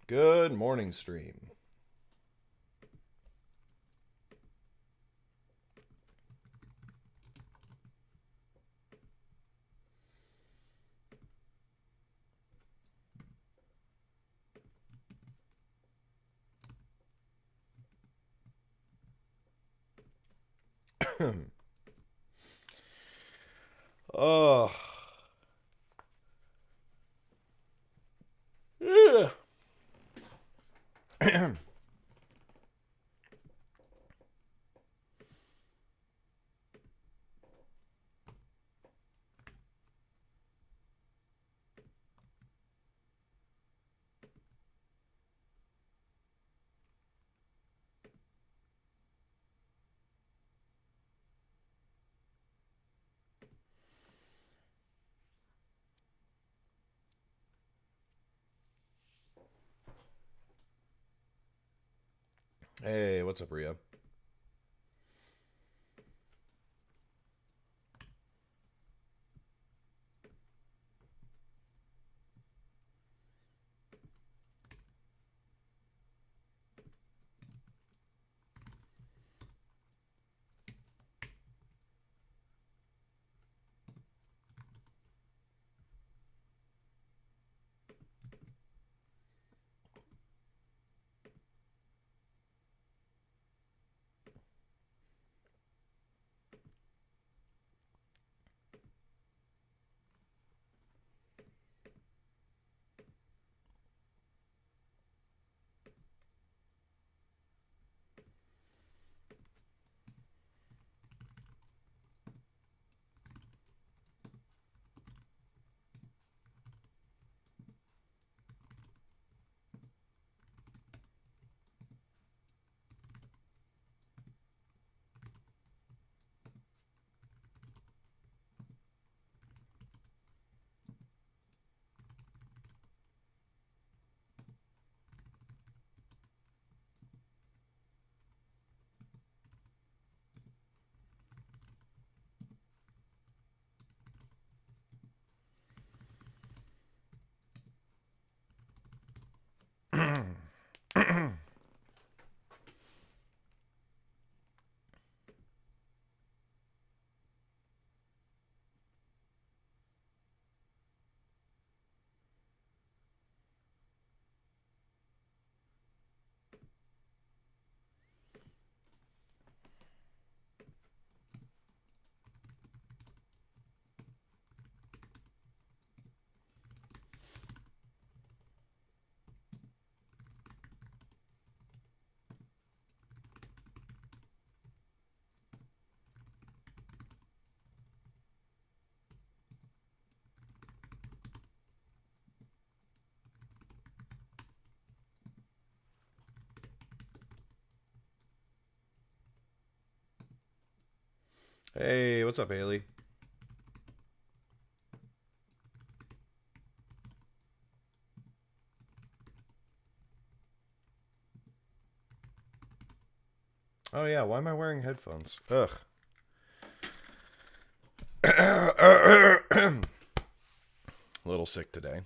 Good morning, stream. Oh. Hey, what's up, Ria? Hey, what's up, Haley? Oh yeah, why am I wearing headphones? Ugh. A little sick today.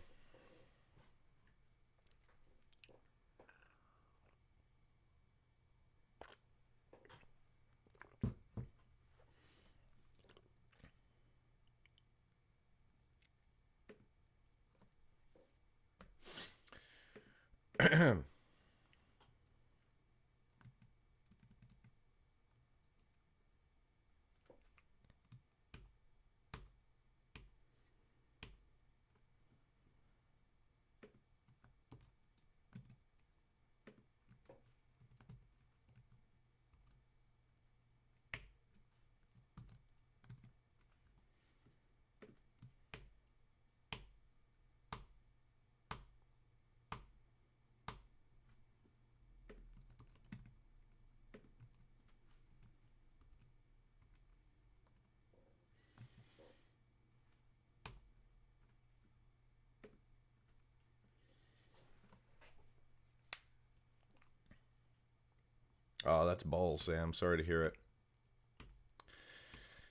Oh, that's balls, Sam. Sorry to hear it.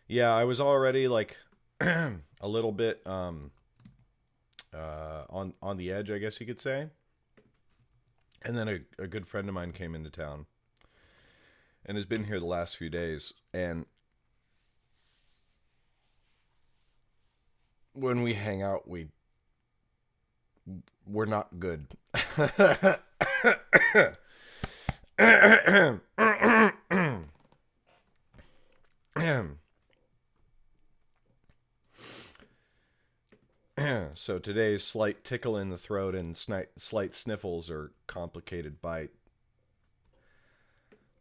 Yeah, I was already like a little bit on the edge, I guess you could say. And then a good friend of mine came into town and has been here the last few days. And when we hang out, we're not good. So today's slight tickle in the throat and slight sniffles are complicated by a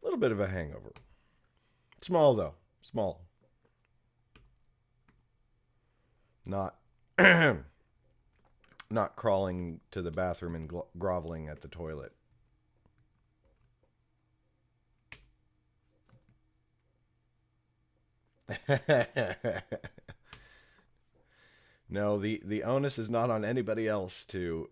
little bit of a hangover. Small, though. Small. Not not crawling to the bathroom and groveling at the toilet. No, the onus is not on anybody else to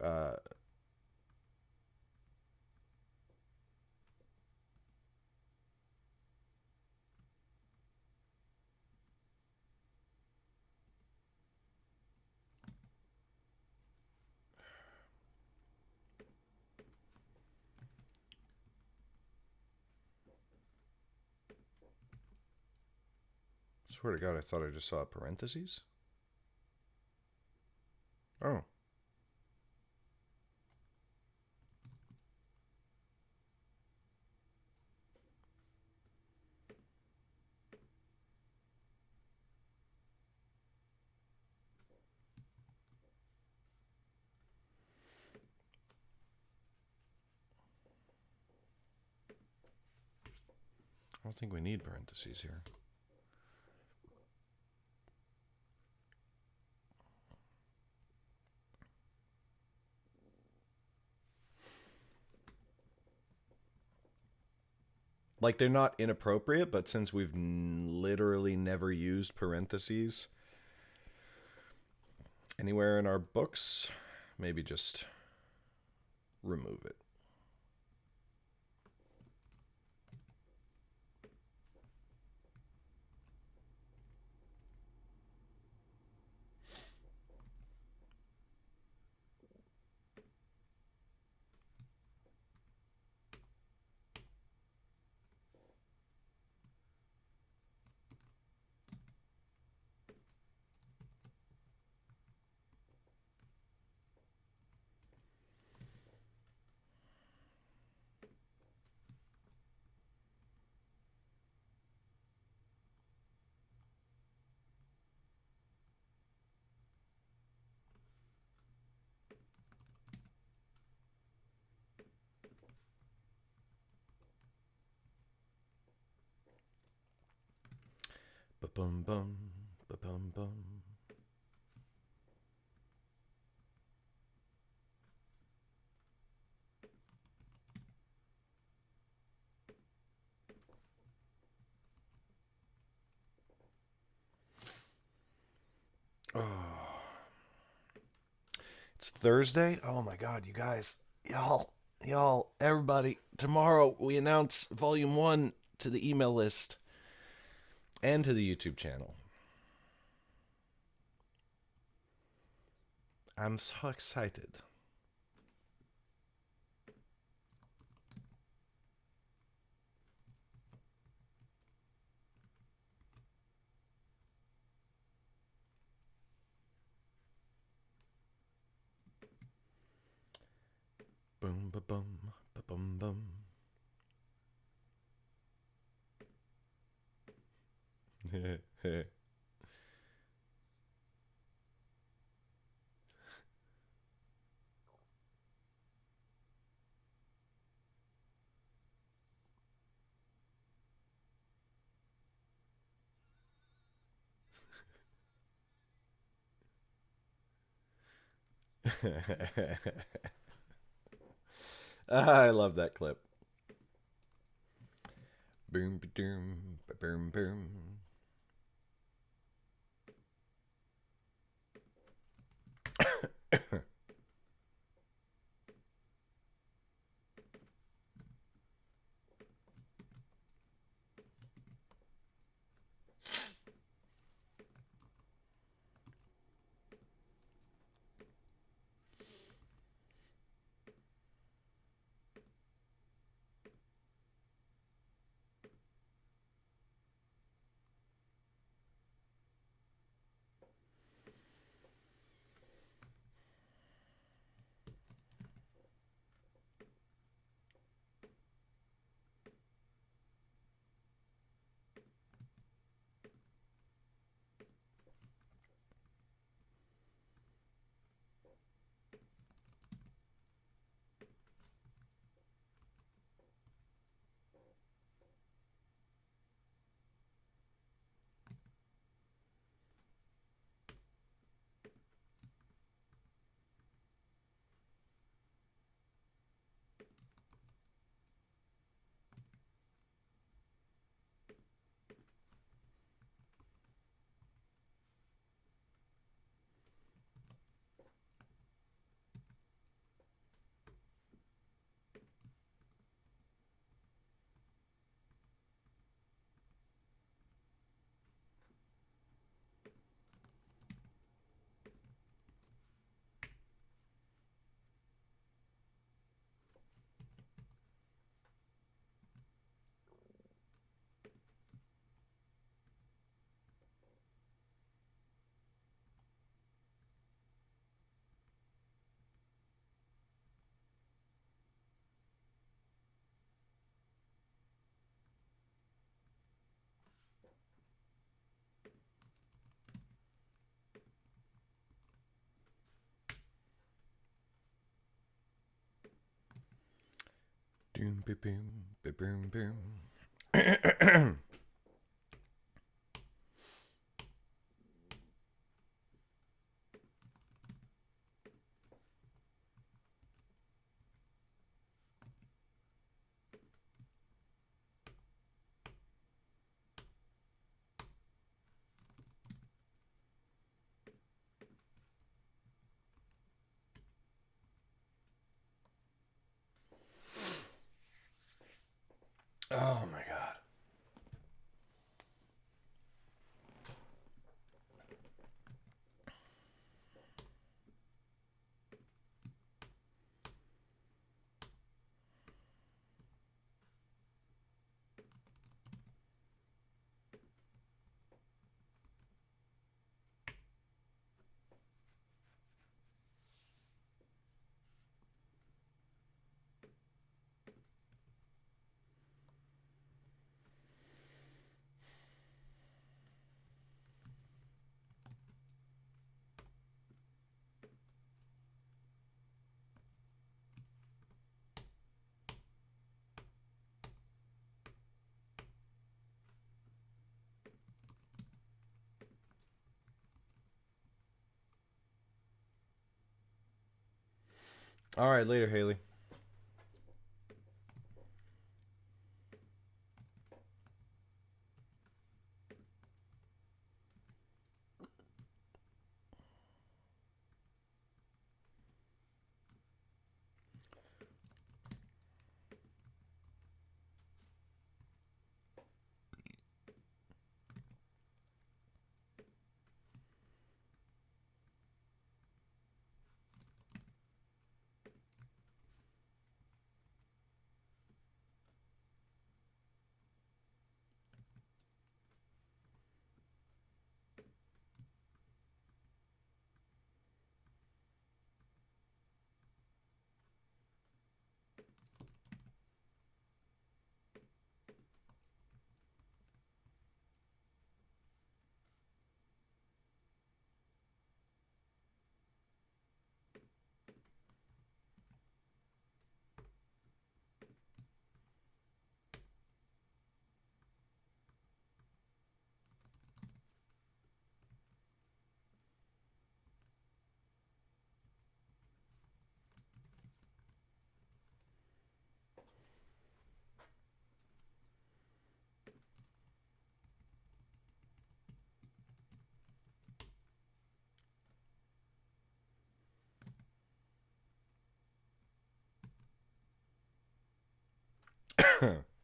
swear to God, I thought I just saw parentheses. Oh. I don't think we need parentheses here. Like, they're not inappropriate, but since we've literally never used parentheses anywhere in our books, maybe just remove it. Ba-bum bum, ba-bum bum. Oh. It's Thursday? Oh my God, you guys. Y'all, everybody. Tomorrow we announce Volume 1 to the email list and to the YouTube channel. I'm so excited. Boom, ba bum, ba bum bum. I love that clip. Boom, ba-doom, ba-boom, boom. Boom, boom, boom, boom, boom. Oh my god. All right, later, Haley.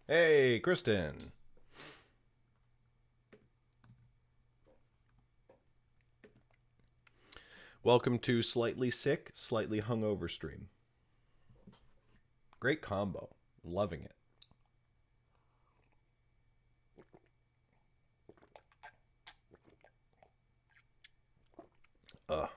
Hey, Kristen. Welcome to Slightly Sick, Slightly Hungover stream. Great combo. Loving it. Ugh.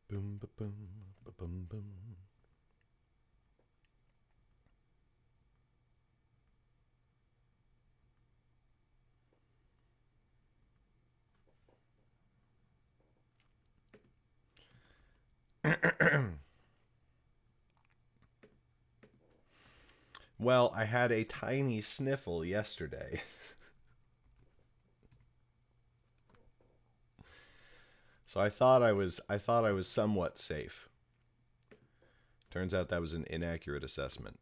Boom, ba boom, ba boom, boom. Well, I had a tiny sniffle yesterday. So I thought I was somewhat safe. Turns out that was an inaccurate assessment.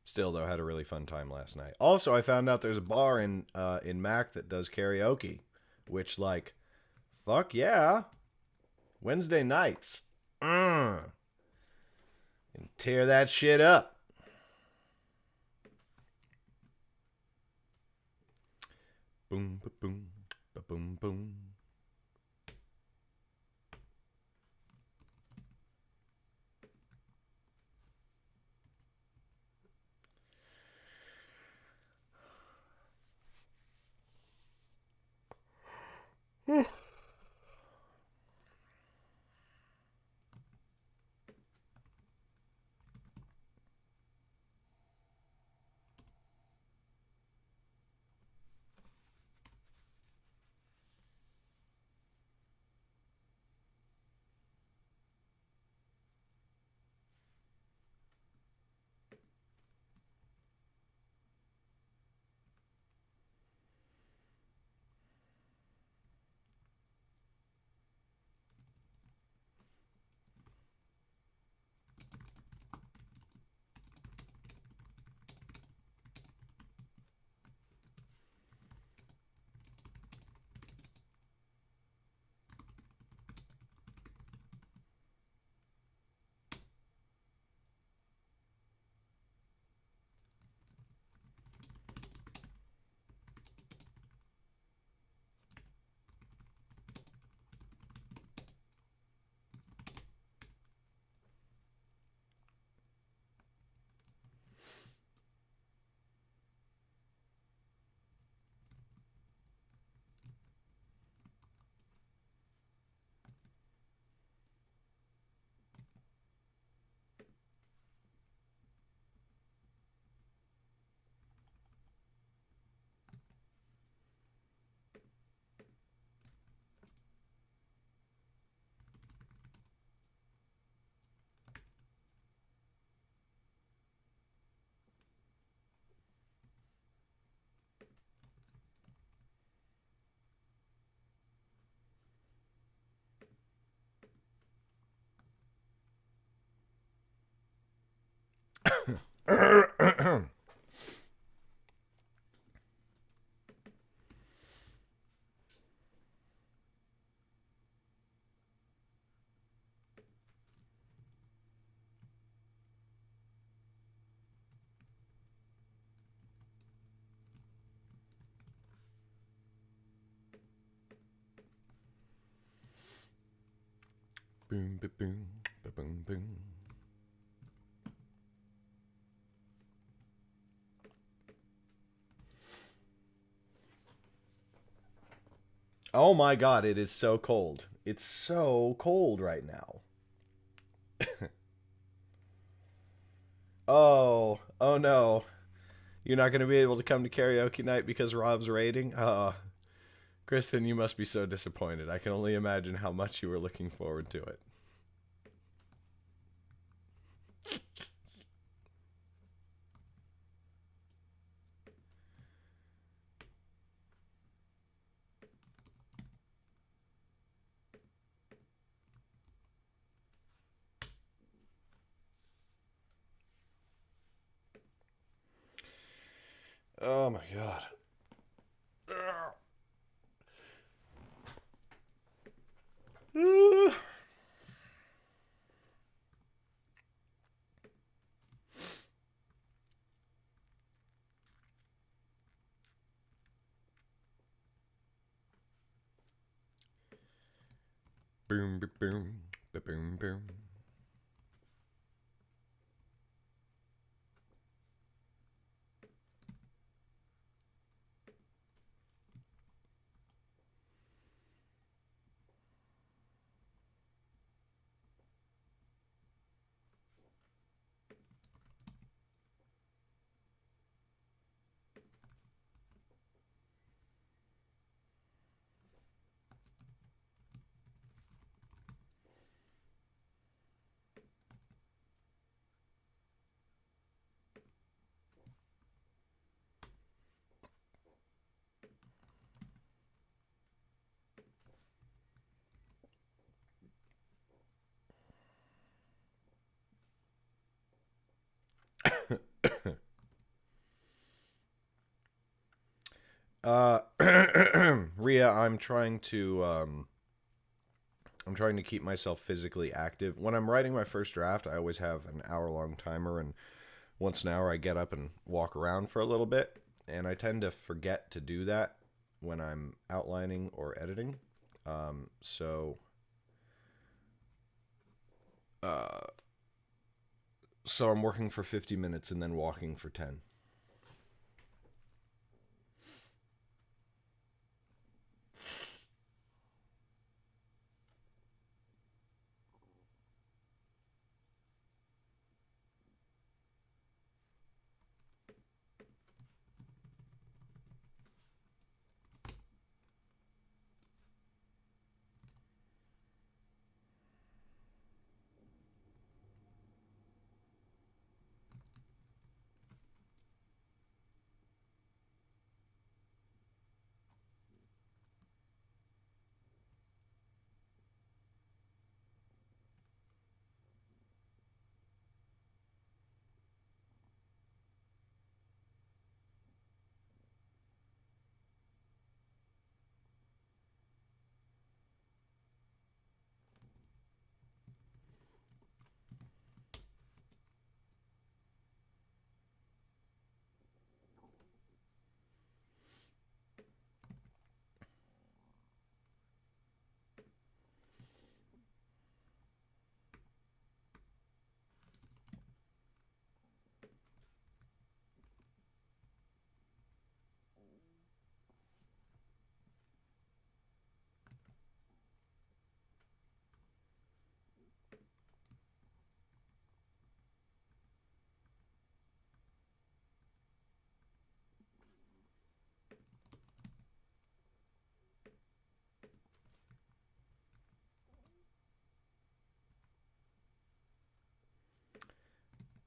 Still, though, I had a really fun time last night. Also, I found out there's a bar in Mac that does karaoke, which, like, fuck yeah. Wednesday nights. And tear that shit up. Boom, ba boom, ba boom, boom. Boom, ba boom, ba boom, boom. Oh my god, it is so cold. It's so cold right now. Oh no. You're not going to be able to come to karaoke night because Rob's raiding? Kristen, you must be so disappointed. I can only imagine how much you were looking forward to it. Oh my god. Boom, ba boom, ba boom, boom. Uh, Ria, I'm trying to keep myself physically active. When I'm writing my first draft, I always have an hour-long timer, and once an hour I get up and walk around for a little bit, and I tend to forget to do that when I'm outlining or editing. So uh, so I'm working for 50 minutes and then walking for 10.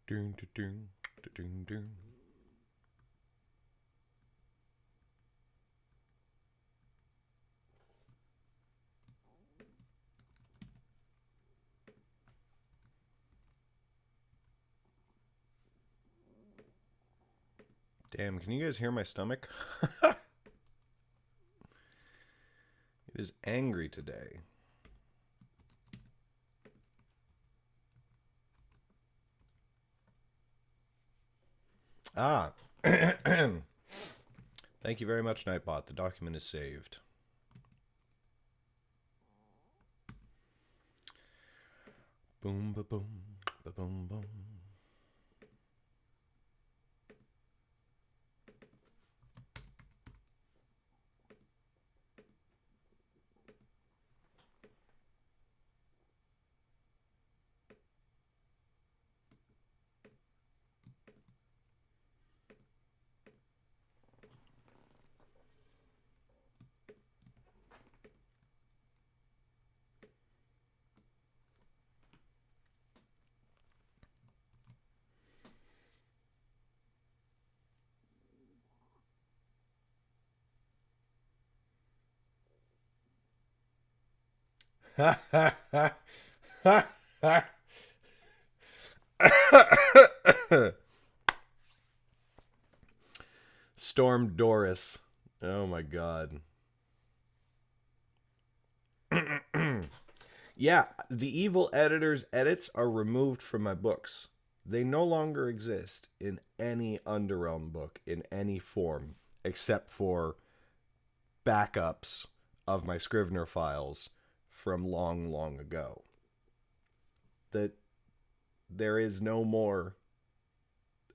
Doom, doom, doom, doom. Damn, can you guys hear my stomach? It is angry today. Ah. Thank you very much, Nightbot. The document is saved. Boom, ba boom, ba boom, boom. Storm Doris. Oh my god. Yeah, the evil editor's edits are removed from my books. They no longer exist in any Underrealm book in any form, except for backups of my Scrivener files from long, long ago. That there is no more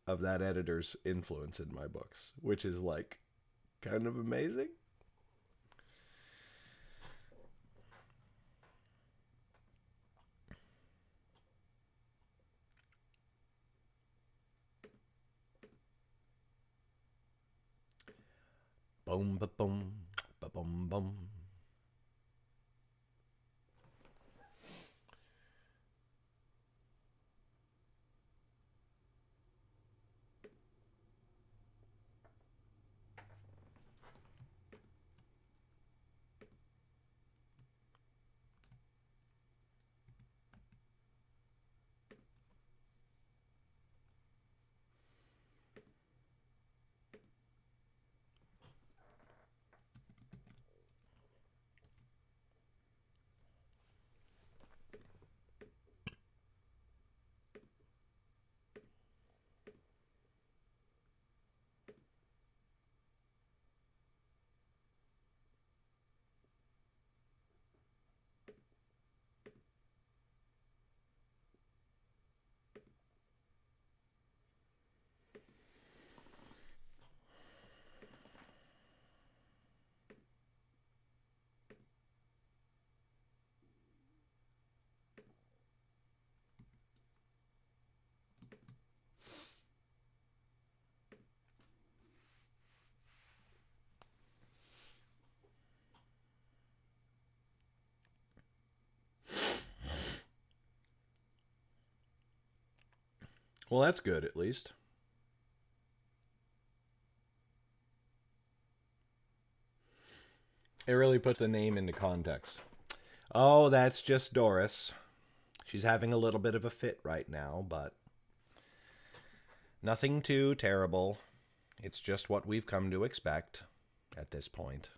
of that editor's influence in my books, which is like kind of amazing. Boom, ba boom, ba boom, boom. Well, that's good, at least. It really puts the name into context. Oh, that's just Doris. She's having a little bit of a fit right now, but nothing too terrible. It's just what we've come to expect at this point.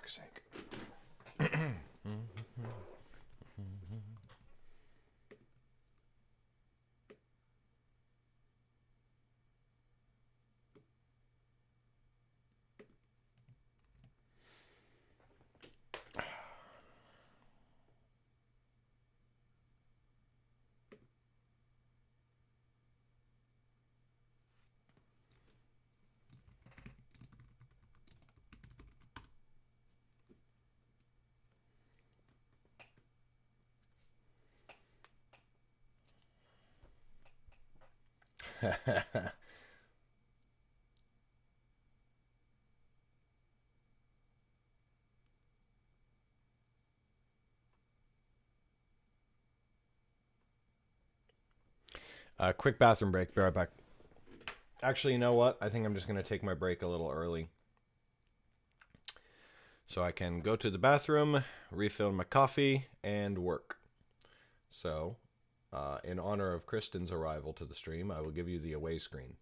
fuck's sake. Quick bathroom break. Be right back. Actually, you know what? I think I'm just going to take my break a little early. So I can go to the bathroom, refill my coffee, and work. So, in honor of Kristen's arrival to the stream, I will give you the away screen.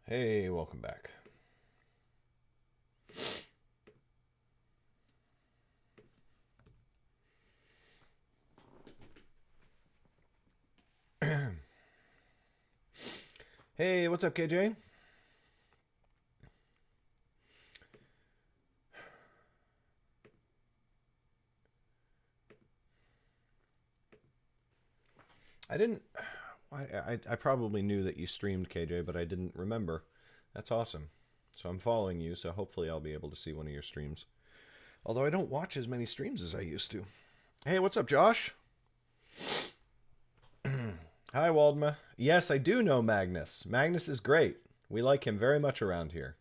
Hey, welcome back. Hey, what's up, KJ? I didn't. I probably knew that you streamed, KJ, but I didn't remember. That's awesome. So I'm following you, so hopefully I'll be able to see one of your streams. Although I don't watch as many streams as I used to. Hey, what's up, Josh? Hi, Waldma. Yes, I do know Magnus. Magnus is great. We like him very much around here.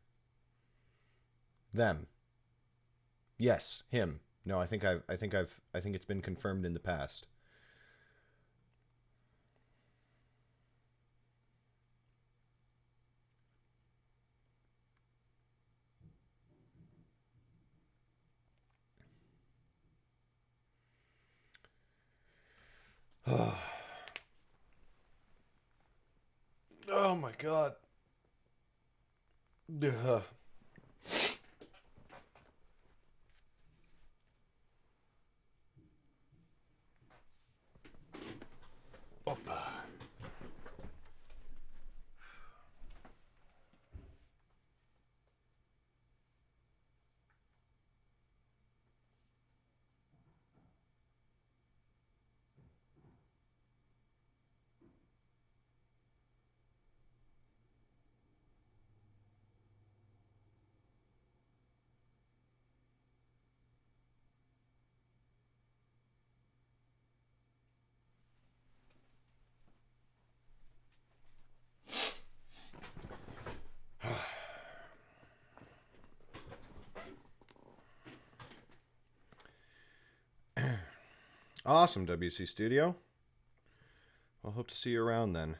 Them. Yes, him. No, I think it's been confirmed in the past. Oh my god. Ugh. Opa. Awesome, WC Studio. I'll hope to see you around then.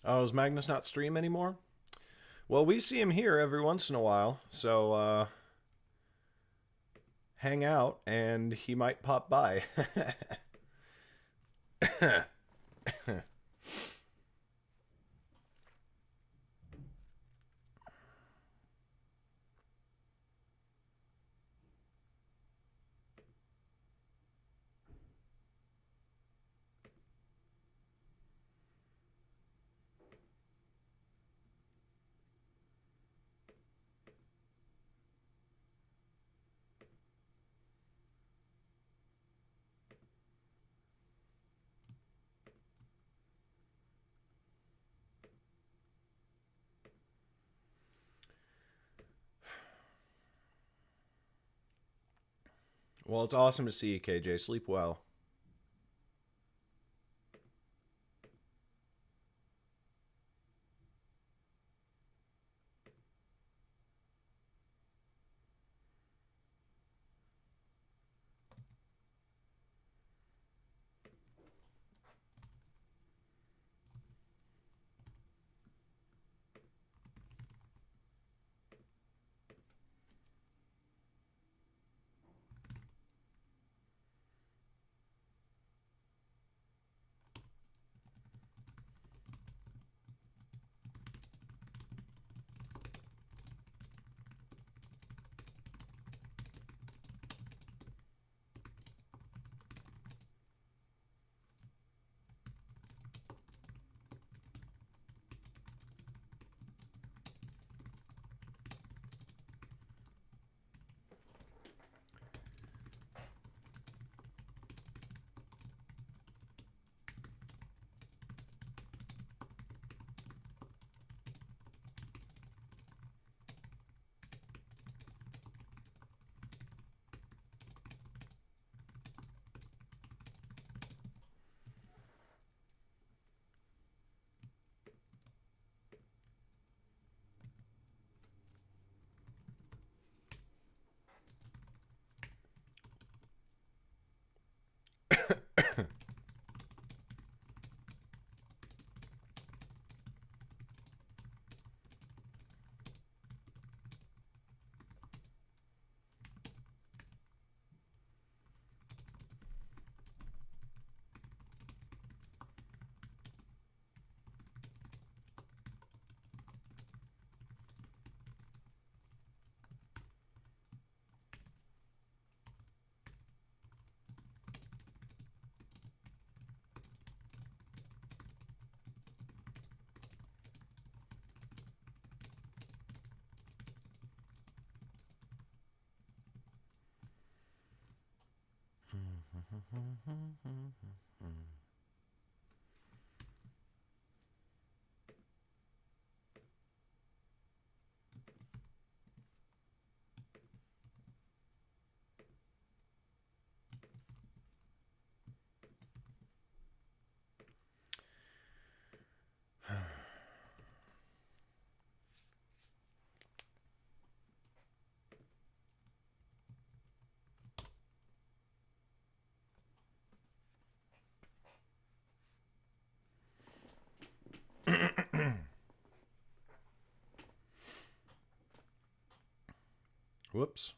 Oh, is Magnus not stream anymore? Well, we see him here every once in a while, so hang out and he might pop by. Well, it's awesome to see you, KJ. Sleep well. Whoops.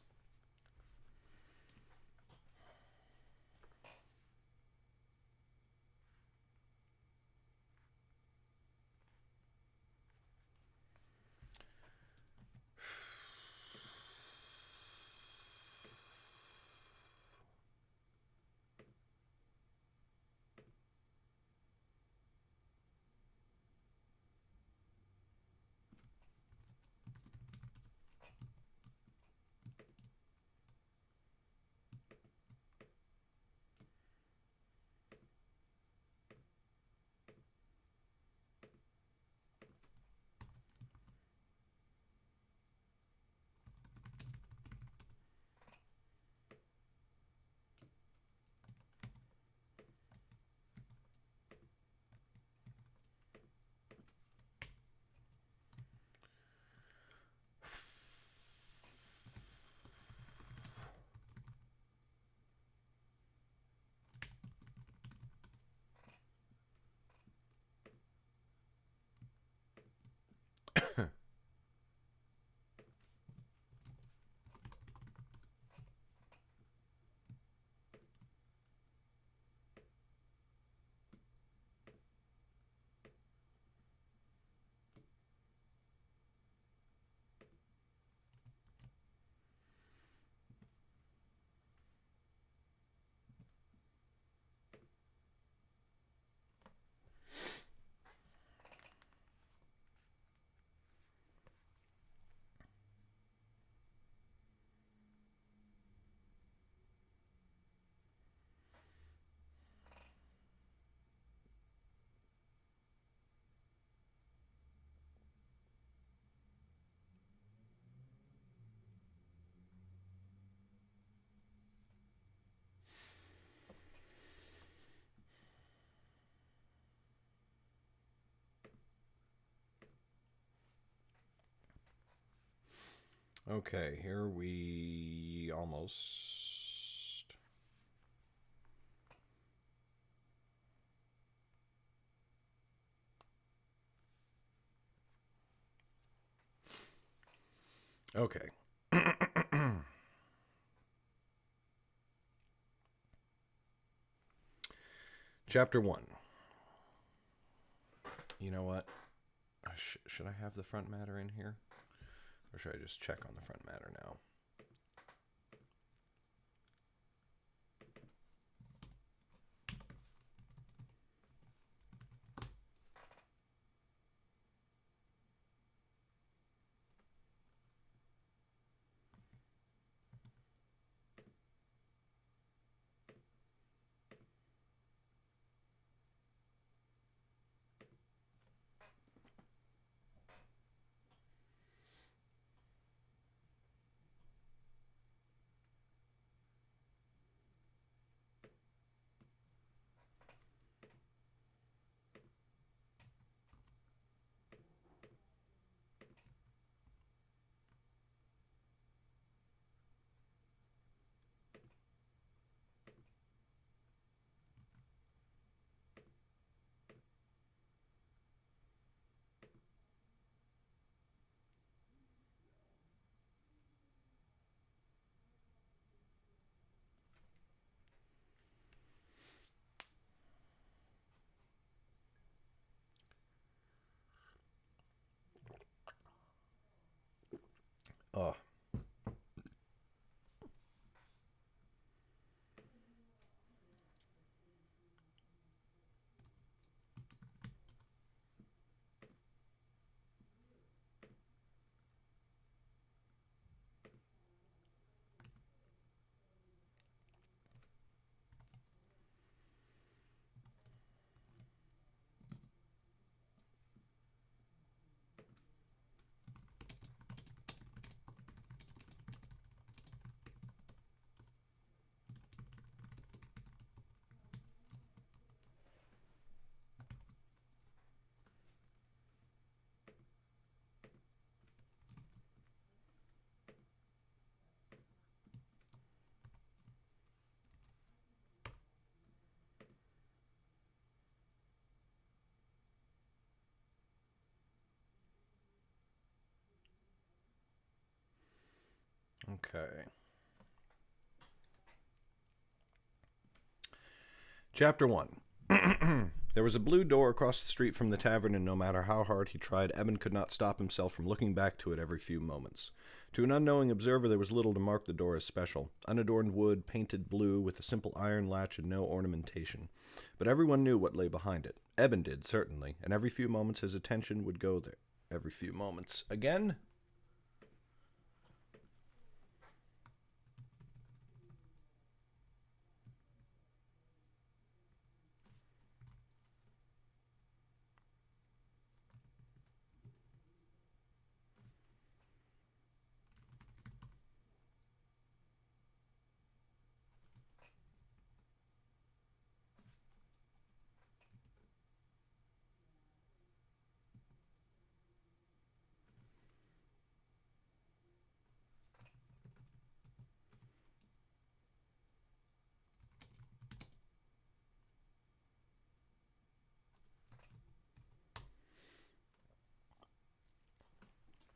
Okay, here we almost. Okay. Chapter 1. You know what? Should I have the front matter in here? Or should I just check on the front matter now? Oh. Okay. Chapter 1. There was a blue door across the street from the tavern, and no matter how hard he tried, Eben could not stop himself from looking back to it every few moments. To an unknowing observer, there was little to mark the door as special. Unadorned wood, painted blue, with a simple iron latch and no ornamentation. But everyone knew what lay behind it. Eben did, certainly, and every few moments his attention would go there. Every few moments. Again?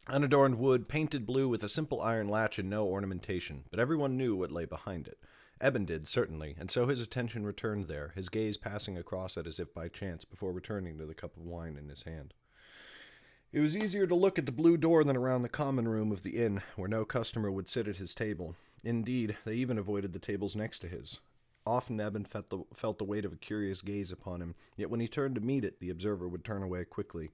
Unadorned wood, painted blue, with a simple iron latch and no ornamentation, but everyone knew what lay behind it. Eben did, certainly, and so his attention returned there, his gaze passing across it as if by chance, before returning to the cup of wine in his hand. It was easier to look at the blue door than around the common room of the inn, where no customer would sit at his table. Indeed, they even avoided the tables next to his. Often Eben felt the weight of a curious gaze upon him, yet when he turned to meet it, the observer would turn away quickly.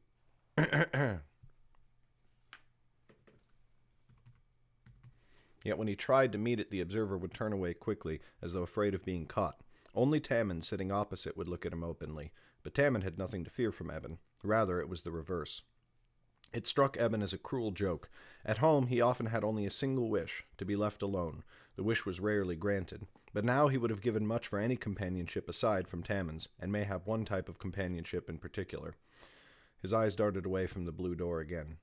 Yet when he tried to meet it, the observer would turn away quickly, as though afraid of being caught. Only Tammin, sitting opposite, would look at him openly. But Tammin had nothing to fear from Eben. Rather, it was the reverse. It struck Eben as a cruel joke. At home, he often had only a single wish, to be left alone. The wish was rarely granted. But now he would have given much for any companionship aside from Tammin's, and mayhap one type of companionship in particular. His eyes darted away from the blue door again.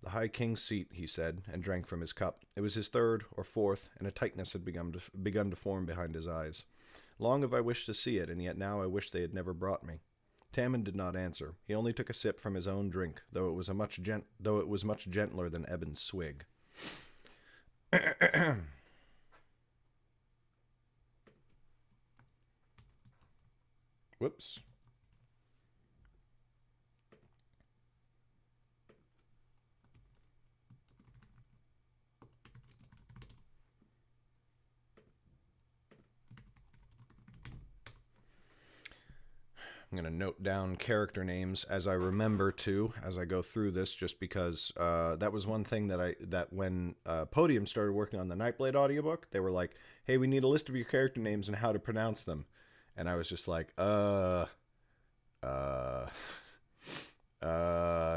"The High King's seat," he said, and drank from his cup. It was his third or fourth, and a tightness had begun to form behind his eyes. "Long have I wished to see it, and yet now I wish they had never brought me." Tammin did not answer. He only took a sip from his own drink, though it was much gentler than Eben's swig. Whoops. I'm going to note down character names as I remember to, as I go through this, just because that was one thing that when Podium started working on the Nightblade audiobook, they were like, "Hey, we need a list of your character names and how to pronounce them." And I was just like,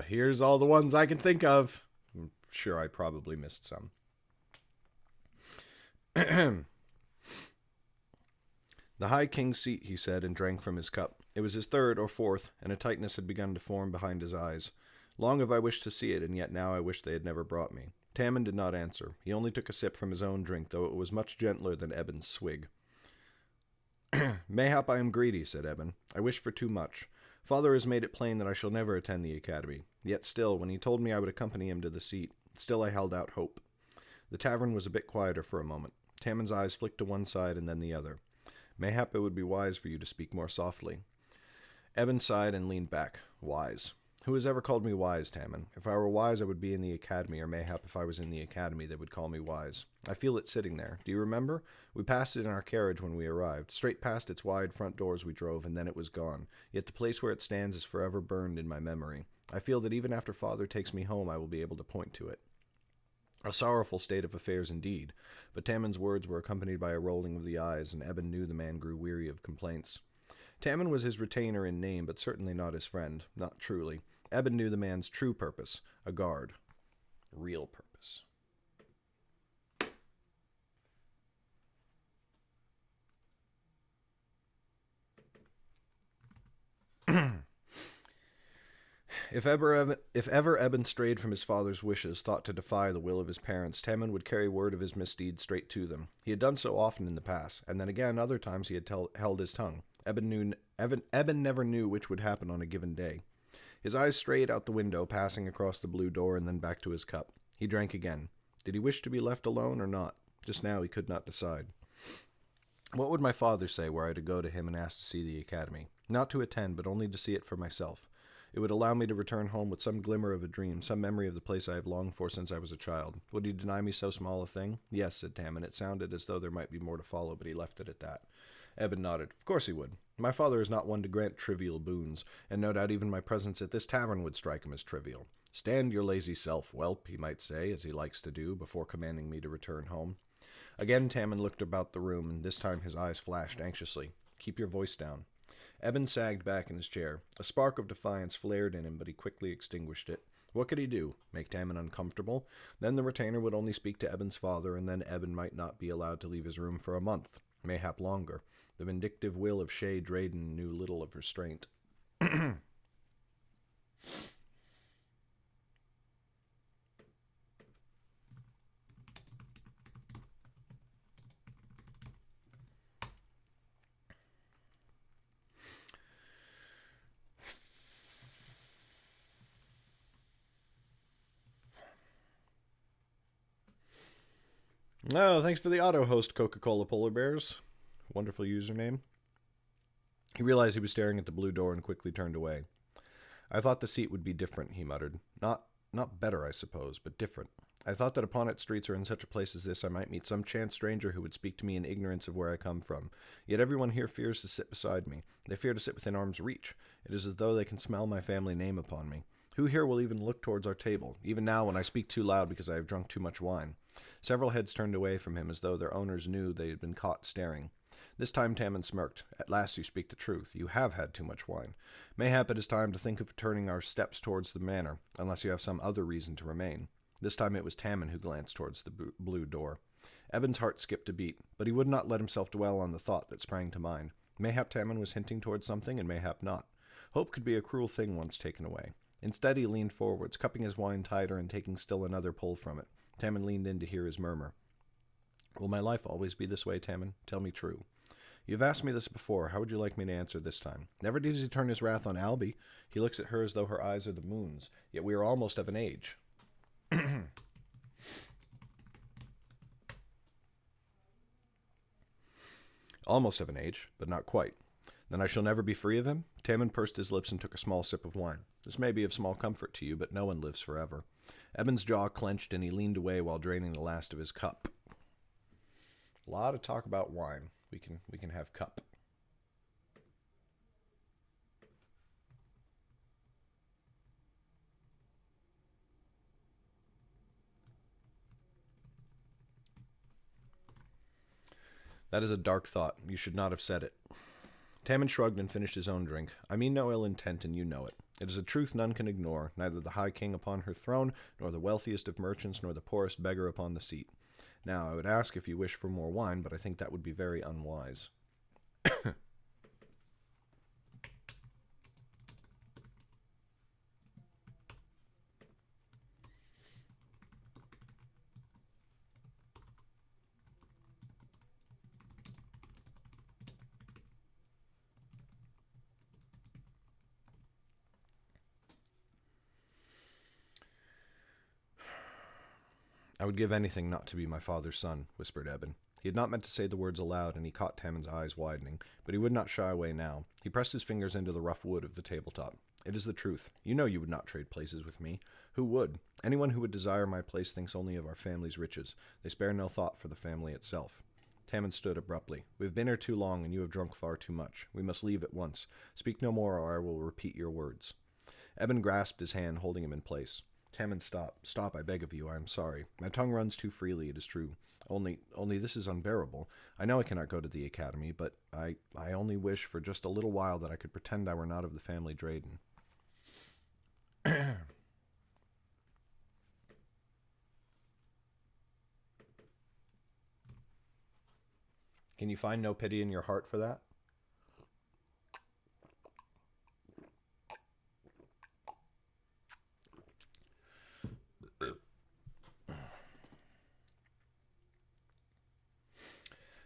here's all the ones I can think of. I'm sure I probably missed some. "The High King's seat," he said, and drank from his cup. It was his third or fourth, and a tightness had begun to form behind his eyes. "Long have I wished to see it, and yet now I wish they had never brought me." Tammin did not answer. He only took a sip from his own drink, though it was much gentler than Eben's swig. "Mayhap I am greedy," said Eben. "I wish for too much. Father has made it plain that I shall never attend the academy. Yet still, when he told me I would accompany him to the seat, still I held out hope." The tavern was a bit quieter for a moment. Tammin's eyes flicked to one side and then the other. "Mayhap it would be wise for you to speak more softly." Eben sighed and leaned back. "Wise? Who has ever called me wise, Tammin? If I were wise, I would be in the academy, or mayhap if I was in the academy, they would call me wise. I feel it sitting there. Do you remember? We passed it in our carriage when we arrived. Straight past its wide front doors we drove, and then it was gone. Yet the place where it stands is forever burned in my memory. I feel that even after Father takes me home, I will be able to point to it." A sorrowful state of affairs indeed, but Tammin's words were accompanied by a rolling of the eyes, and Eben knew the man grew weary of complaints. Tammin was his retainer in name, but certainly not his friend, not truly. Eben knew the man's true purpose, a guard. Real purpose. If ever Eben strayed from his father's wishes, thought to defy the will of his parents, Tammin would carry word of his misdeeds straight to them. He had done so often in the past, and then again other times he had held his tongue. Eben never knew which would happen on a given day. His eyes strayed out the window, passing across the blue door and then back to his cup. He drank again. Did he wish to be left alone or not? Just now he could not decide. What would my father say were I to go to him and ask to see the academy? Not to attend, but only to see it for myself. It would allow me to return home with some glimmer of a dream, some memory of the place I have longed for since I was a child. Would he deny me so small a thing? Yes, said Tammin. It sounded as though there might be more to follow, but he left it at that. Eben nodded. Of course he would. My father is not one to grant trivial boons, and no doubt even my presence at this tavern would strike him as trivial. Stand your lazy self, whelp, he might say, as he likes to do, before commanding me to return home. Again Tammin looked about the room, and this time his eyes flashed anxiously. Keep your voice down. Eben sagged back in his chair. A spark of defiance flared in him, but he quickly extinguished it. What could he do? Make Tammin uncomfortable? Then the retainer would only speak to Eben's father, and then Eben might not be allowed to leave his room for a month, mayhap longer. The vindictive will of Shay Drayden knew little of restraint. Oh, thanks for the auto-host, Coca-Cola Polar Bears. Wonderful username. He realized he was staring at the blue door and quickly turned away. I thought the seat would be different, he muttered. Not better, I suppose, but different. I thought that upon its streets or in such a place as this I might meet some chance stranger who would speak to me in ignorance of where I come from. Yet everyone here fears to sit beside me. They fear to sit within arm's reach. It is as though they can smell my family name upon me. Who here will even look towards our table, even now when I speak too loud because I have drunk too much wine? Several heads turned away from him as though their owners knew they had been caught staring. This time Tammin smirked. At last you speak the truth. You have had too much wine. Mayhap it is time to think of turning our steps towards the manor, unless you have some other reason to remain. This time it was Tammin who glanced towards the blue door. Eben's heart skipped a beat, but he would not let himself dwell on the thought that sprang to mind. Mayhap Tammin was hinting towards something, and mayhap not. Hope could be a cruel thing once taken away. Instead he leaned forwards, cupping his wine tighter and taking still another pull from it. Tammin leaned in to hear his murmur. Will my life always be this way, Tammin? Tell me true. You have asked me this before. How would you like me to answer this time? Never does he turn his wrath on Albie. He looks at her as though her eyes are the moon's. Yet we are almost of an age. Almost of an age, but not quite. Then I shall never be free of him? Tammin pursed his lips and took a small sip of wine. This may be of small comfort to you, but no one lives forever. Eben's jaw clenched, and he leaned away while draining the last of his cup. A lot of talk about wine. We can have cup. That is a dark thought. You should not have said it. Tammin shrugged and finished his own drink. I mean no ill intent, and you know it. It is a truth none can ignore, neither the high king upon her throne, nor the wealthiest of merchants, nor the poorest beggar upon the seat. Now, I would ask if you wish for more wine, but I think that would be very unwise. I would give anything not to be my father's son, whispered Eben. He had not meant to say the words aloud, and he caught Tammin's eyes widening, but he would not shy away now. He pressed his fingers into the rough wood of the tabletop. It is the truth. You know you would not trade places with me. Who would? Anyone who would desire my place thinks only of our family's riches. They spare no thought for the family itself. Tammin stood abruptly. We have been here too long, and you have drunk far too much. We must leave at once. Speak no more, or I will repeat your words. Eben grasped his hand, holding him in place. Tammin, stop. Stop, I beg of you. I am sorry. My tongue runs too freely, it is true. Only this is unbearable. I know I cannot go to the academy, but I only wish for just a little while that I could pretend I were not of the family Drayden. Can you find no pity in your heart for that?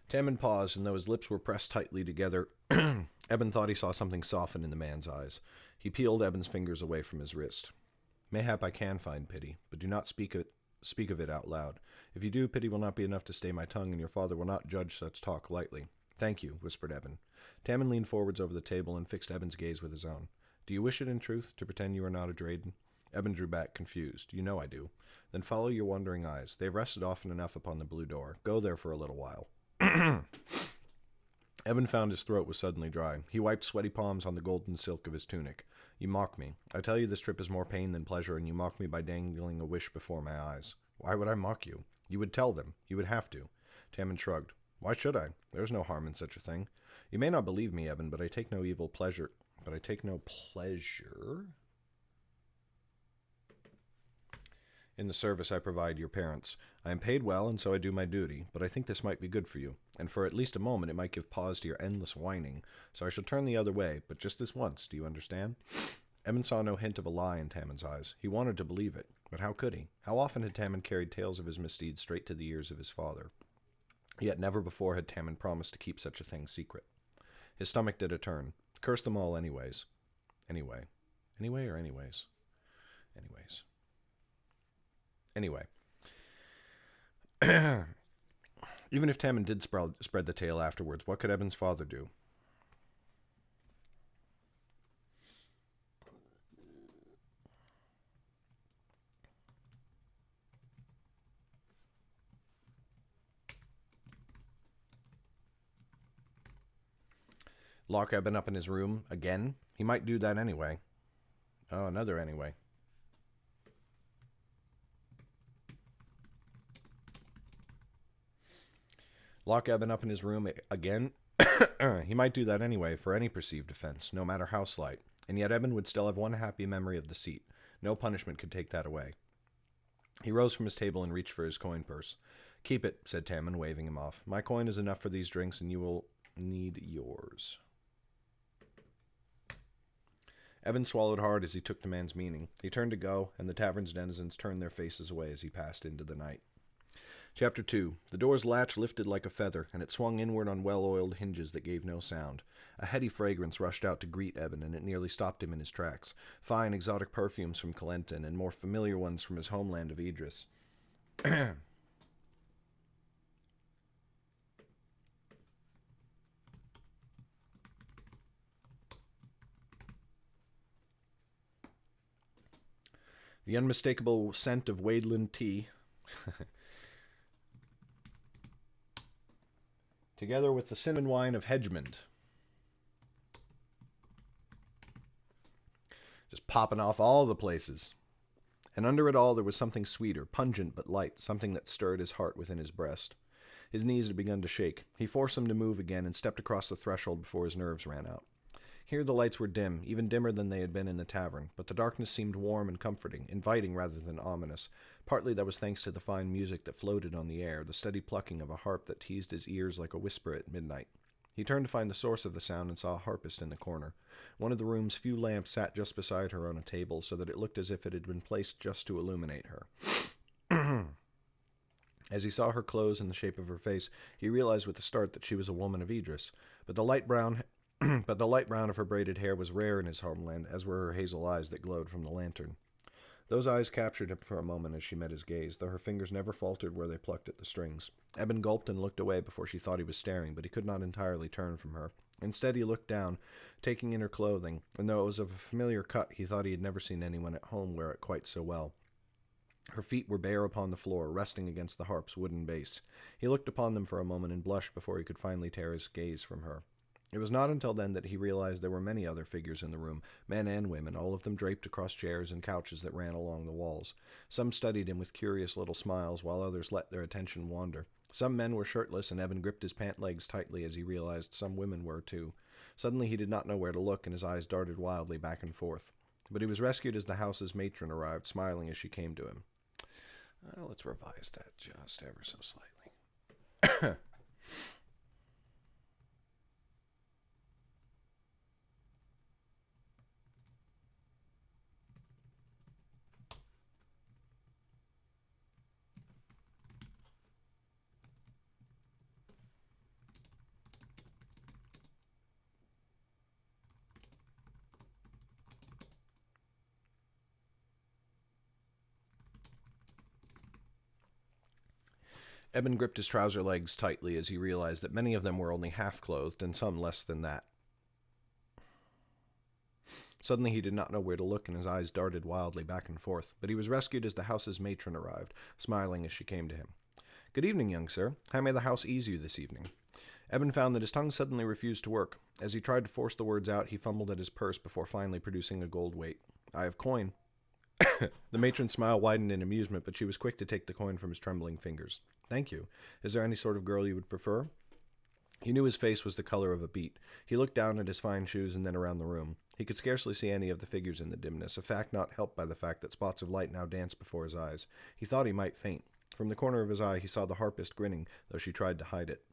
Tammin paused, and though his lips were pressed tightly together, Eben thought he saw something soften in the man's eyes. He peeled Eben's fingers away from his wrist. Mayhap I can find pity, but do not speak speak of it out loud. If you do, pity will not be enough to stay my tongue, and your father will not judge such talk lightly. Thank you, whispered Eben. Tammin leaned forwards over the table and fixed Eben's gaze with his own. Do you wish it in truth, to pretend you are not a Drayden? Eben drew back, confused. You know I do. Then follow your wandering eyes. They have rested often enough upon the blue door. Go there for a little while. Eben found his throat was suddenly dry. He wiped sweaty palms on the golden silk of his tunic. You mock me. I tell you this trip is more pain than pleasure, and you mock me by dangling a wish before my eyes. Why would I mock you? You would tell them. You would have to. Tammin shrugged. Why should I? There is no harm in such a thing. You may not believe me, Eben, but I take no pleasure in the service I provide your parents. I am paid well, and so I do my duty, but I think this might be good for you, and for at least a moment it might give pause to your endless whining, so I shall turn the other way, but just this once, do you understand? Eben saw no hint of a lie in Tammin's eyes. He wanted to believe it, but how could he? How often had Tammin carried tales of his misdeeds straight to the ears of his father? Yet never before had Tammin promised to keep such a thing secret. His stomach did a turn. Curse them all anyways. Anyway. Anyway or anyways? Anyways. Anyway. Even if Tammin did spread the tale afterwards, what could Eben's father do? Lock Eben up in his room again? He might do that anyway. Oh, another anyway. Lock Eben up in his room again? He might do that anyway for any perceived offense, no matter how slight. And yet Eben would still have one happy memory of the seat. No punishment could take that away. He rose from his table and reached for his coin purse. Keep it, said Tammin, waving him off. My coin is enough for these drinks, and you will need yours. Eben swallowed hard as he took the man's meaning. He turned to go, and the tavern's denizens turned their faces away as he passed into the night. Chapter 2. The door's latch lifted like a feather, and it swung inward on well-oiled hinges that gave no sound. A heady fragrance rushed out to greet Eben, and it nearly stopped him in his tracks. Fine, exotic perfumes from Calenton, and more familiar ones from his homeland of Idris. The unmistakable scent of Wadeland tea, together with the cinnamon wine of Hedgemond. Just popping off all the places. And under it all there was something sweeter, pungent but light, something that stirred his heart within his breast. His knees had begun to shake. He forced them to move again and stepped across the threshold before his nerves ran out. Here the lights were dim, even dimmer than they had been in the tavern, but the darkness seemed warm and comforting, inviting rather than ominous. Partly that was thanks to the fine music that floated on the air, the steady plucking of a harp that teased his ears like a whisper at midnight. He turned to find the source of the sound and saw a harpist in the corner. One of the room's few lamps sat just beside her on a table, so that it looked as if it had been placed just to illuminate her. As he saw her clothes and the shape of her face, he realized with a start that she was a woman of Idris, but the light brown of her braided hair was rare in his homeland, as were her hazel eyes that glowed from the lantern. Those eyes captured him for a moment as she met his gaze, though her fingers never faltered where they plucked at the strings. Eben gulped and looked away before she thought he was staring, but he could not entirely turn from her. Instead, he looked down, taking in her clothing, and though it was of a familiar cut, he thought he had never seen anyone at home wear it quite so well. Her feet were bare upon the floor, resting against the harp's wooden base. He looked upon them for a moment and blushed before he could finally tear his gaze from her. It was not until then that he realized there were many other figures in the room, men and women, all of them draped across chairs and couches that ran along the walls. Some studied him with curious little smiles, while others let their attention wander. Some men were shirtless, and Eben gripped his pant legs tightly as he realized some women were too. Suddenly he did not know where to look, and his eyes darted wildly back and forth. But he was rescued as the house's matron arrived, smiling as she came to him. Let's revise that just ever so slightly. Eben gripped his trouser legs tightly as he realized that many of them were only half-clothed and some less than that. Suddenly he did not know where to look, and his eyes darted wildly back and forth, but he was rescued as the house's matron arrived, smiling as she came to him. "Good evening, young sir. How may the house ease you this evening?" Eben found that his tongue suddenly refused to work. As he tried to force the words out, he fumbled at his purse before finally producing a gold weight. "I have coin." The matron's smile widened in amusement, but she was quick to take the coin from his trembling fingers. "Thank you. Is there any sort of girl you would prefer?" He knew his face was the color of a beet. He looked down at his fine shoes and then around the room. He could scarcely see any of the figures in the dimness, a fact not helped by the fact that spots of light now danced before his eyes. He thought he might faint. From the corner of his eye he saw the harpist grinning, though she tried to hide it.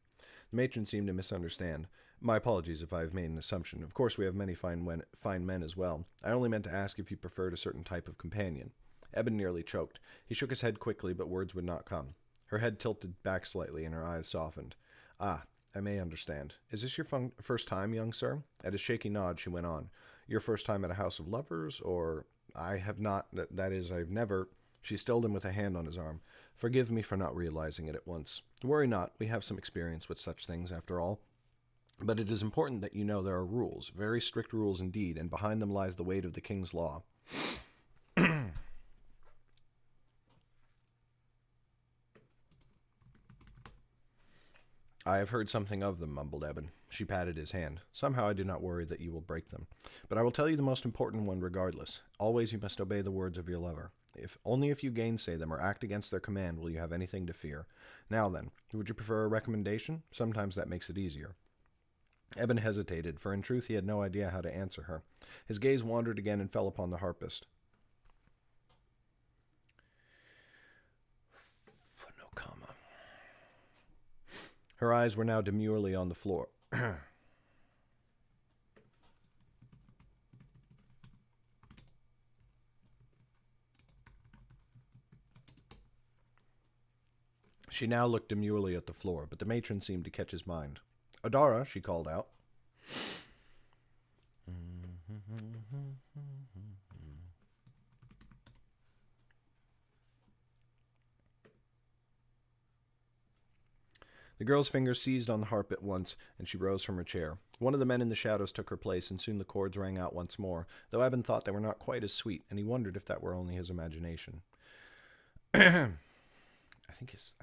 The matron seemed to misunderstand. "My apologies if I have made an assumption. Of course we have many fine men as well. I only meant to ask if you preferred a certain type of companion." Eben nearly choked. He shook his head quickly, but words would not come. Her head tilted back slightly, and her eyes softened. "Ah, I may understand. Is this your first time, young sir?" At his shaky nod, she went on. "Your first time at a house of lovers, or—" "I have not, that is, I've never—" She stilled him with a hand on his arm. "Forgive me for not realizing it at once. Worry not, we have some experience with such things, after all. But it is important that you know there are rules, very strict rules indeed, and behind them lies the weight of the king's law." "I have heard something of them," mumbled Eben. She patted his hand. "Somehow I do not worry that you will break them. But I will tell you the most important one regardless. Always you must obey the words of your lover. Only if you gainsay them or act against their command will you have anything to fear. Now then, would you prefer a recommendation? Sometimes that makes it easier." Eben hesitated, for in truth he had no idea how to answer her. His gaze wandered again and fell upon the harpist. No comma. Her eyes were now demurely on the floor. She now looked demurely at the floor, but the matron seemed to catch his mind. "Adara," she called out. The girl's fingers seized on the harp at once, and she rose from her chair. One of the men in the shadows took her place, and soon the chords rang out once more, though Eben thought they were not quite as sweet, and he wondered if that were only his imagination. I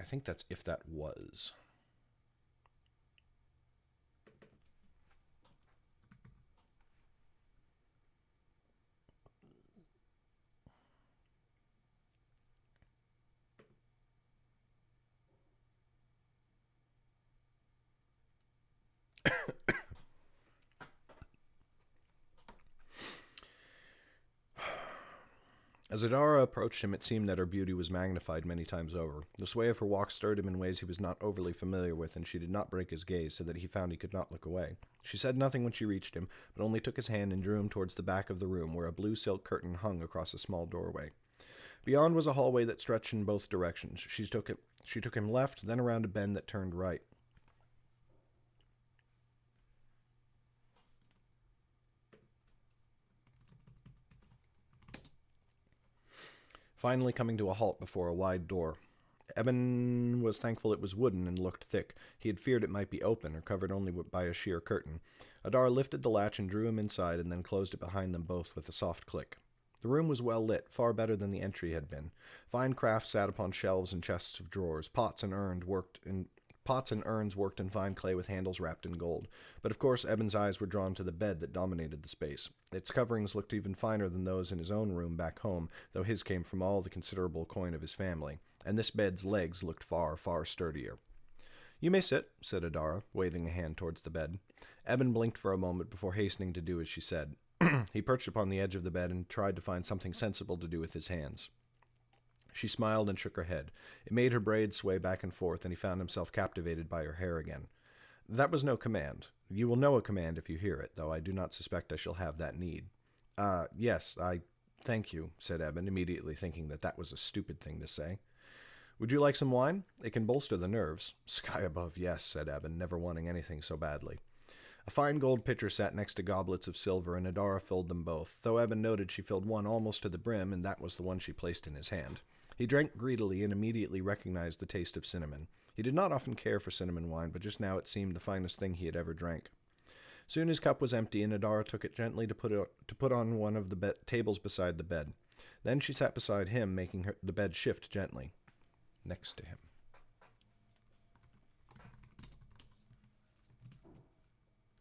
think that's "if that was." As Adara approached him, it seemed that her beauty was magnified many times over. The sway of her walk stirred him in ways he was not overly familiar with, and she did not break his gaze, so that he found he could not look away. She said nothing when she reached him, but only took his hand and drew him towards the back of the room, where a blue silk curtain hung across a small doorway. Beyond was a hallway that stretched in both directions. She took him left, then around a bend that turned right. Finally coming to a halt before a wide door. Eben was thankful it was wooden and looked thick. He had feared it might be open, or covered only by a sheer curtain. Adara lifted the latch and drew him inside, and then closed it behind them both with a soft click. The room was well lit, far better than the entry had been. Fine crafts sat upon shelves and chests of drawers. Pots and urns worked in fine clay with handles wrapped in gold. But of course Eben's eyes were drawn to the bed that dominated the space. Its coverings looked even finer than those in his own room back home, though his came from all the considerable coin of his family, and this bed's legs looked far, far sturdier. "You may sit," said Adara, waving a hand towards the bed. Eben blinked for a moment before hastening to do as she said. He perched upon the edge of the bed and tried to find something sensible to do with his hands. She smiled and shook her head. It made her braids sway back and forth, and he found himself captivated by her hair again. "That was no command. You will know a command if you hear it, though I do not suspect I shall have that need." Yes, I thank you," said Eben, immediately thinking that was a stupid thing to say. "Would you like some wine? It can bolster the nerves." "Sky above, yes," said Eben, never wanting anything so badly. A fine gold pitcher sat next to goblets of silver, and Adara filled them both, though Eben noted she filled one almost to the brim, and that was the one she placed in his hand. He drank greedily and immediately recognized the taste of cinnamon. He did not often care for cinnamon wine, but just now it seemed the finest thing he had ever drank. Soon his cup was empty, and Adara took it gently to put on one of the tables beside the bed. Then she sat beside him, making the bed shift gently next to him.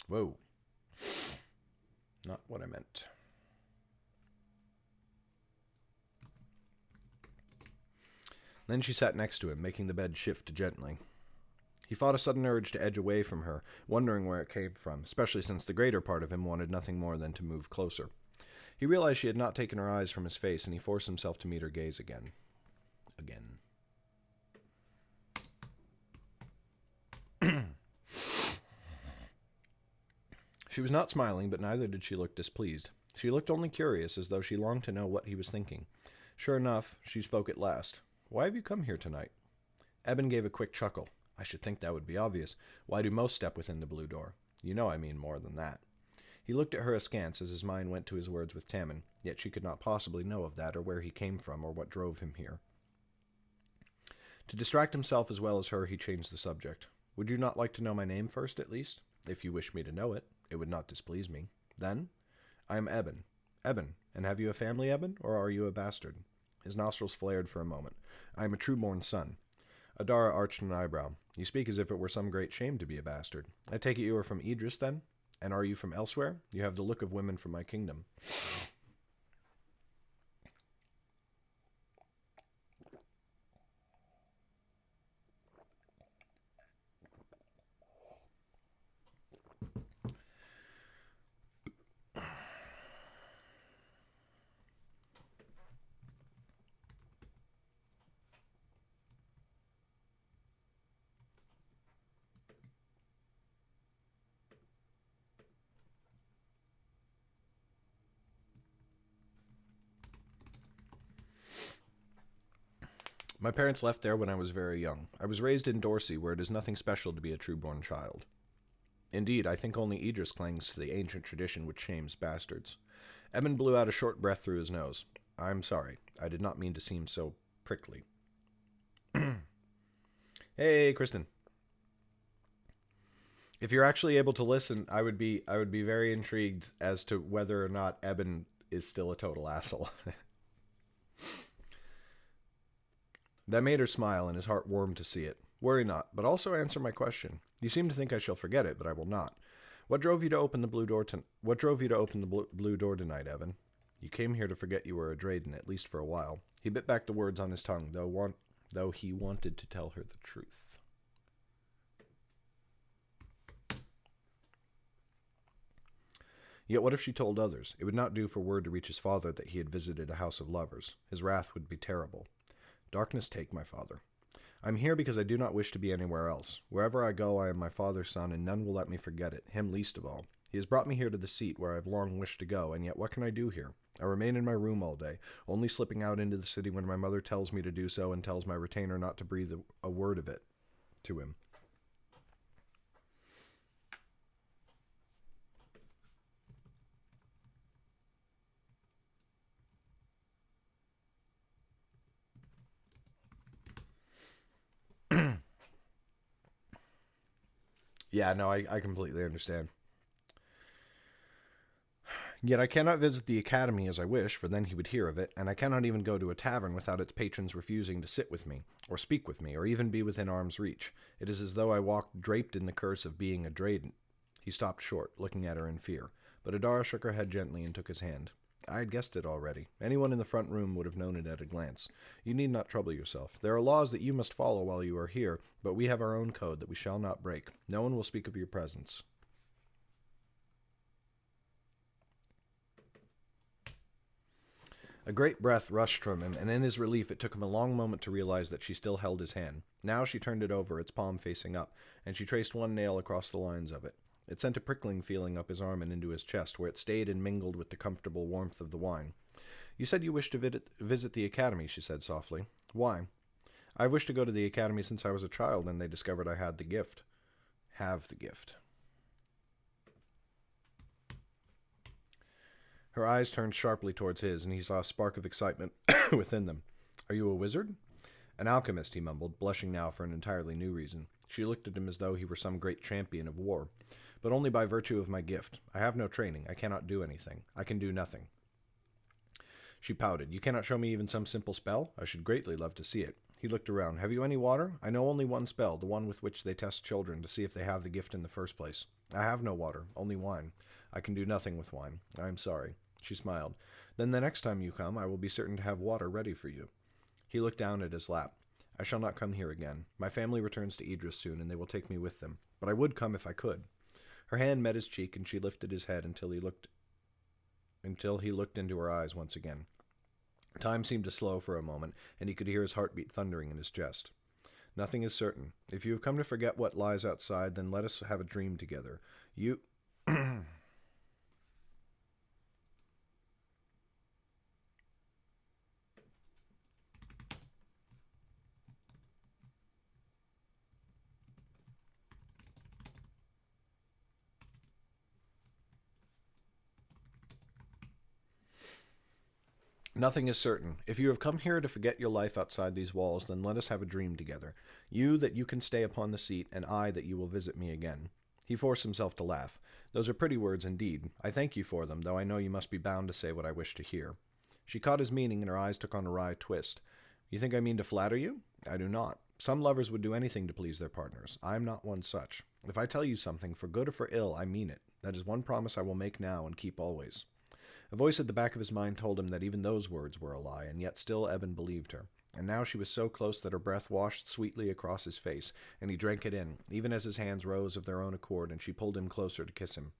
Whoa. Not what I meant. Then she sat next to him, making the bed shift gently. He fought a sudden urge to edge away from her, wondering where it came from, especially since the greater part of him wanted nothing more than to move closer. He realized she had not taken her eyes from his face, and he forced himself to meet her gaze again. She was not smiling, but neither did she look displeased. She looked only curious, as though she longed to know what he was thinking. Sure enough, she spoke at last. "Why have you come here tonight?" Eben gave a quick chuckle. "I should think that would be obvious. Why do most step within the blue door? You know I mean more than that." He looked at her askance as his mind went to his words with Tammin, yet she could not possibly know of that, or where he came from, or what drove him here. To distract himself as well as her, he changed the subject. "Would you not like to know my name first, at least? If you wish me to know it, it would not displease me. Then? I am Eben. Eben, and have you a family, Eben, or are you a bastard?" His nostrils flared for a moment. "I am a true-born son." Adara arched an eyebrow. "You speak as if it were some great shame to be a bastard. I take it you are from Idris, then? And are you from elsewhere? You have the look of women from my kingdom." "My parents left there when I was very young. I was raised in Dorsey, where it is nothing special to be a true-born child. Indeed, I think only Idris clings to the ancient tradition which shames bastards." Eben blew out a short breath through his nose. "I'm sorry. I did not mean to seem so prickly." Hey, Kristen. If you're actually able to listen, I would be very intrigued as to whether or not Eben is still a total asshole. That made her smile, and his heart warmed to see it. "Worry not, but also answer my question. You seem to think I shall forget it, but I will not. What drove you to open the blue door blue door tonight, Evan? You came here to forget you were a Drayden, at least for a while." He bit back the words on his tongue, though he wanted to tell her the truth. Yet what if she told others? It would not do for word to reach his father that he had visited a house of lovers. His wrath would be terrible. "Darkness take my father. I am here because I do not wish to be anywhere else. Wherever I go, I am my father's son, and none will let me forget it, him least of all. He has brought me here to the seat where I have long wished to go, and yet what can I do here? I remain in my room all day, only slipping out into the city when my mother tells me to do so and tells my retainer not to breathe a word of it to him." Yeah, no, I completely understand. "Yet I cannot visit the academy as I wish, for then he would hear of it, and I cannot even go to a tavern without its patrons refusing to sit with me, or speak with me, or even be within arm's reach. It is as though I walked draped in the curse of being a Drayden." He stopped short, looking at her in fear, but Adara shook her head gently and took his hand. "I had guessed it already. Anyone in the front room would have known it at a glance. You need not trouble yourself. There are laws that you must follow while you are here, but we have our own code that we shall not break. No one will speak of your presence." A great breath rushed from him, and in his relief it took him a long moment to realize that she still held his hand. Now she turned it over, its palm facing up, and she traced one nail across the lines of it. It sent a prickling feeling up his arm and into his chest, where it stayed and mingled with the comfortable warmth of the wine. "You said you wished to visit the academy," she said softly. "Why?" "I've wished to go to the academy since I was a child, and they discovered I had the gift." "Have the gift." Her eyes turned sharply towards his, and he saw a spark of excitement within them. Are you a wizard? An alchemist, he mumbled, blushing now for an entirely new reason. She looked at him as though he were some great champion of war. But only by virtue of my gift. I have no training. I cannot do anything. I can do nothing. She pouted. You cannot show me even some simple spell? I should greatly love to see it. He looked around. Have you any water? I know only one spell, the one with which they test children to see if they have the gift in the first place. I have no water, only wine. I can do nothing with wine. I am sorry. She smiled. Then the next time you come, I will be certain to have water ready for you. He looked down at his lap. I shall not come here again. My family returns to Idris soon, and they will take me with them. But I would come if I could. Her hand met his cheek, and she lifted his head until he looked into her eyes once again. Time seemed to slow for a moment, and he could hear his heartbeat thundering in his chest. Nothing is certain. If you have come to forget what lies outside, then let us have a dream together. You... Nothing is certain. If you have come here to forget your life outside these walls, then let us have a dream together. You that you can stay upon the seat, and I that you will visit me again. He forced himself to laugh. Those are pretty words indeed. I thank you for them, though I know you must be bound to say what I wish to hear. She caught his meaning, and her eyes took on a wry twist. You think I mean to flatter you? I do not. Some lovers would do anything to please their partners. I am not one such. If I tell you something, for good or for ill, I mean it. That is one promise I will make now and keep always. A voice at the back of his mind told him that even those words were a lie, and yet still Eben believed her. And now she was so close that her breath washed sweetly across his face, and he drank it in, even as his hands rose of their own accord, and she pulled him closer to kiss him.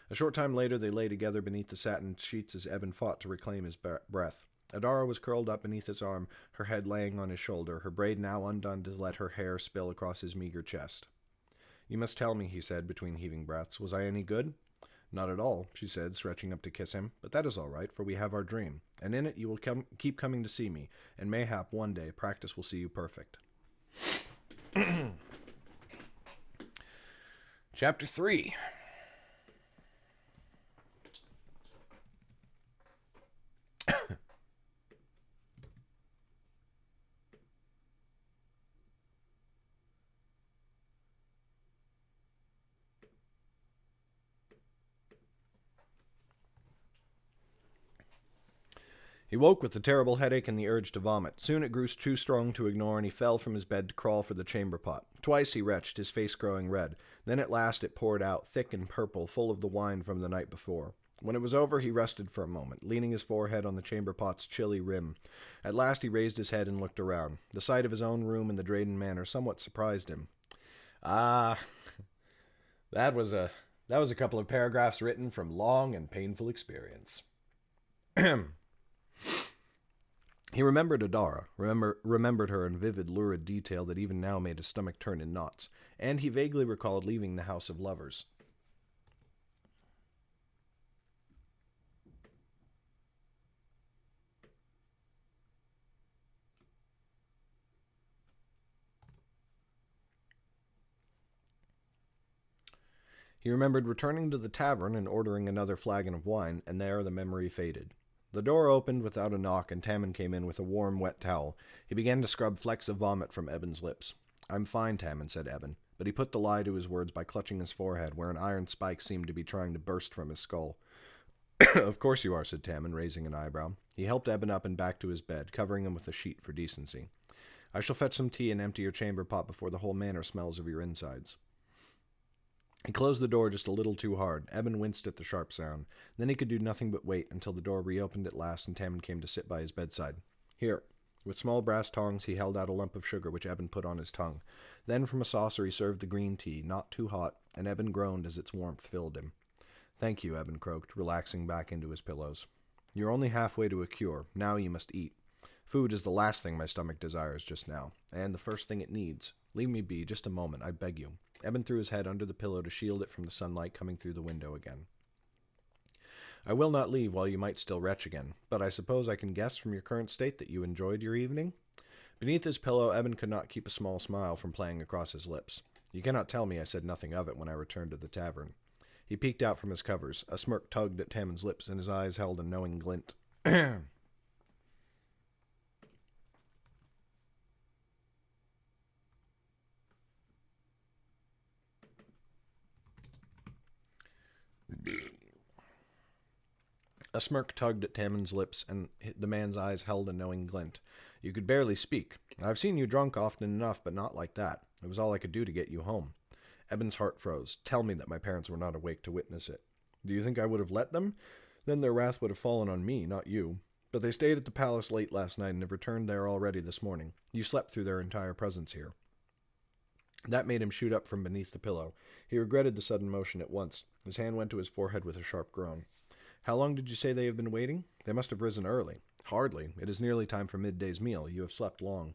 A short time later they lay together beneath the satin sheets as Eben fought to reclaim his breath. Adara was curled up beneath his arm, her head laying on his shoulder, her braid now undone to let her hair spill across his meager chest. You must tell me, he said, between heaving breaths. Was I any good? Not at all, she said, stretching up to kiss him, but that is all right, for we have our dream, and in it you will keep coming to see me, and mayhap one day practice will see you perfect. Chapter 3. He woke with a terrible headache and the urge to vomit. Soon it grew too strong to ignore, and he fell from his bed to crawl for the chamber pot. Twice he retched, his face growing red. Then at last it poured out, thick and purple, full of the wine from the night before. When it was over, he rested for a moment, leaning his forehead on the chamber pot's chilly rim. At last he raised his head and looked around. The sight of his own room in the Drayden Manor somewhat surprised him. Ah, that was a couple of paragraphs written from long and painful experience. He remembered Adara, remembered her in vivid, lurid detail that even now made his stomach turn in knots, and he vaguely recalled leaving the House of Lovers. He remembered returning to the tavern and ordering another flagon of wine, and there the memory faded. The door opened without a knock, and Tammin came in with a warm, wet towel. He began to scrub flecks of vomit from Eben's lips. I'm fine, Tammin, said Eben, but he put the lie to his words by clutching his forehead, where an iron spike seemed to be trying to burst from his skull. Of course you are, said Tammin, raising an eyebrow. He helped Eben up and back to his bed, covering him with a sheet for decency. I shall fetch some tea and empty your chamber pot before the whole manor smells of your insides. He closed the door just a little too hard. Eben winced at the sharp sound. Then he could do nothing but wait until the door reopened at last and Tammin came to sit by his bedside. Here. With small brass tongs he held out a lump of sugar which Eben put on his tongue. Then from a saucer he served the green tea, not too hot, and Eben groaned as its warmth filled him. Thank you, Eben croaked, relaxing back into his pillows. You're only halfway to a cure. Now you must eat. Food is the last thing my stomach desires just now, and the first thing it needs. Leave me be, just a moment, I beg you. Eben threw his head under the pillow to shield it from the sunlight coming through the window again. I will not leave while you might still retch again, but I suppose I can guess from your current state that you enjoyed your evening? Beneath his pillow, Eben could not keep a small smile from playing across his lips. You cannot tell me I said nothing of it when I returned to the tavern. He peeked out from his covers. A smirk tugged at Tammin's lips, and his eyes held a knowing glint. A smirk tugged at Tammond's lips, and the man's eyes held a knowing glint. You could barely speak. I've seen you drunk often enough, but not like that. It was all I could do to get you home. Eben's heart froze. Tell me that my parents were not awake to witness it. Do you think I would have let them? Then their wrath would have fallen on me, not you. But they stayed at the palace late last night and have returned there already this morning. You slept through their entire presence here. That made him shoot up from beneath the pillow. He regretted the sudden motion at once. His hand went to his forehead with a sharp groan. How long did you say they have been waiting? They must have risen early. Hardly. It is nearly time for midday's meal. You have slept long.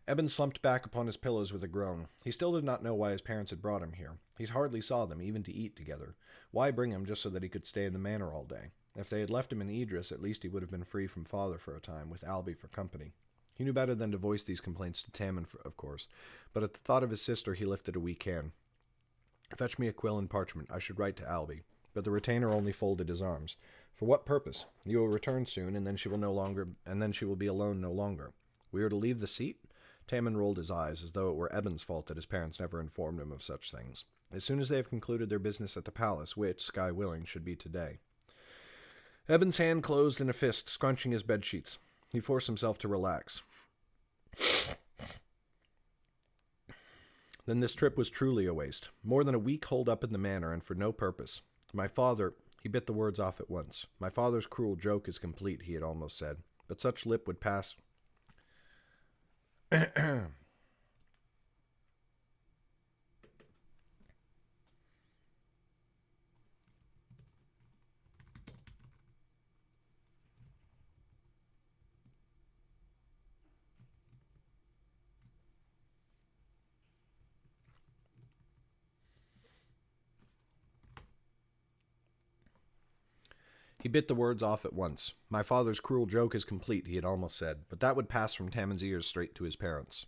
Eben slumped back upon his pillows with a groan. He still did not know why his parents had brought him here. He hardly saw them, even to eat together. Why bring him just so that he could stay in the manor all day? If they had left him in Idris, at least he would have been free from father for a time, with Albie for company. He knew better than to voice these complaints to Tammin, of course, but at the thought of his sister he lifted a weak hand. Fetch me a quill and parchment. I should write to Albie. But the retainer only folded his arms. For what purpose? You will return soon, and then she will be alone no longer. We are to leave the seat? Tammin rolled his eyes, as though it were Eben's fault that his parents never informed him of such things. As soon as they have concluded their business at the palace, which, sky willing, should be today. Eben's hand closed in a fist, scrunching his bedsheets. He forced himself to relax. Then this trip was truly a waste. More than a week holed up in the manor, and for no purpose. My father... He bit the words off at once. My father's cruel joke is complete, he had almost said. But such lip would pass... He bit the words off at once. My father's cruel joke is complete, he had almost said, but that would pass from Tammin's ears straight to his parents.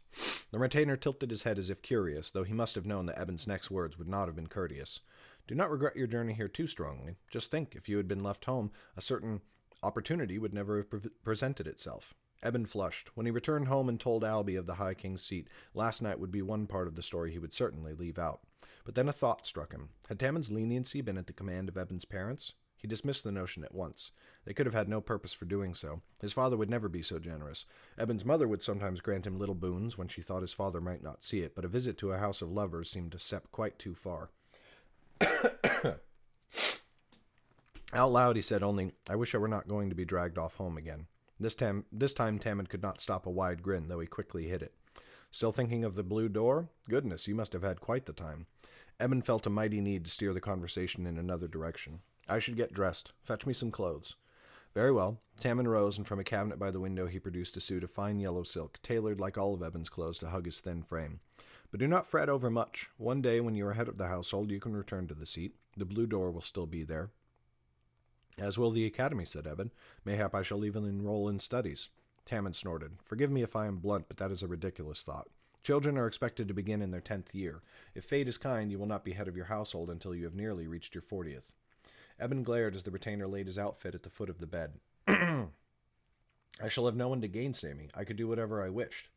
The retainer tilted his head as if curious, though he must have known that Eben's next words would not have been courteous. Do not regret your journey here too strongly. Just think, if you had been left home, a certain opportunity would never have presented itself. Eben flushed. When he returned home and told Albie of the High King's seat, last night would be one part of the story he would certainly leave out. But then a thought struck him. Had Tammin's leniency been at the command of Eben's parents? He dismissed the notion at once. They could have had no purpose for doing so. His father would never be so generous. Eben's mother would sometimes grant him little boons when she thought his father might not see it, but a visit to a house of lovers seemed to step quite too far. Out loud he said only, I wish I were not going to be dragged off home again. This time Tammin could not stop a wide grin, though he quickly hid it. Still thinking of the blue door? Goodness, you must have had quite the time. Eben felt a mighty need to steer the conversation in another direction. I should get dressed. Fetch me some clothes. Very well. Tammin rose, and from a cabinet by the window he produced a suit of fine yellow silk, tailored like all of Eben's clothes to hug his thin frame. But do not fret over much. One day, when you are head of the household, you can return to the seat. The blue door will still be there. As will the academy, said Eben. Mayhap I shall even enroll in studies. Tammin snorted. Forgive me if I am blunt, but that is a ridiculous thought. Children are expected to begin in their 10th year. If fate is kind, you will not be head of your household until you have nearly reached your 40th. Eben glared as the retainer laid his outfit at the foot of the bed. I shall have no one to gainsay me. I could do whatever I wished.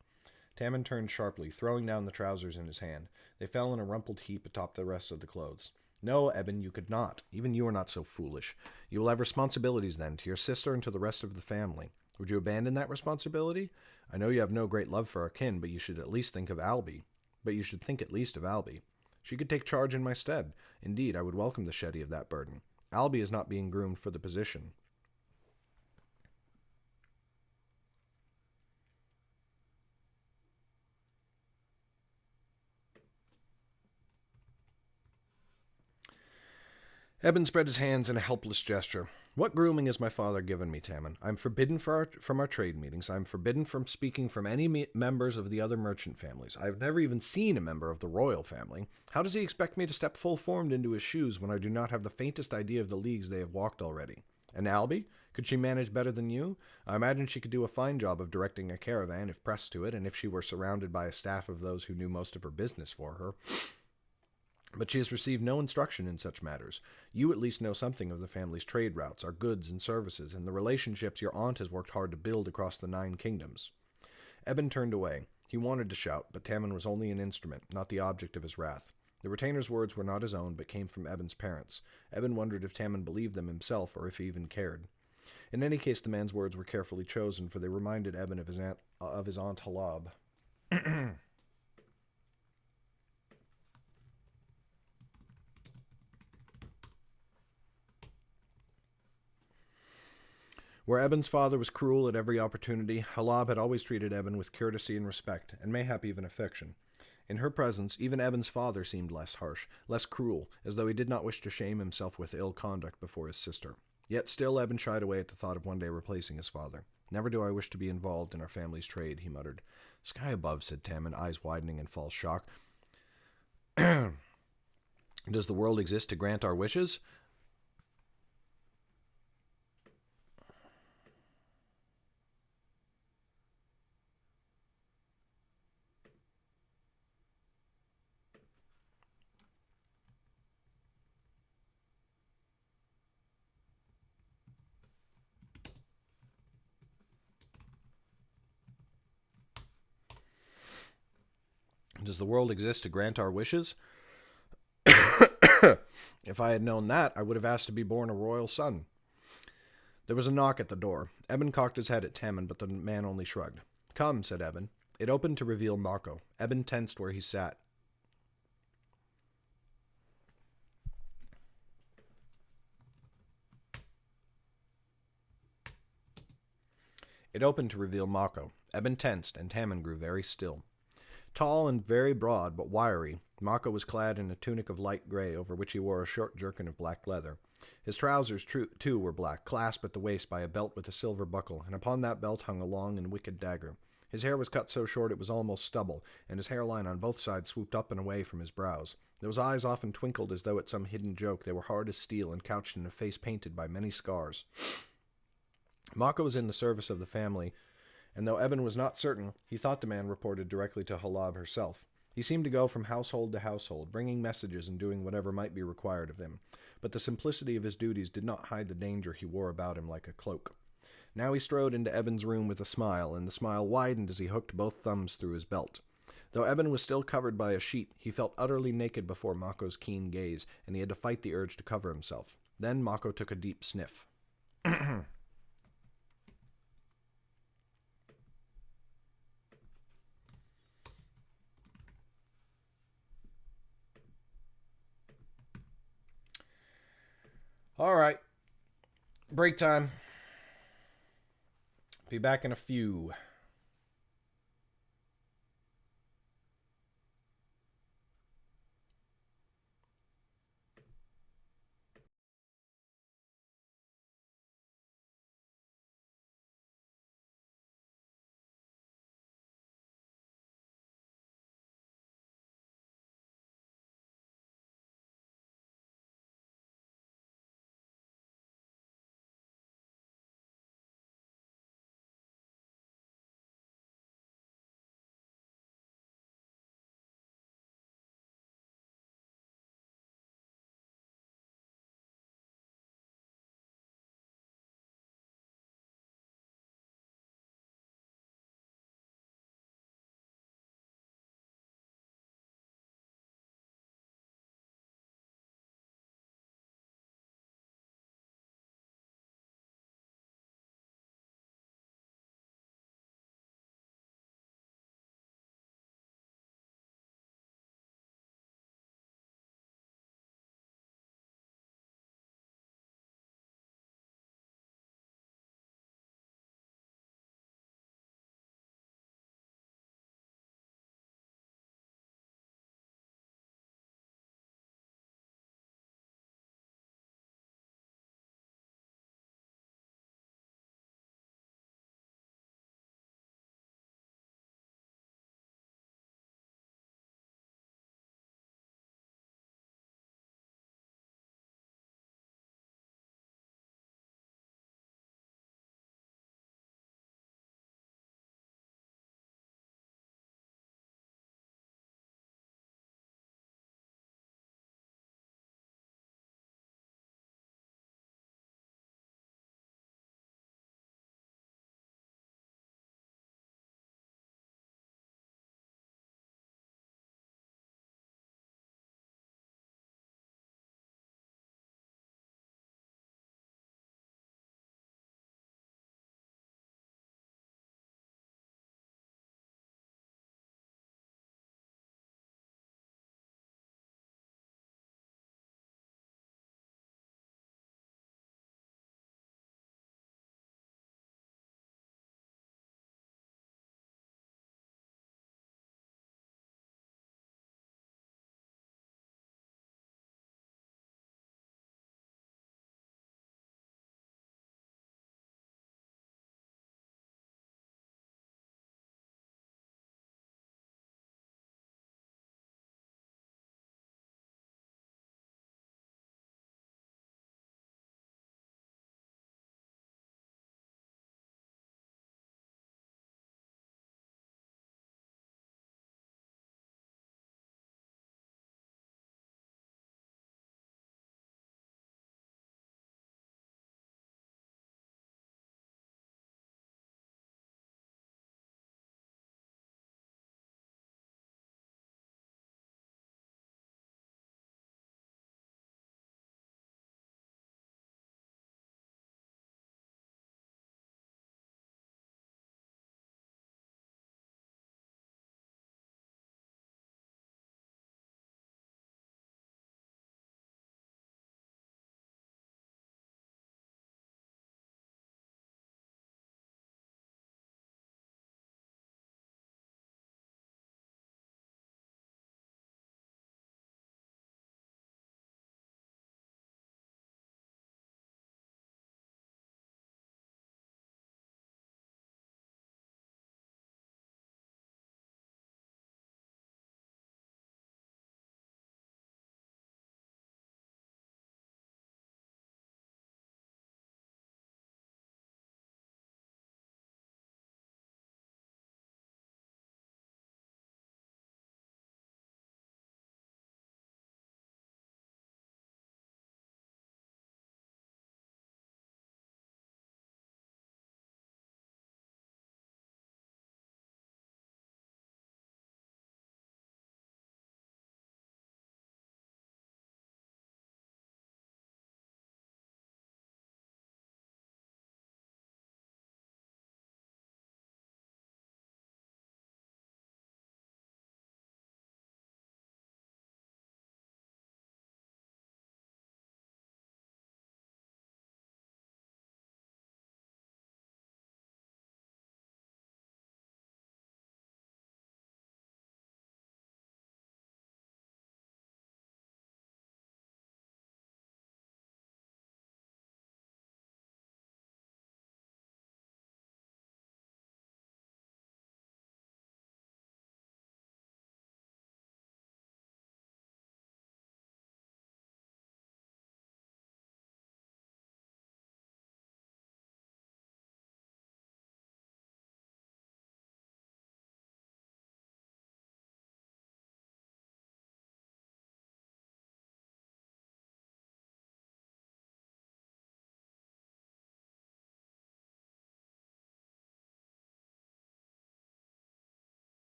Tammin turned sharply, throwing down the trousers in his hand. They fell in a rumpled heap atop the rest of the clothes. No, Eben, you could not. Even you are not so foolish. You will have responsibilities then, to your sister and to the rest of the family. Would you abandon that responsibility? I know you have no great love for our kin, but you should at least think of Albie. She could take charge in my stead. Indeed, I would welcome the shedding of that burden. Albie is not being groomed for the position. Eben spread his hands in a helpless gesture. What grooming has my father given me, Tammin? I am forbidden from our trade meetings. I am forbidden from speaking from any members of the other merchant families. I have never even seen a member of the royal family. How does he expect me to step full-formed into his shoes when I do not have the faintest idea of the leagues they have walked already? And Albie? Could she manage better than you? I imagine she could do a fine job of directing a caravan if pressed to it, and if she were surrounded by a staff of those who knew most of her business for her. But she has received no instruction in such matters. You at least know something of the family's trade routes, our goods and services, and the relationships your aunt has worked hard to build across the 9 kingdoms. Eben turned away. He wanted to shout, but Tammin was only an instrument, not the object of his wrath. The retainer's words were not his own, but came from Eben's parents. Eben wondered if Tammin believed them himself, or if he even cared. In any case, the man's words were carefully chosen, for they reminded Eben of his aunt Halab. Where Eben's father was cruel at every opportunity, Halab had always treated Eben with courtesy and respect, and mayhap even affection. In her presence, even Eben's father seemed less harsh, less cruel, as though he did not wish to shame himself with ill conduct before his sister. Yet still Eben shied away at the thought of one day replacing his father. "Never do I wish to be involved in our family's trade," he muttered. "Sky above," said Tammin, eyes widening in false shock. "Does the world exist to grant our wishes?" Does the world exist to grant our wishes? If I had known that, I would have asked to be born a royal son. There was a knock at the door. Eben cocked his head at Tammin, but the man only shrugged. "Come," said Eben. It opened to reveal Mako. Eben tensed where he sat. It opened to reveal Mako. Eben tensed, and Tammin grew very still. Tall and very broad, but wiry, Mako was clad in a tunic of light gray, over which he wore a short jerkin of black leather. His trousers, too, were black, clasped at the waist by a belt with a silver buckle, and upon that belt hung a long and wicked dagger. His hair was cut so short it was almost stubble, and his hairline on both sides swooped up and away from his brows. Those eyes often twinkled as though at some hidden joke. They were hard as steel and couched in a face painted by many scars. Mako was in the service of the family, and though Eben was not certain, he thought the man reported directly to Halab herself. He seemed to go from household to household, bringing messages and doing whatever might be required of him. But the simplicity of his duties did not hide the danger he wore about him like a cloak. Now he strode into Eben's room with a smile, and the smile widened as he hooked both thumbs through his belt. Though Eben was still covered by a sheet, he felt utterly naked before Mako's keen gaze, and he had to fight the urge to cover himself. Then Mako took a deep sniff. All right. Break time. Be back in a few.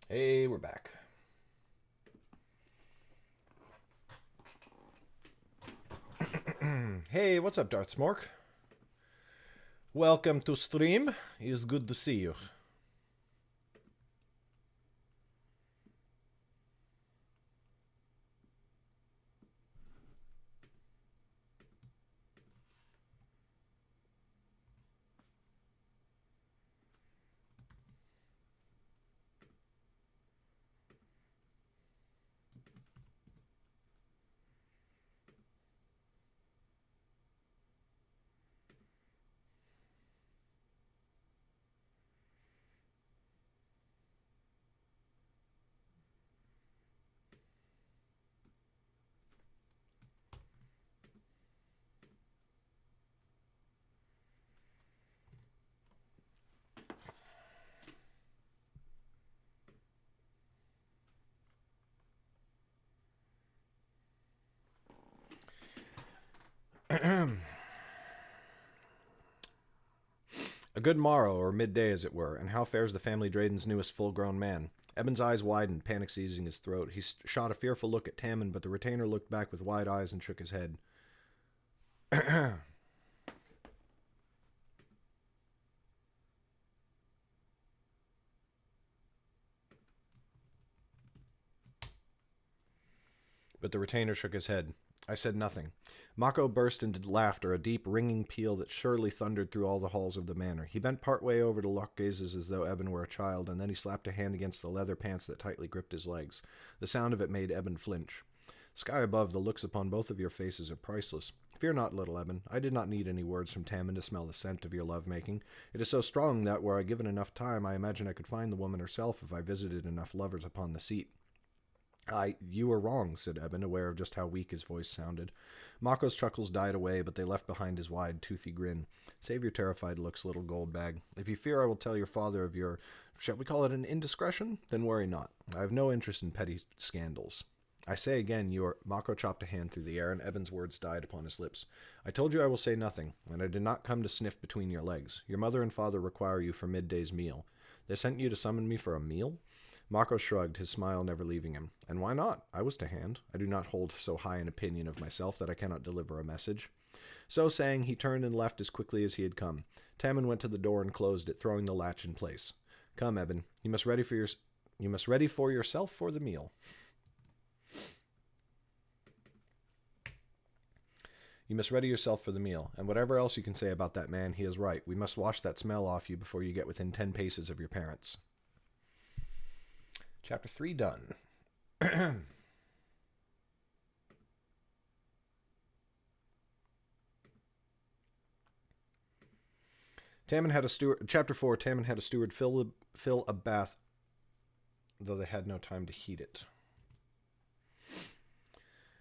Hey, we're back. Hey, what's up, Darth Smork? Welcome to stream. It is good to see you. A good morrow, or midday as it were, and how fares the family Drayden's newest full-grown man? Eben's eyes widened, panic seizing his throat. He shot a fearful look at Tammin, but the retainer looked back with wide eyes and shook his head. But the retainer shook his head. I said nothing. Mako burst into laughter, a deep, ringing peal that surely thundered through all the halls of the manor. He bent part way over to lock gazes as though Eben were a child, and then he slapped a hand against the leather pants that tightly gripped his legs. The sound of it made Eben flinch. Sky above, the looks upon both of your faces are priceless. Fear not, little Eben. I did not need any words from Tammin to smell the scent of your love-making. It is so strong that, were I given enough time, I imagine I could find the woman herself if I visited enough lovers upon the seat. You were wrong, said Eben, aware of just how weak his voice sounded. Mako's chuckles died away, but they left behind his wide, toothy grin. Save your terrified looks, little goldbag. If you fear I will tell your father of your, shall we call it an indiscretion? Then worry not. I have no interest in petty scandals. I say again, you are... Mako chopped a hand through the air, and Eben's words died upon his lips. I told you I will say nothing, and I did not come to sniff between your legs. Your mother and father require you for midday's meal. They sent you to summon me for a meal? Mako shrugged, his smile never leaving him. And why not? I was to hand. I do not hold so high an opinion of myself that I cannot deliver a message. So saying, he turned and left as quickly as he had come. Tammin went to the door and closed it, throwing the latch in place. Come, Eben. You must ready for yourself for the meal. You must ready yourself for the meal, and whatever else you can say about that man, he is right. We must wash that smell off you before you get within 10 paces of your parents. Chapter 3 done. Tammin had a steward. Chapter 4. Tammin had a steward fill a bath, though they had no time to heat it.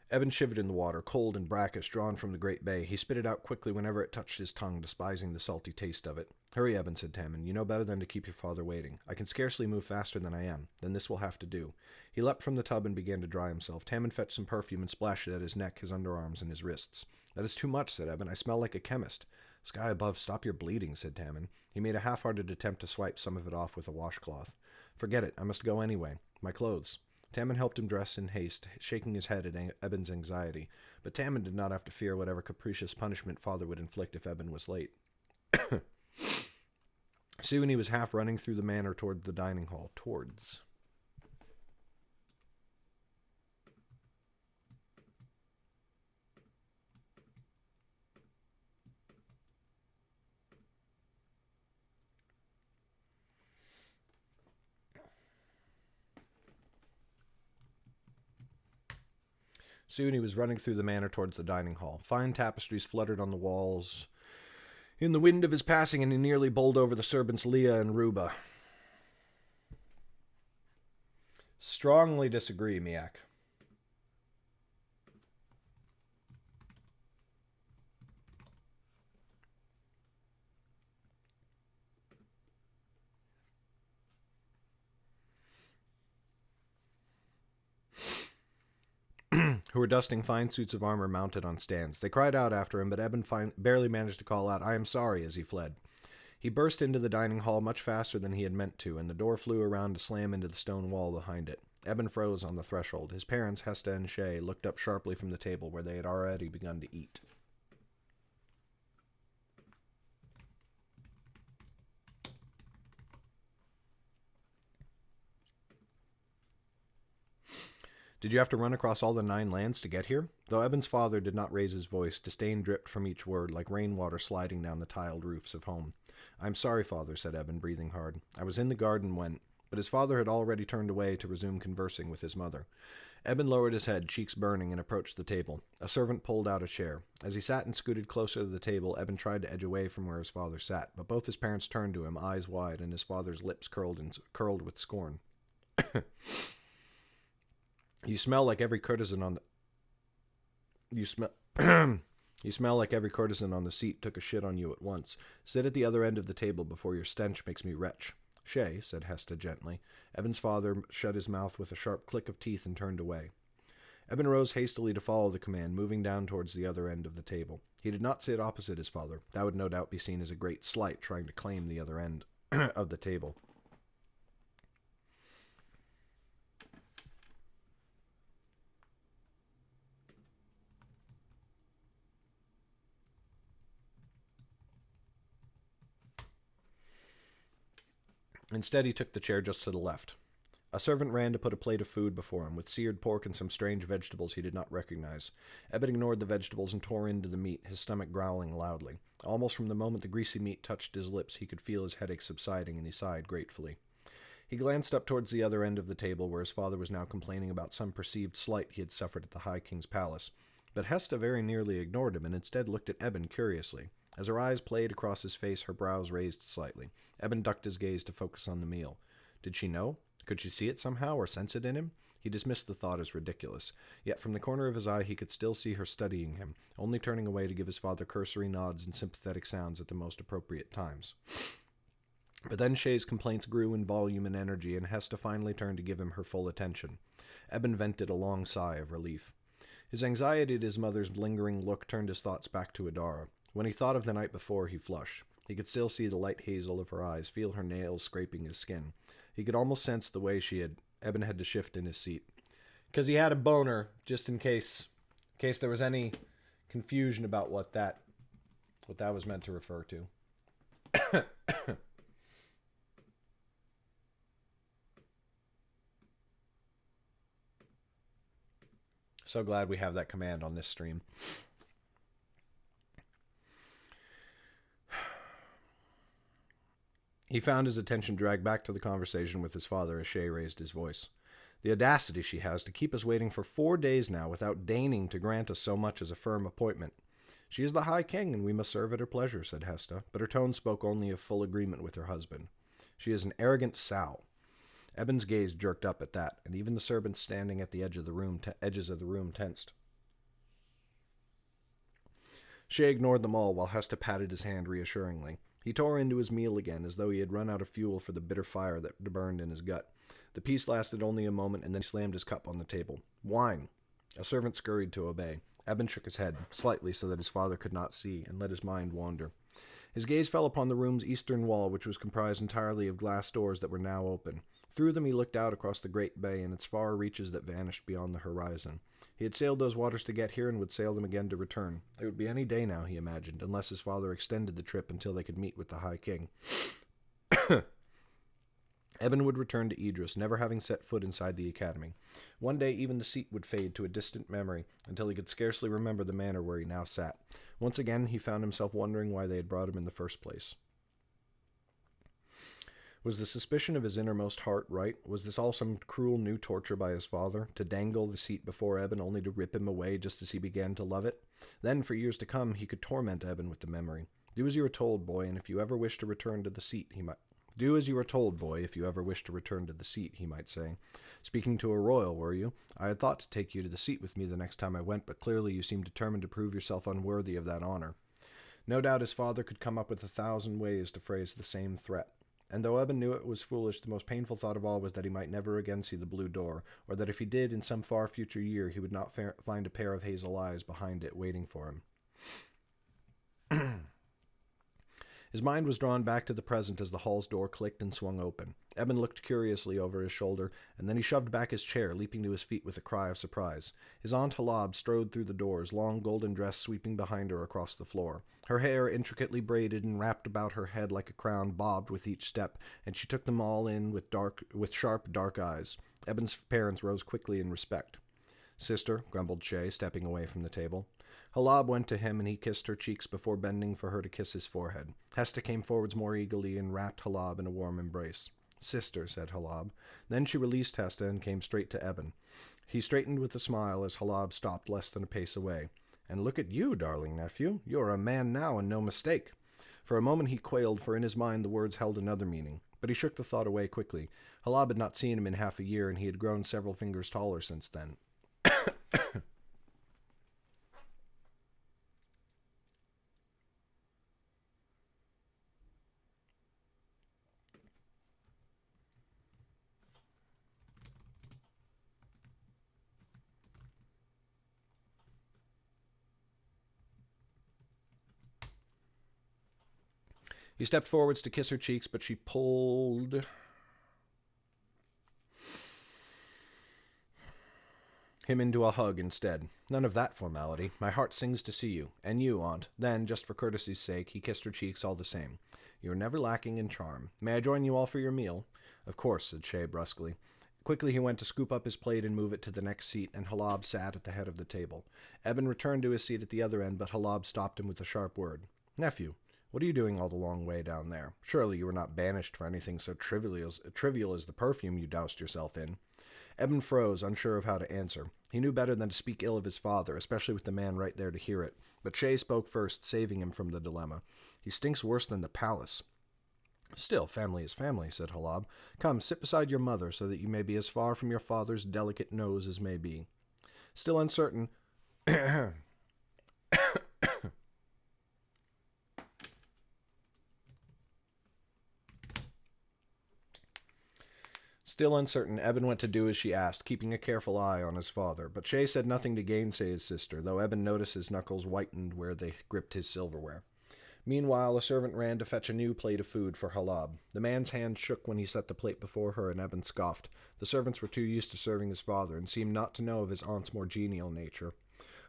Eben shivered in the water, cold and brackish, drawn from the great bay. He spit it out quickly whenever it touched his tongue, despising the salty taste of it. Hurry, Eben, said Tammin. You know better than to keep your father waiting. I can scarcely move faster than I am. Then this will have to do. He leapt from the tub and began to dry himself. Tammin fetched some perfume and splashed it at his neck, his underarms, and his wrists. That is too much, said Eben. I smell like a chemist. Sky above, stop your bleeding, said Tammin. He made a half-hearted attempt to swipe some of it off with a washcloth. Forget it. I must go anyway. My clothes. Tammin helped him dress in haste, shaking his head at Eben's anxiety, but Tammin did not have to fear whatever capricious punishment father would inflict if Eben was late. Soon he was half running through the manor toward the dining hall. Soon he was running through the manor towards the dining hall. Fine tapestries fluttered on the walls in the wind of his passing, and he nearly bowled over the servants Leah and Ruba. Strongly disagree, Miak. Who were dusting fine suits of armor mounted on stands. They cried out after him, but Eben barely managed to call out, I am sorry, as he fled. He burst into the dining hall much faster than he had meant to, and the door flew around to slam into the stone wall behind it. Eben froze on the threshold. His parents, Hesta and Shay, looked up sharply from the table where they had already begun to eat. Did you have to run across all the 9 lands to get here? Though Eben's father did not raise his voice, disdain dripped from each word like rainwater sliding down the tiled roofs of home. I'm sorry, father, said Eben, breathing hard. I was in the garden when... But his father had already turned away to resume conversing with his mother. Eben lowered his head, cheeks burning, and approached the table. A servant pulled out a chair. As he sat and scooted closer to the table, Eben tried to edge away from where his father sat, but both his parents turned to him, eyes wide, and his father's lips curled with scorn. You smell like every courtesan on the... You smell like every courtesan on the seat took a shit on you at once. Sit at the other end of the table before your stench makes me retch. Shay, said Hesta gently. Eben's father shut his mouth with a sharp click of teeth and turned away. Eben rose hastily to follow the command, moving down towards the other end of the table. He did not sit opposite his father. That would no doubt be seen as a great slight, trying to claim the other end of the table. Instead, he took the chair just to the left. A servant ran to put a plate of food before him, with seared pork and some strange vegetables he did not recognize. Eben ignored the vegetables and tore into the meat, his stomach growling loudly. Almost from the moment the greasy meat touched his lips, he could feel his headache subsiding, and he sighed gratefully. He glanced up towards the other end of the table, where his father was now complaining about some perceived slight he had suffered at the High King's palace. But Hesta very nearly ignored him, and instead looked at Eben curiously. As her eyes played across his face, her brows raised slightly. Eben ducked his gaze to focus on the meal. Did she know? Could she see it somehow, or sense it in him? He dismissed the thought as ridiculous. Yet from the corner of his eye he could still see her studying him, only turning away to give his father cursory nods and sympathetic sounds at the most appropriate times. But then Shay's complaints grew in volume and energy, and Hesta finally turned to give him her full attention. Eben vented a long sigh of relief. His anxiety at his mother's lingering look turned his thoughts back to Adara. When he thought of the night before, he flushed. He could still see the light hazel of her eyes, feel her nails scraping his skin. He could almost sense the way Eben had to shift in his seat. Because he had a boner, just in case there was any confusion about what that was meant to refer to. So glad we have that command on this stream. He found his attention dragged back to the conversation with his father as Shay raised his voice. The audacity she has to keep us waiting for 4 days now without deigning to grant us so much as a firm appointment. She is the High King, and we must serve at her pleasure, said Hesta, but her tone spoke only of full agreement with her husband. She is an arrogant sow. Eben's gaze jerked up at that, and even the servants standing at the edges of the room tensed. Shay ignored them all while Hesta patted his hand reassuringly. He tore into his meal again, as though he had run out of fuel for the bitter fire that burned in his gut. The peace lasted only a moment, and then he slammed his cup on the table. Wine! A servant scurried to obey. Eben shook his head, slightly so that his father could not see, and let his mind wander. His gaze fell upon the room's eastern wall, which was comprised entirely of glass doors that were now open. Through them he looked out across the great bay and its far reaches that vanished beyond the horizon. He had sailed those waters to get here and would sail them again to return. It would be any day now, he imagined, unless his father extended the trip until they could meet with the High King. Eben would return to Idris, never having set foot inside the academy. One day even the seat would fade to a distant memory, until he could scarcely remember the manor where he now sat. Once again he found himself wondering why they had brought him in the first place. Was the suspicion of his innermost heart right? Was this all some cruel new torture by his father, to dangle the seat before Eben only to rip him away just as he began to love it? Then, for years to come, he could torment Eben with the memory. Do as you are told, boy, and if you ever wish to return to the seat, he might... Do as you are told, boy, if you ever wish to return to the seat, he might say. Speaking to a royal, were you? I had thought to take you to the seat with me the next time I went, but clearly you seem determined to prove yourself unworthy of that honor. No doubt his father could come up with 1,000 ways to phrase the same threat. And though Eben knew it was foolish, the most painful thought of all was that he might never again see the blue door, or that if he did, in some far future year, he would not find a pair of hazel eyes behind it waiting for him. His mind was drawn back to the present as the hall's door clicked and swung open. Eben looked curiously over his shoulder, and then he shoved back his chair, leaping to his feet with a cry of surprise. His Aunt Halab strode through the doors, long golden dress sweeping behind her across the floor. Her hair, intricately braided and wrapped about her head like a crown, bobbed with each step, and she took them all in with sharp, dark eyes. Eben's parents rose quickly in respect. "Sister," grumbled Shay, stepping away from the table. Halab went to him, and he kissed her cheeks before bending for her to kiss his forehead. Hesta came forwards more eagerly and wrapped Halab in a warm embrace. "Sister," said Halab. Then she released Hesta and came straight to Eben. He straightened with a smile as Halab stopped less than a pace away. "And look at you, darling nephew. You're a man now, and no mistake." For a moment he quailed, for in his mind the words held another meaning. But he shook the thought away quickly. Halab had not seen him in half a year, and he had grown several fingers taller since then. He stepped forwards to kiss her cheeks, but she pulled him into a hug instead. "None of that formality. My heart sings to see you. And you, Aunt." Then, just for courtesy's sake, he kissed her cheeks all the same. "You are never lacking in charm. May I join you all for your meal?" "Of course," said Shay brusquely. Quickly he went to scoop up his plate and move it to the next seat, and Halab sat at the head of the table. Eben returned to his seat at the other end, but Halab stopped him with a sharp word. "Nephew, what are you doing all the long way down there? Surely you were not banished for anything so trivial as the perfume you doused yourself in." Eben froze, unsure of how to answer. He knew better than to speak ill of his father, especially with the man right there to hear it. But Shay spoke first, saving him from the dilemma. "He stinks worse than the palace." "Still, family is family," said Halab. "Come, sit beside your mother, so that you may be as far from your father's delicate nose as may be." Still uncertain... Still uncertain, Eben went to do as she asked, keeping a careful eye on his father. But Shay said nothing to gainsay his sister, though Eben noticed his knuckles whitened where they gripped his silverware. Meanwhile, a servant ran to fetch a new plate of food for Halab. The man's hand shook when he set the plate before her, and Eben scoffed. The servants were too used to serving his father, and seemed not to know of his aunt's more genial nature.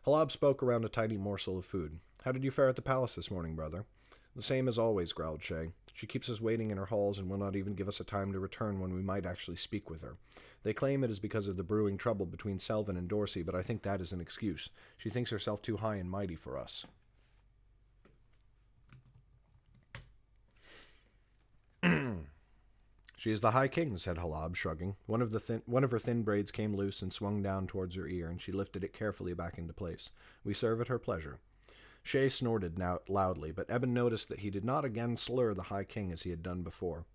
Halab spoke around a tiny morsel of food. "How did you fare at the palace this morning, brother?" "The same as always," growled Shay. "She keeps us waiting in her halls and will not even give us a time to return when we might actually speak with her. They claim it is because of the brewing trouble between Selvin and Dorsey, but I think that is an excuse. She thinks herself too high and mighty for us." "She is the High King," said Halab, shrugging. One of her thin braids came loose and swung down towards her ear, and she lifted it carefully back into place. "We serve at her pleasure." Shay snorted now loudly, but Eben noticed that he did not again slur the High King as he had done before.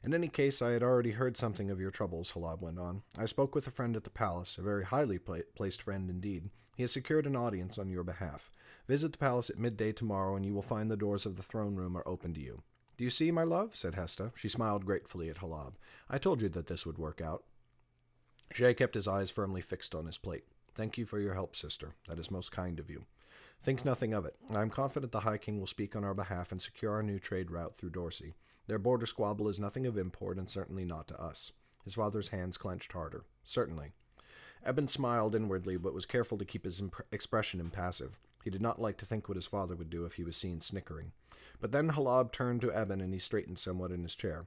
"In any case, I had already heard something of your troubles," Halab went on. "I spoke with a friend at the palace, a very highly placed friend indeed. He has secured an audience on your behalf. Visit the palace at midday tomorrow, and you will find the doors of the throne room are open to you." "Do you see, my love?" said Hesta. She smiled gratefully at Halab. "I told you that this would work out." Shay kept his eyes firmly fixed on his plate. "Thank you for your help, sister. That is most kind of you." "Think nothing of it. I am confident the High King will speak on our behalf and secure our new trade route through Dorsey. Their border squabble is nothing of import, and certainly not to us." His father's hands clenched harder. "Certainly." Eben smiled inwardly, but was careful to keep his expression impassive. He did not like to think what his father would do if he was seen snickering. But then Halab turned to Eben, and he straightened somewhat in his chair.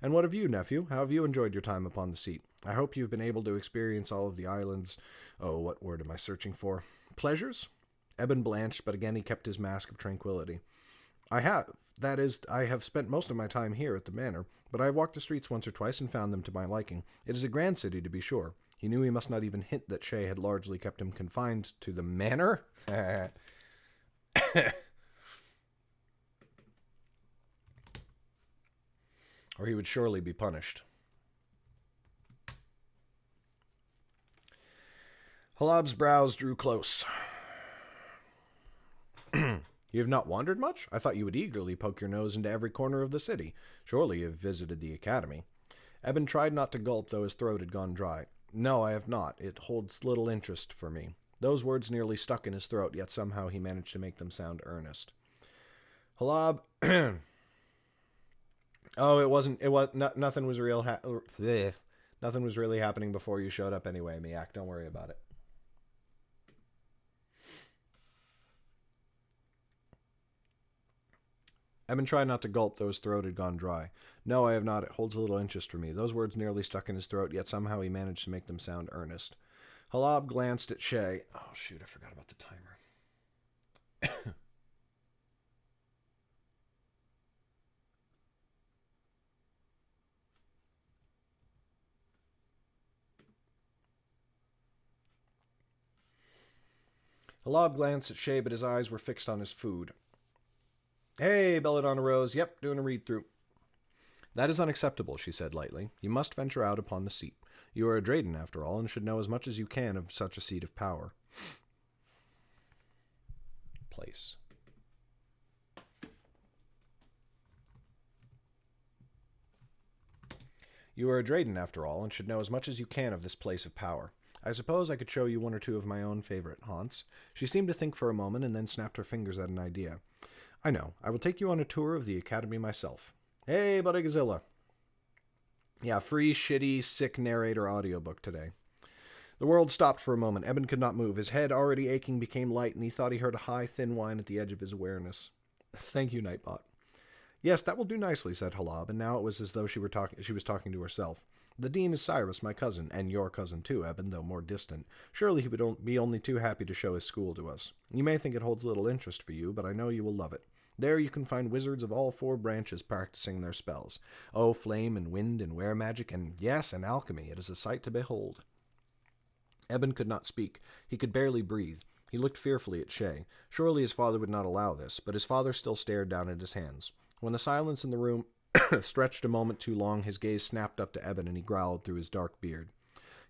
"And what of you, nephew? How have you enjoyed your time upon the seat? I hope you have been able to experience all of the island's... oh, what word am I searching for? Pleasures?" Eben blanched, but again he kept his mask of tranquility. "I have. That is, I have spent most of my time here at the manor, but I have walked the streets once or twice and found them to my liking. It is a grand city, to be sure." He knew he must not even hint that Shay had largely kept him confined to the manor. Or he would surely be punished. Halab's brows drew close. "You have not wandered much? I thought you would eagerly poke your nose into every corner of the city. Surely you have visited the academy." Eben tried not to gulp, though his throat had gone dry. "No, I have not. It holds little interest for me." Those words nearly stuck in his throat, yet somehow he managed to make them sound earnest. Halab Oh, it wasn't. It was nothing was real. Bleh. Nothing was really happening before you showed up anyway, Miak. Don't worry about it. Evan tried not to gulp, though his throat had gone dry. No, I have not. It holds a little interest for me. Those words nearly stuck in his throat, yet somehow he managed to make them sound earnest. Halab glanced at Shay. Oh, shoot, I forgot about the timer. Halab glanced at Shay, but his eyes were fixed on his food. Hey, Belladonna rose. Yep, doing a read-through. That is unacceptable, she said lightly. You must venture out upon the seat. You are a Drayden, after all, and should know as much as you can of such a seat of power. Place. You are a Drayden, after all, and should know as much as you can of this place of power. I suppose I could show you one or two of my own favorite haunts. She seemed to think for a moment, and then snapped her fingers at an idea. I know. I will take you on a tour of the Academy myself. Hey, Buddy Gazilla. Yeah, free, shitty, sick narrator audiobook today. The world stopped for a moment. Eben could not move. His head, already aching, became light, and he thought he heard a high, thin whine at the edge of his awareness. Thank you, Nightbot. Yes, that will do nicely, said Halab, and now it was as though she was talking to herself. The Dean is Cyrus, my cousin, and your cousin too, Eben, though more distant. Surely he would be only too happy to show his school to us. You may think it holds little interest for you, but I know you will love it. There you can find wizards of all 4 branches practicing their spells. Oh, flame and wind and were magic, and yes, and alchemy. It is a sight to behold. Eben could not speak. He could barely breathe. He looked fearfully at Shay. Surely his father would not allow this, but his father still stared down at his hands. When the silence in the room stretched a moment too long, his gaze snapped up to Eben, and he growled through his dark beard.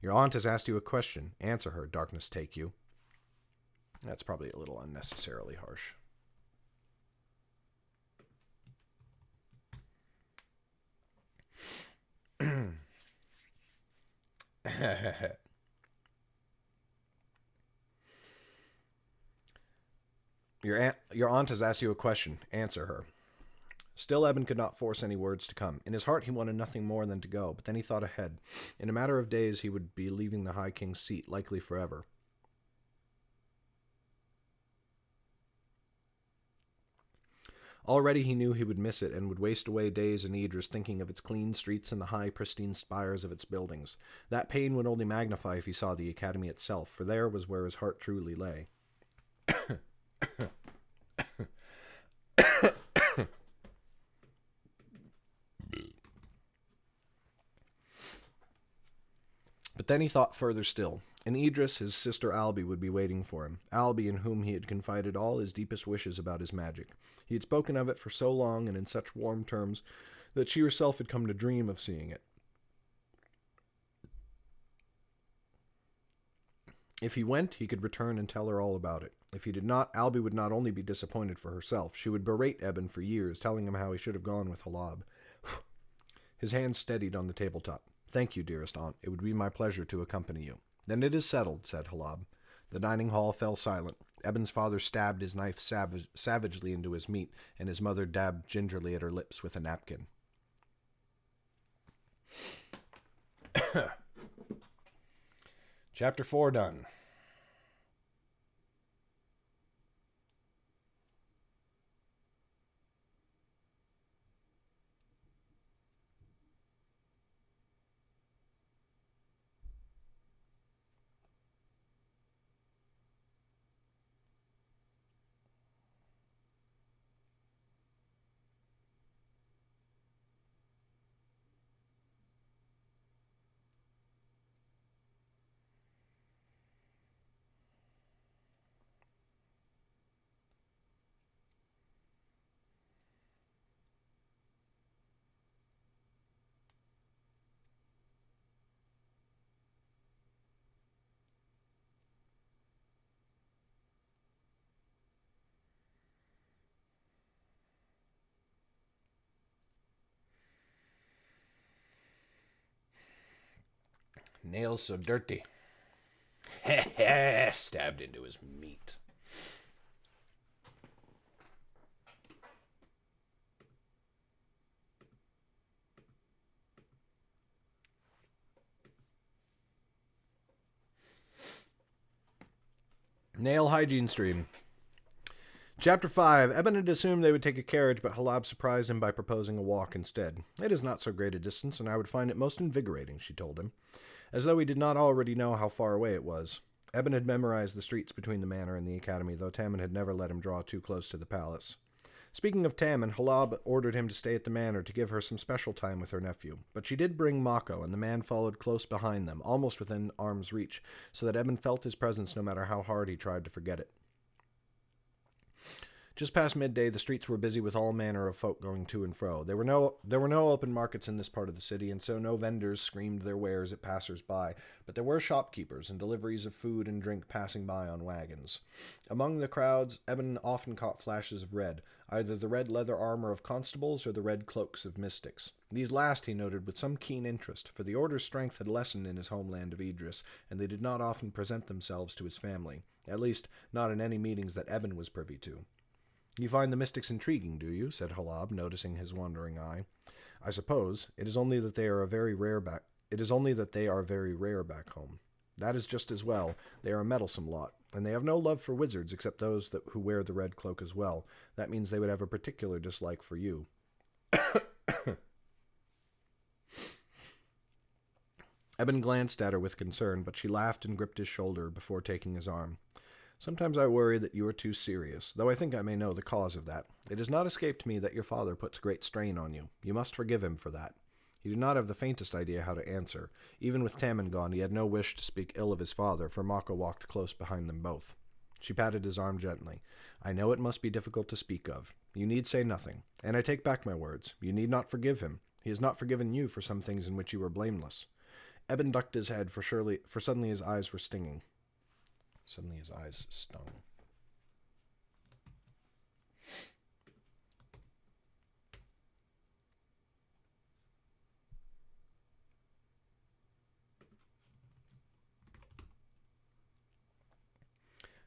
Your aunt has asked you a question. Answer her, darkness take you. That's probably a little unnecessarily harsh. Your aunt has asked you a question. Answer her. Still, Eben could not force any words to come. In his heart, he wanted nothing more than to go, but then he thought ahead. In a matter of days, he would be leaving the High King's seat, likely forever. Already he knew he would miss it and would waste away days in Idris thinking of its clean streets and the high, pristine spires of its buildings. That pain would only magnify if he saw the academy itself, for there was where his heart truly lay. But then he thought further still. In Idris, his sister Albi would be waiting for him. Albi, in whom he had confided all his deepest wishes about his magic. He had spoken of it for so long and in such warm terms that she herself had come to dream of seeing it. If he went, he could return and tell her all about it. If he did not, Albi would not only be disappointed for herself, she would berate Eben for years, telling him how he should have gone with Halab. His hand steadied on the tabletop. Thank you, dearest aunt. It would be my pleasure to accompany you. Then it is settled, said Halab. The dining hall fell silent. Eben's father stabbed his knife savagely into his meat, and his mother dabbed gingerly at her lips with a napkin. Chapter 4 done. Nails so dirty. Stabbed into his meat. Nail hygiene stream. Chapter 5. Eben had assumed they would take a carriage, but Halab surprised him by proposing a walk instead. It is not so great a distance, and I would find it most invigorating, she told him, as though he did not already know how far away it was. Eben had memorized the streets between the manor and the academy, though Tammin had never let him draw too close to the palace. Speaking of Tammin, Halab ordered him to stay at the manor to give her some special time with her nephew, but she did bring Mako, and the man followed close behind them, almost within arm's reach, so that Eben felt his presence no matter how hard he tried to forget it. Just past midday, the streets were busy with all manner of folk going to and fro. There were no open markets in this part of the city, and so no vendors screamed their wares at passers-by, but there were shopkeepers and deliveries of food and drink passing by on wagons. Among the crowds, Eben often caught flashes of red, either the red leather armor of constables or the red cloaks of mystics. These last he noted with some keen interest, for the Order's strength had lessened in his homeland of Idris, and they did not often present themselves to his family, at least not in any meetings that Eben was privy to. "You find the mystics intriguing, do you?" said Halab, noticing his wandering eye. "I suppose it is only that they are very rare back home. That is just as well. They are a meddlesome lot, and they have no love for wizards except those who wear the red cloak as well. That means they would have a particular dislike for you." Eben glanced at her with concern, but she laughed and gripped his shoulder before taking his arm. "Sometimes I worry that you are too serious, though I think I may know the cause of that. It has not escaped me that your father puts great strain on you. You must forgive him for that." He did not have the faintest idea how to answer. Even with Tammin gone, he had no wish to speak ill of his father, for Mako walked close behind them both. She patted his arm gently. "I know it must be difficult to speak of. You need say nothing. And I take back my words. You need not forgive him. He has not forgiven you for some things in which you were blameless." Eben ducked his head, for suddenly his eyes were stinging. Suddenly his eyes stung.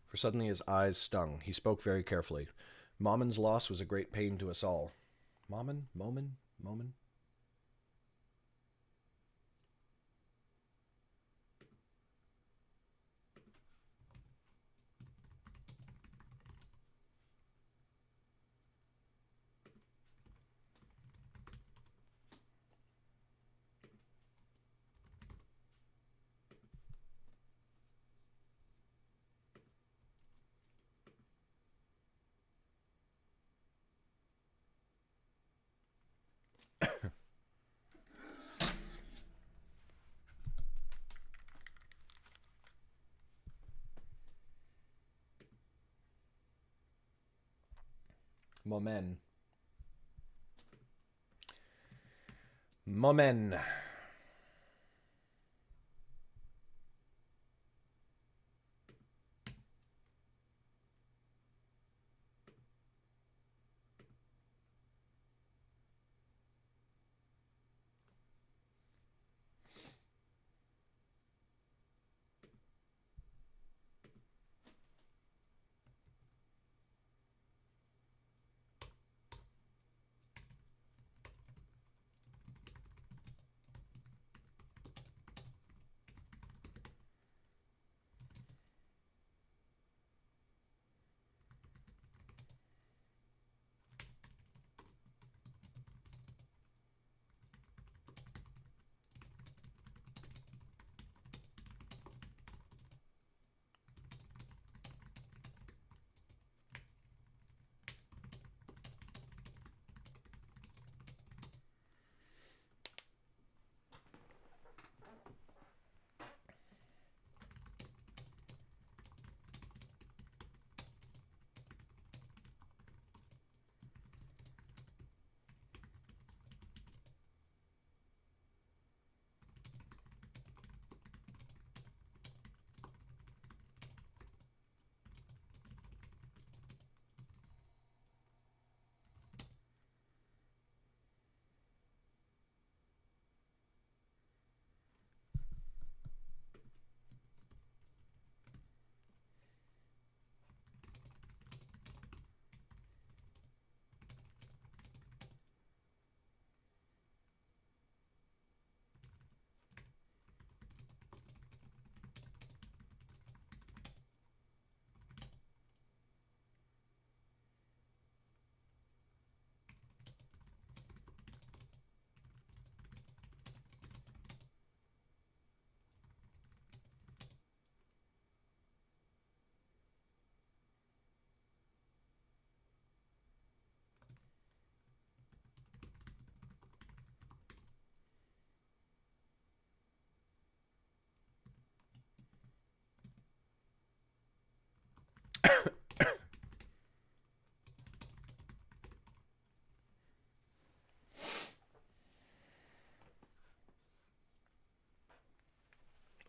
For suddenly his eyes stung. He spoke very carefully. "Mommen's loss was a great pain to us all." Mommen? Momen? Momen? Momen. Momen.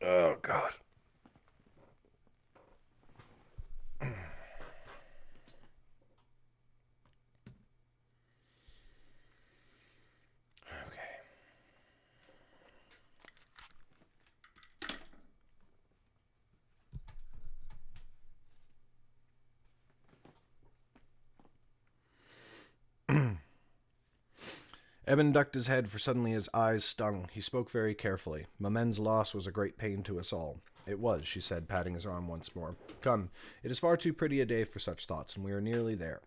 Oh, God. Okay. Eben ducked his head, for suddenly his eyes stung. He spoke very carefully. Mamen's loss was a great pain to us all. It was, she said, patting his arm once more. Come, it is far too pretty a day for such thoughts, and we are nearly there.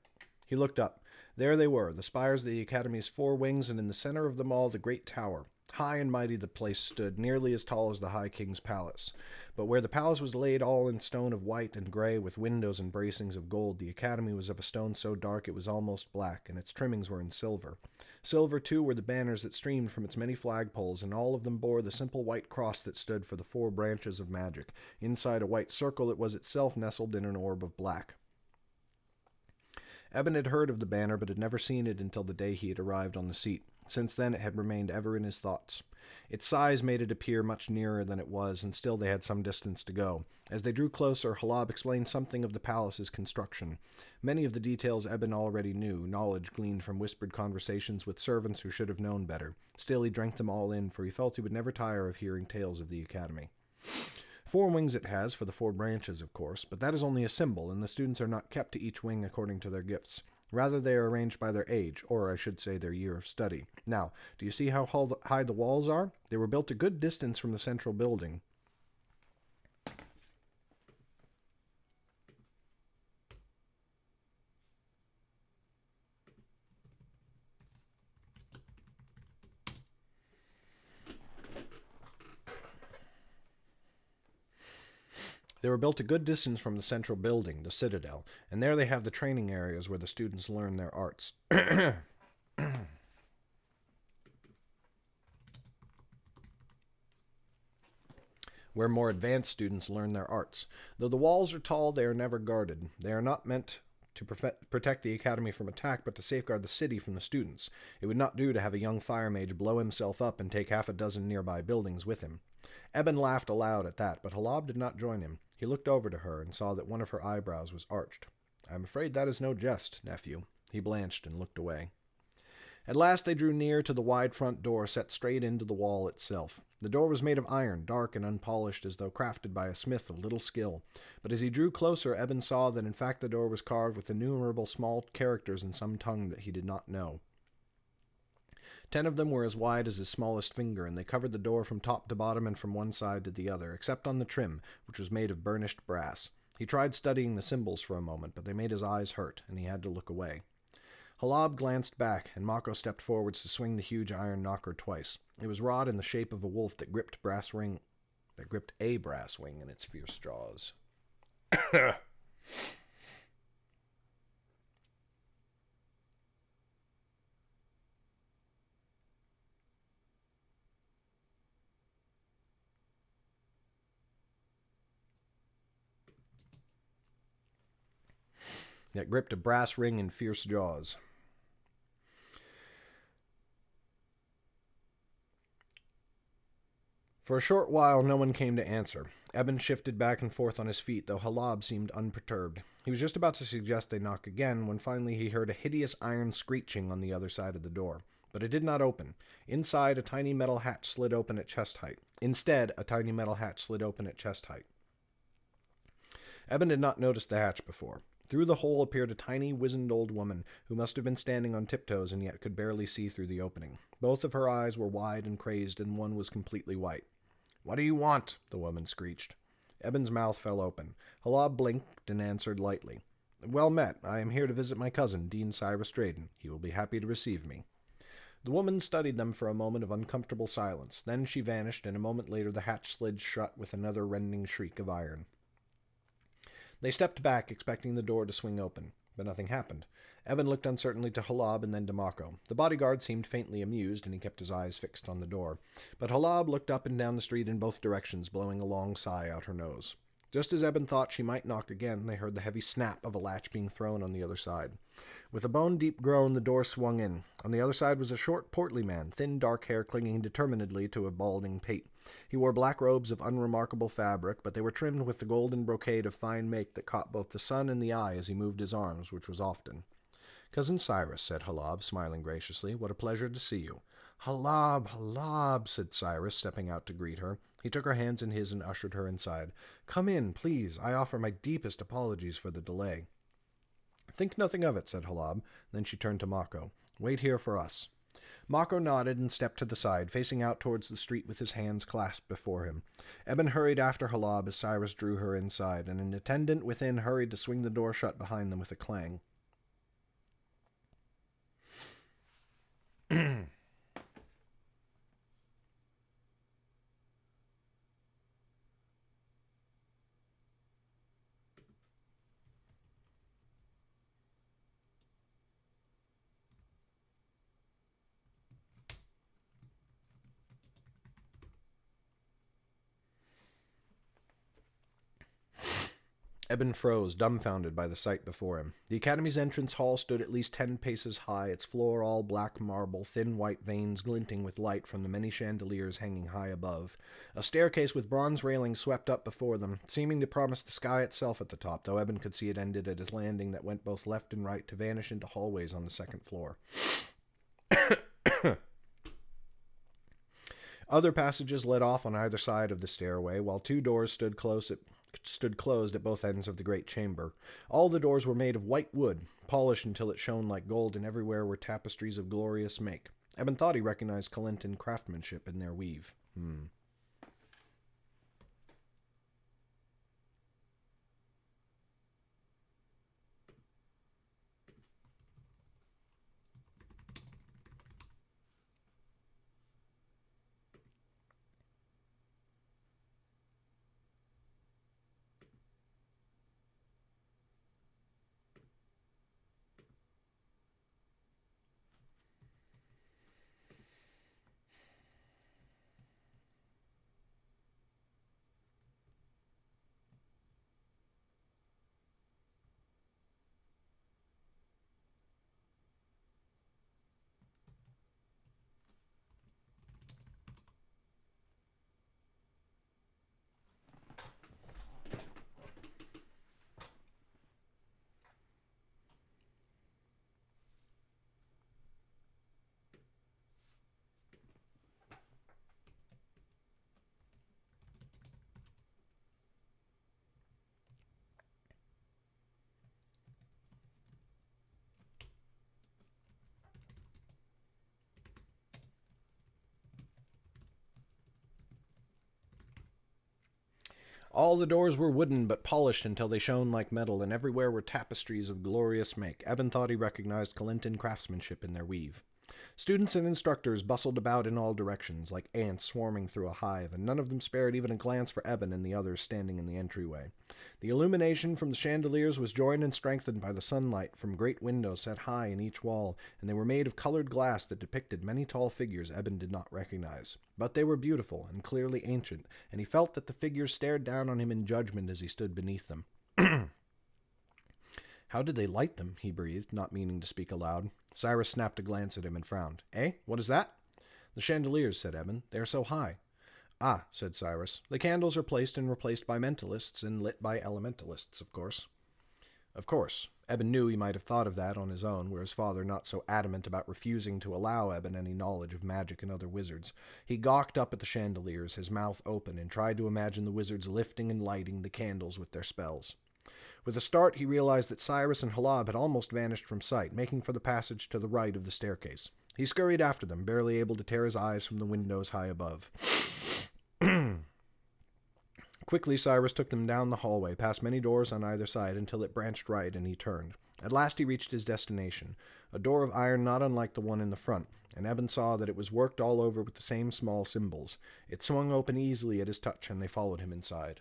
He looked up. There they were, the spires of the Academy's four wings, and in the center of them all the great tower. High and mighty the place stood, nearly as tall as the High King's palace. But where the palace was laid all in stone of white and gray, with windows and bracings of gold, the Academy was of a stone so dark it was almost black, and its trimmings were in silver. Silver, too, were the banners that streamed from its many flagpoles, and all of them bore the simple white cross that stood for the four branches of magic. Inside a white circle it was itself nestled in an orb of black. Eben had heard of the banner, but had never seen it until the day he had arrived on the seat. Since then it had remained ever in his thoughts. Its size made it appear much nearer than it was, and still they had some distance to go. As they drew closer, Halab explained something of the palace's construction. Many of the details Eben already knew, knowledge gleaned from whispered conversations with servants who should have known better. Still he drank them all in, for he felt he would never tire of hearing tales of the Academy. 4 wings it has, for the 4 branches, of course, but that is only a symbol, and the students are not kept to each wing according to their gifts. Rather, they are arranged by their age, or I should say their year of study. Now, do you see how high the walls are? They were built a good distance from the central building. They were built a good distance from the central building, the Citadel, and there they have the training areas where the students learn their arts. Where more advanced students learn their arts. Though the walls are tall, they are never guarded. They are not meant to protect the academy from attack, but to safeguard the city from the students. It would not do to have a young fire mage blow himself up and take half a dozen nearby buildings with him. Eben laughed aloud at that, but Halab did not join him. He looked over to her and saw that one of her eyebrows was arched. I am afraid that is no jest, nephew. He blanched and looked away. At last they drew near to the wide front door set straight into the wall itself. The door was made of iron, dark and unpolished, as though crafted by a smith of little skill. But as he drew closer, Eben saw that in fact the door was carved with innumerable small characters in some tongue that he did not know. 10 of them were as wide as his smallest finger, and they covered the door from top to bottom and from one side to the other, except on the trim, which was made of burnished brass. He tried studying the symbols for a moment, but they made his eyes hurt, and he had to look away. Halab glanced back, and Mako stepped forwards to swing the huge iron knocker twice. It was wrought in the shape of a wolf that gripped a brass wing in its fierce jaws. That gripped a brass ring in fierce jaws. For a short while no one came to answer. Eben shifted back and forth on his feet, though Halab seemed unperturbed. He was just about to suggest they knock again, when finally he heard a hideous iron screeching on the other side of the door. But it did not open. Inside, a tiny metal hatch slid open at chest height. Eben had not noticed the hatch before. Through the hole appeared a tiny, wizened old woman, who must have been standing on tiptoes and yet could barely see through the opening. Both of her eyes were wide and crazed, and one was completely white. "What do you want?" the woman screeched. Eben's mouth fell open. Halab blinked and answered lightly. "Well met. I am here to visit my cousin, Dean Cyrus Drayden. He will be happy to receive me." The woman studied them for a moment of uncomfortable silence. Then she vanished, and a moment later the hatch slid shut with another rending shriek of iron. They stepped back, expecting the door to swing open, but nothing happened. Eben looked uncertainly to Halab and then to Mako. The bodyguard seemed faintly amused, and he kept his eyes fixed on the door. But Halab looked up and down the street in both directions, blowing a long sigh out her nose. Just as Eben thought she might knock again, they heard the heavy snap of a latch being thrown on the other side. With a bone-deep groan, the door swung in. On the other side was a short, portly man, thin dark hair clinging determinedly to a balding pate. He wore black robes of unremarkable fabric, but they were trimmed with the golden brocade of fine make that caught both the sun and the eye as he moved his arms, which was often. "Cousin Cyrus," said Halab, smiling graciously, "what a pleasure to see you." "Halab, Halab," said Cyrus, stepping out to greet her. He took her hands in his and ushered her inside. "Come in, please. I offer my deepest apologies for the delay." "Think nothing of it," said Halab. Then she turned to Mako. "Wait here for us." Mako nodded and stepped to the side, facing out towards the street with his hands clasped before him. Eben hurried after Halab as Cyrus drew her inside, and an attendant within hurried to swing the door shut behind them with a clang. Eben froze, dumbfounded by the sight before him. The academy's entrance hall stood at least 10 paces high, its floor all black marble, thin white veins glinting with light from the many chandeliers hanging high above. A staircase with bronze railings swept up before them, seeming to promise the sky itself at the top, though Eben could see it ended at a landing that went both left and right to vanish into hallways on the second floor. Other passages led off on either side of the stairway, while 2 doors stood closed at both ends of the great chamber. All the doors were made of white wood, polished until it shone like gold, and everywhere were tapestries of glorious make. Eben thought he recognized Colinton craftsmanship in their weave. All the doors were wooden, but polished until they shone like metal, and everywhere were tapestries of glorious make. Eben thought he recognized Colinton craftsmanship in their weave. Students and instructors bustled about in all directions, like ants swarming through a hive, and none of them spared even a glance for Eben and the others standing in the entryway. The illumination from the chandeliers was joined and strengthened by the sunlight from great windows set high in each wall, and they were made of colored glass that depicted many tall figures Eben did not recognize. But they were beautiful and clearly ancient, and he felt that the figures stared down on him in judgment as he stood beneath them. "How did they light them?" he breathed, not meaning to speak aloud. Cyrus snapped a glance at him and frowned. "Eh? What is that?" "The chandeliers," said Eben. "They are so high." "Ah," said Cyrus. "The candles are placed and replaced by mentalists and lit by elementalists, of course." Of course. Eben knew he might have thought of that on his own, were his father not so adamant about refusing to allow Eben any knowledge of magic and other wizards. He gawked up at the chandeliers, his mouth open, and tried to imagine the wizards lifting and lighting the candles with their spells. With a start, he realized that Cyrus and Halab had almost vanished from sight, making for the passage to the right of the staircase. He scurried after them, barely able to tear his eyes from the windows high above. Quickly, Cyrus took them down the hallway, past many doors on either side, until it branched right, and he turned. At last he reached his destination, a door of iron not unlike the one in the front, and Eben saw that it was worked all over with the same small symbols. It swung open easily at his touch, and they followed him inside.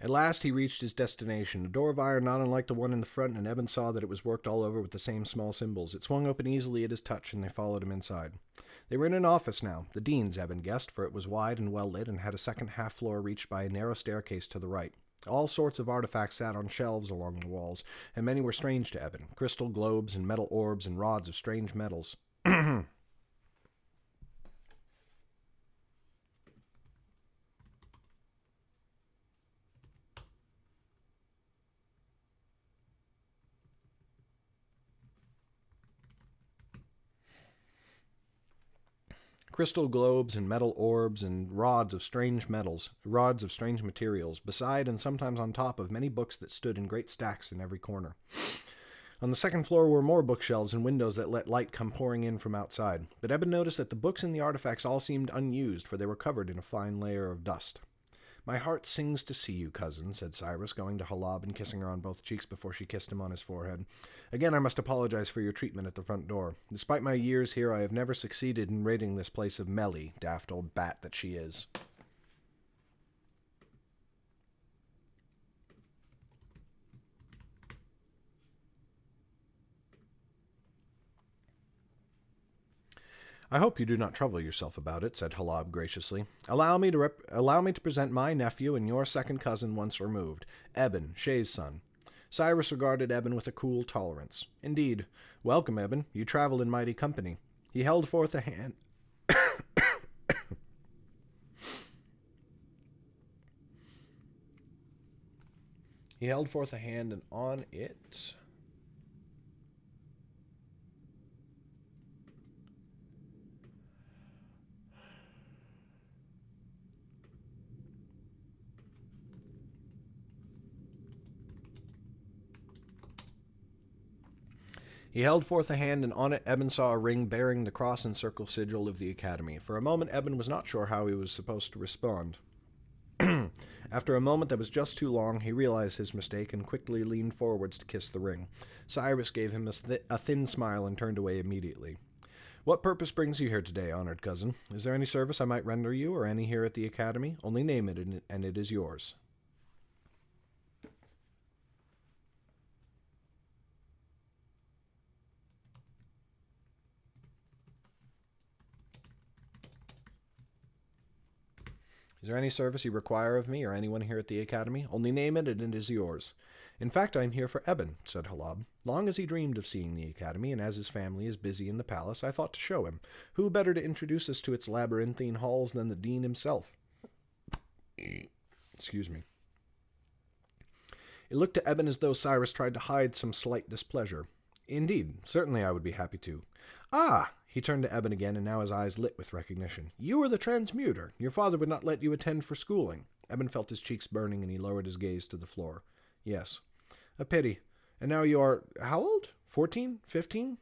At last he reached his destination, a door of iron not unlike the one in the front, and Eben saw that it was worked all over with the same small symbols. It swung open easily at his touch, and they followed him inside. They were in an office now, the dean's, Eben guessed, for it was wide and well lit and had a second half-floor reached by a narrow staircase to the right. All sorts of artifacts sat on shelves along the walls, and many were strange to Eben, crystal globes and metal orbs and rods of strange metals. Crystal globes and metal orbs and rods of strange materials, beside and sometimes on top of many books that stood in great stacks in every corner. On the second floor were more bookshelves and windows that let light come pouring in from outside, but Eben noticed that the books and the artifacts all seemed unused, for they were covered in a fine layer of dust. "My heart sings to see you, cousin," said Cyrus, going to Halab and kissing her on both cheeks before she kissed him on his forehead. "Again, I must apologize for your treatment at the front door. Despite my years here, I have never succeeded in ridding this place of Melly, daft old bat that she is." "I hope you do not trouble yourself about it," said Halab graciously. Allow me to present my nephew and your second cousin once removed, Eben, Shay's son." Cyrus regarded Eben with a cool tolerance. "Indeed. Welcome, Eben. You travel in mighty company." He held forth a hand. He held forth a hand, and on it... He held forth a hand, and on it Eben saw a ring bearing the cross and circle sigil of the academy. For a moment Eben was not sure how he was supposed to respond. After a moment that was just too long, he realized his mistake and quickly leaned forwards to kiss the ring. Cyrus gave him a thin smile and turned away immediately. "What purpose brings you here today, honored cousin? Is there any service I might render you, or any here at the academy? Only name it, and it is yours." "Is there any service you require of me or anyone here at the academy? Only name it, and it is yours." "In fact, I am here for Eben," said Halab. "Long as he dreamed of seeing the academy, and as his family is busy in the palace, I thought to show him. Who better to introduce us to its labyrinthine halls than the dean himself?" Excuse me. It looked to Eben as though Cyrus tried to hide some slight displeasure. "Indeed, certainly I would be happy to." "Ah!" He turned to Eben again, and now his eyes lit with recognition. "You are the transmuter. Your father would not let you attend for schooling." Eben felt his cheeks burning, and he lowered his gaze to the floor. "Yes." "A pity. And now you are... how old? 14? 15?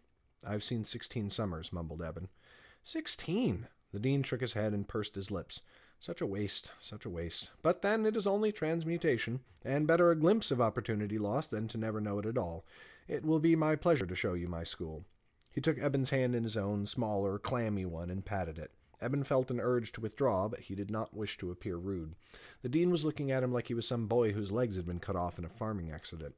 "I've seen 16 summers," mumbled Eben. 16! The dean shook his head and pursed his lips. "Such a waste, such a waste. But then it is only transmutation, and better a glimpse of opportunity lost than to never know it at all. It will be my pleasure to show you my school." He took Eben's hand in his own, smaller, clammy one, and patted it. Eben felt an urge to withdraw, but he did not wish to appear rude. The dean was looking at him like he was some boy whose legs had been cut off in a farming accident.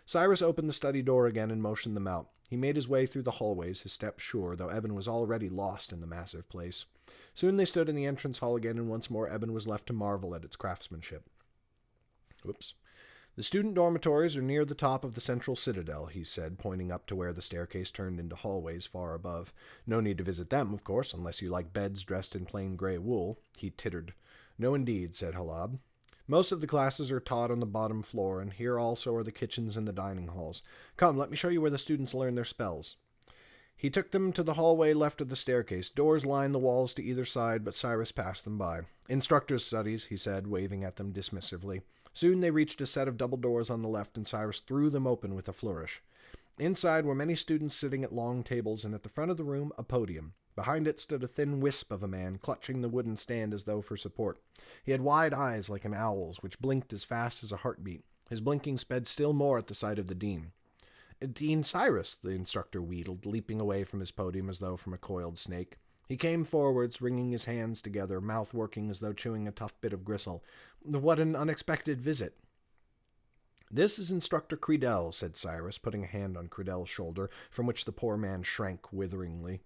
Cyrus opened the study door again and motioned them out. He made his way through the hallways, his steps sure, though Eben was already lost in the massive place. Soon they stood in the entrance hall again, and once more Eben was left to marvel at its craftsmanship. Whoops. "The student dormitories are near the top of the central citadel," he said, pointing up to where the staircase turned into hallways far above. "No need to visit them, of course, unless you like beds dressed in plain gray wool." He tittered. "No, indeed," said Halab. "Most of the classes are taught on the bottom floor, and here also are the kitchens and the dining halls. Come, let me show you where the students learn their spells." He took them to the hallway left of the staircase. Doors lined the walls to either side, but Cyrus passed them by. "Instructors' studies," he said, waving at them dismissively. Soon they reached a set of double doors on the left, and Cyrus threw them open with a flourish. Inside were many students sitting at long tables, and at the front of the room a podium. Behind it stood a thin wisp of a man, clutching the wooden stand as though for support. He had wide eyes like an owl's, which blinked as fast as a heartbeat. His blinking sped still more at the sight of the dean. "Dean Cyrus," the instructor wheedled, leaping away from his podium as though from a coiled snake. He came forwards, wringing his hands together, mouth working as though chewing a tough bit of gristle. What an unexpected visit. This is Instructor Credell, said Cyrus, putting a hand on Credell's shoulder, from which the poor man shrank witheringly.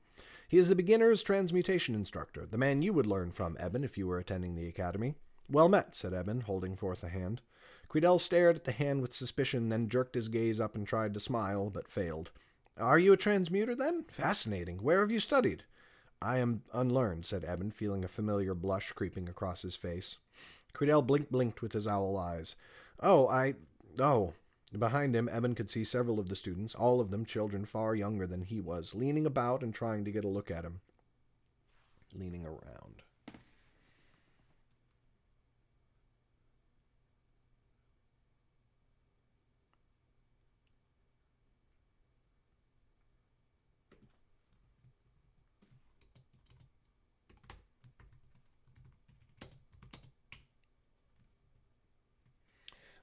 He is the beginner's transmutation instructor, the man you would learn from, Eben, if you were attending the academy. Well met, said Eben, holding forth a hand. Credell stared at the hand with suspicion, then jerked his gaze up and tried to smile, but failed. Are you a transmuter, then? Fascinating. Where have you studied? I am unlearned, said Eben, feeling a familiar blush creeping across his face. Credell blinked with his owl eyes. Oh. Behind him, Eben could see several of the students, all of them children far younger than he was, leaning about and trying to get a look at him. Leaning around.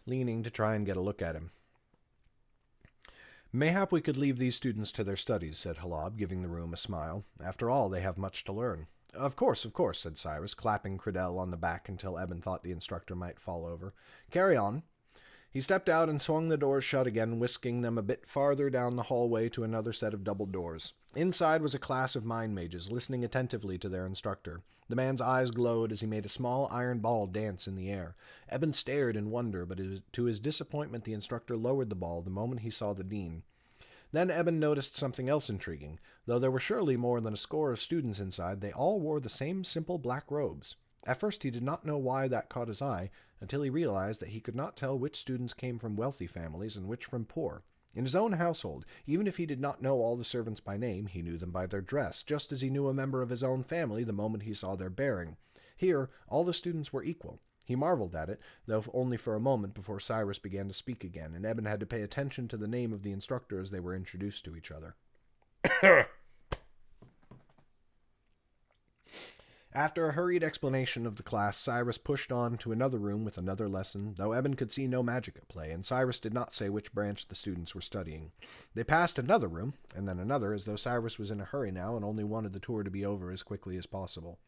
Leaning to try and get a look at him. Mayhap we could leave these students to their studies, said Halab, giving the room a smile. After all, they have much to learn. Of course, said Cyrus, clapping Credell on the back until Eben thought the instructor might fall over. Carry on. He stepped out and swung the doors shut again, whisking them a bit farther down the hallway to another set of double doors. Inside was a class of mind mages, listening attentively to their instructor. The man's eyes glowed as he made a small iron ball dance in the air. Eben stared in wonder, but to his disappointment the instructor lowered the ball the moment he saw the dean. Then Eben noticed something else intriguing. Though there were surely more than a score of students inside, they all wore the same simple black robes. At first he did not know why that caught his eye, until he realized that he could not tell which students came from wealthy families and which from poor. In his own household, even if he did not know all the servants by name, he knew them by their dress, just as he knew a member of his own family the moment he saw their bearing. Here, all the students were equal. He marveled at it, though only for a moment before Cyrus began to speak again, and Eben had to pay attention to the name of the instructor as they were introduced to each other. After a hurried explanation of the class, Cyrus pushed on to another room with another lesson, though Eben could see no magic at play, and Cyrus did not say which branch the students were studying. They passed another room, and then another, as though Cyrus was in a hurry now and only wanted the tour to be over as quickly as possible.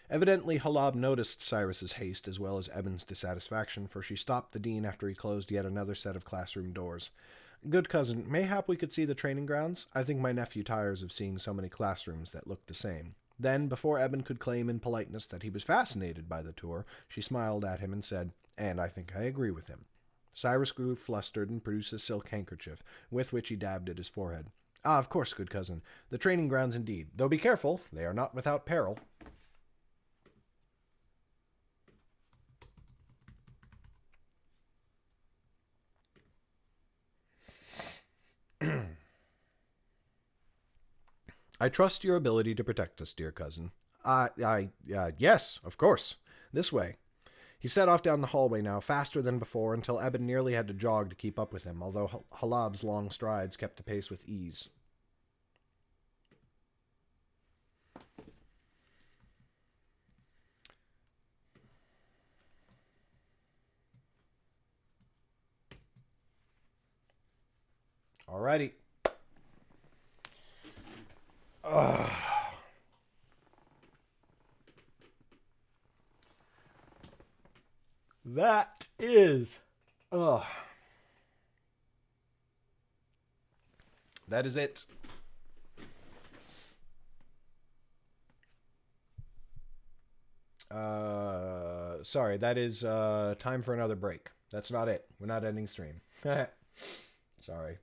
Evidently, Halab noticed Cyrus's haste as well as Eben's dissatisfaction, for she stopped the dean after he closed yet another set of classroom doors. Good cousin, mayhap we could see the training grounds? I think my nephew tires of seeing so many classrooms that look the same. Then, before Eben could claim in politeness that he was fascinated by the tour, she smiled at him and said, And I think I agree with him. Cyrus grew flustered and produced a silk handkerchief, with which he dabbed at his forehead. Ah, of course, good cousin. The training grounds indeed. Though be careful, they are not without peril. I trust your ability to protect us, dear cousin. Yes, of course. This way. He set off down the hallway now, faster than before, until Eben nearly had to jog to keep up with him, although Halab's long strides kept the pace with ease. Alrighty. That is... That is it. Sorry, that is time for another break. That's not it. We're not ending stream. Sorry.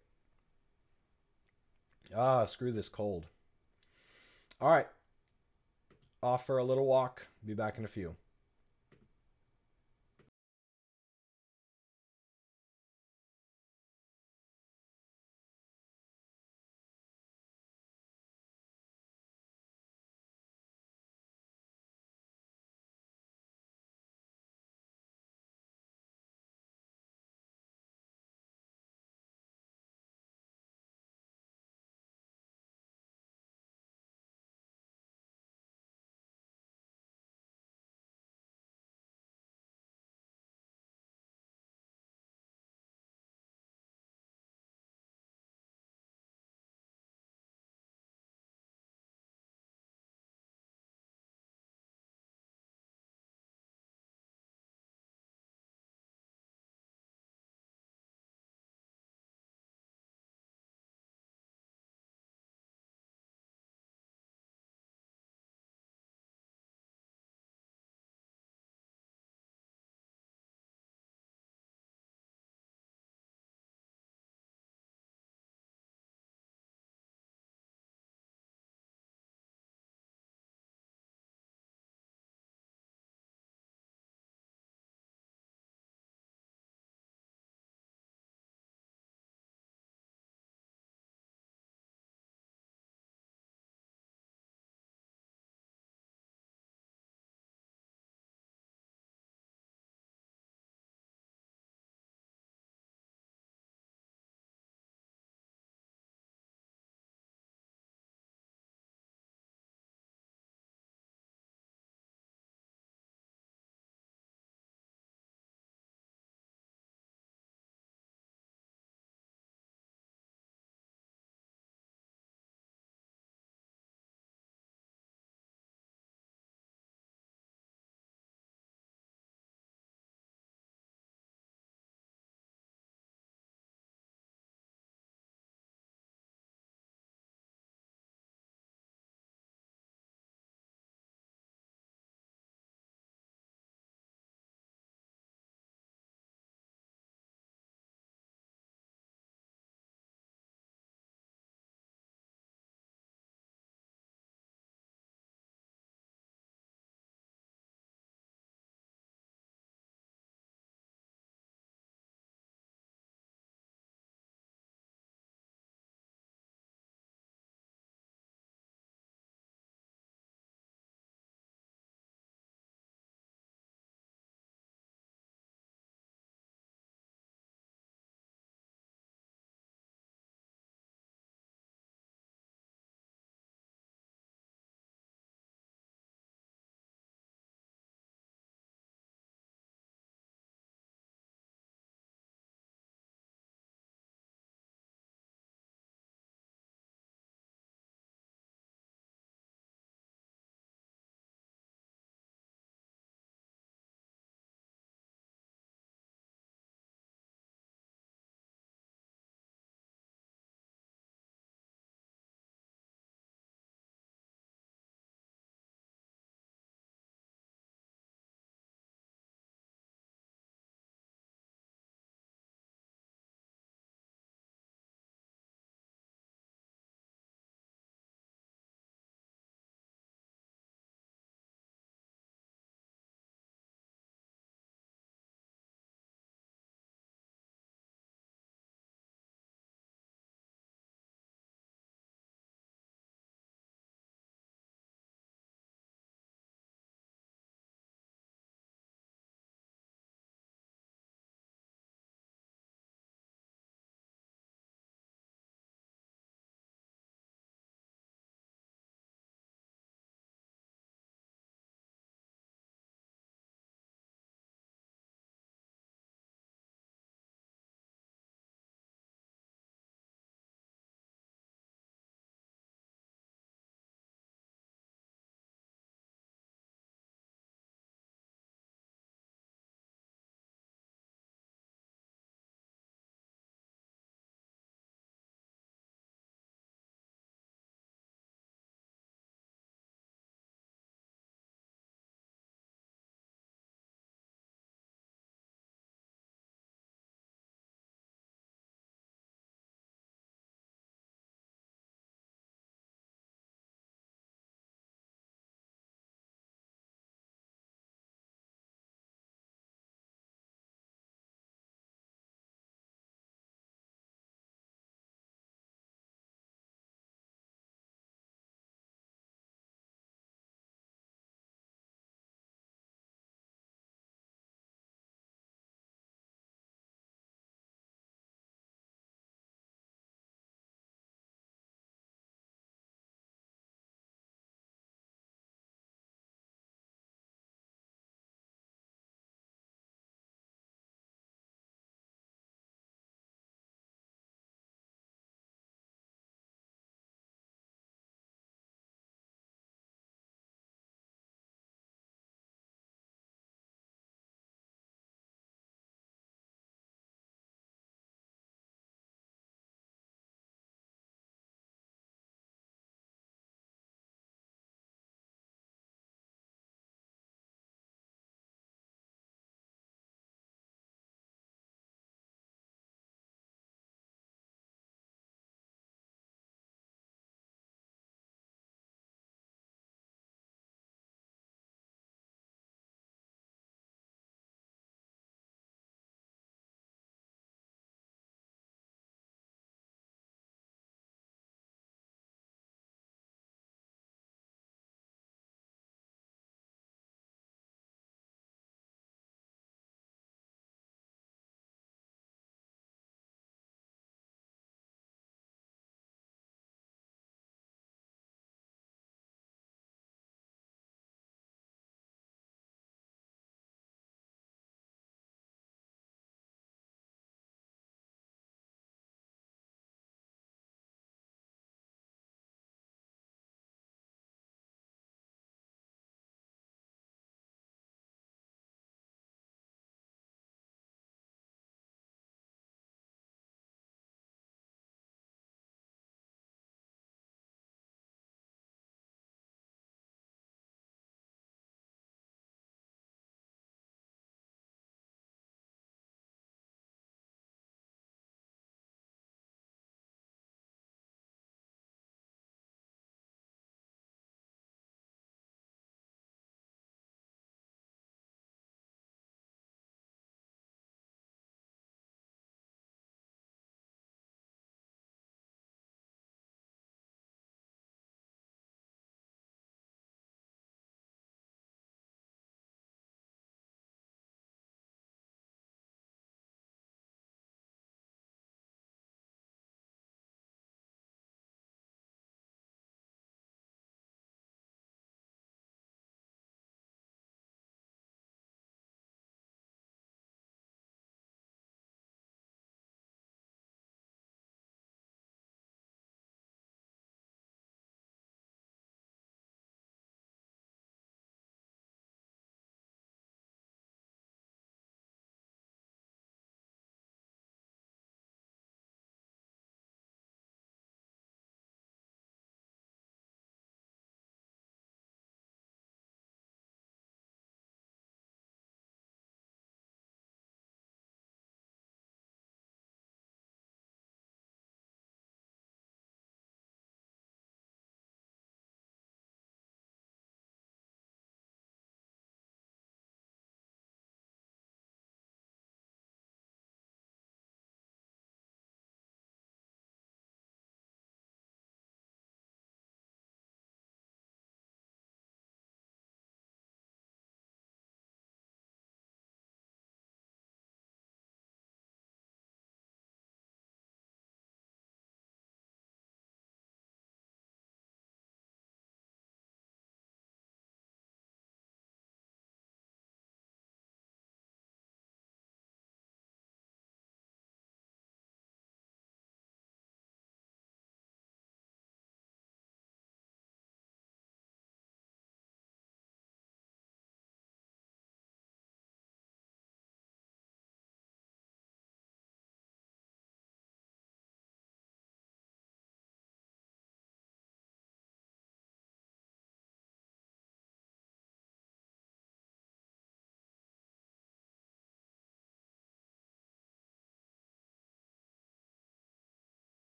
Screw this cold. All right. Off for a little walk. Be back in a few.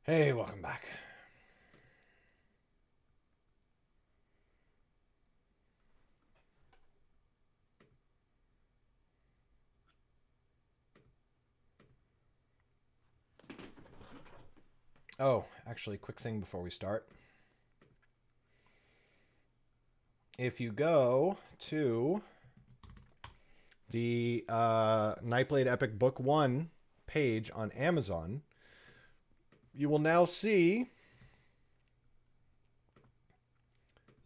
Hey, welcome back. Oh, actually, quick thing before we start. If you go to the Nightblade Epic Book 1 page on Amazon, you will now see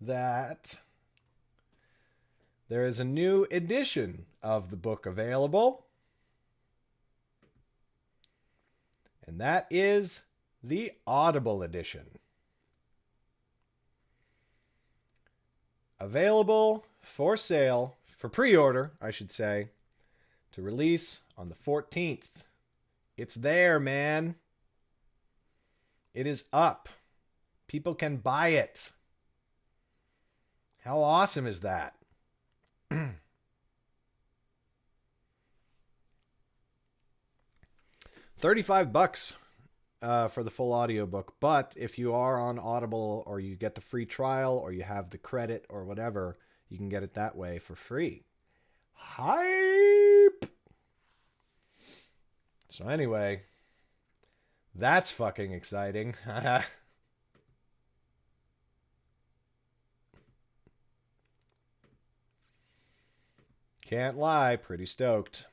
that there is a new edition of the book available, and that is the Audible edition. Available for sale, for pre-order, I should say, to release on the 14th. It's there, man. It is up. People can buy it. How awesome is that? $35 for the full audiobook. But if you are on Audible or you get the free trial or you have the credit or whatever, you can get it that way for free. Hype! So anyway, that's fucking exciting. Can't lie, pretty stoked.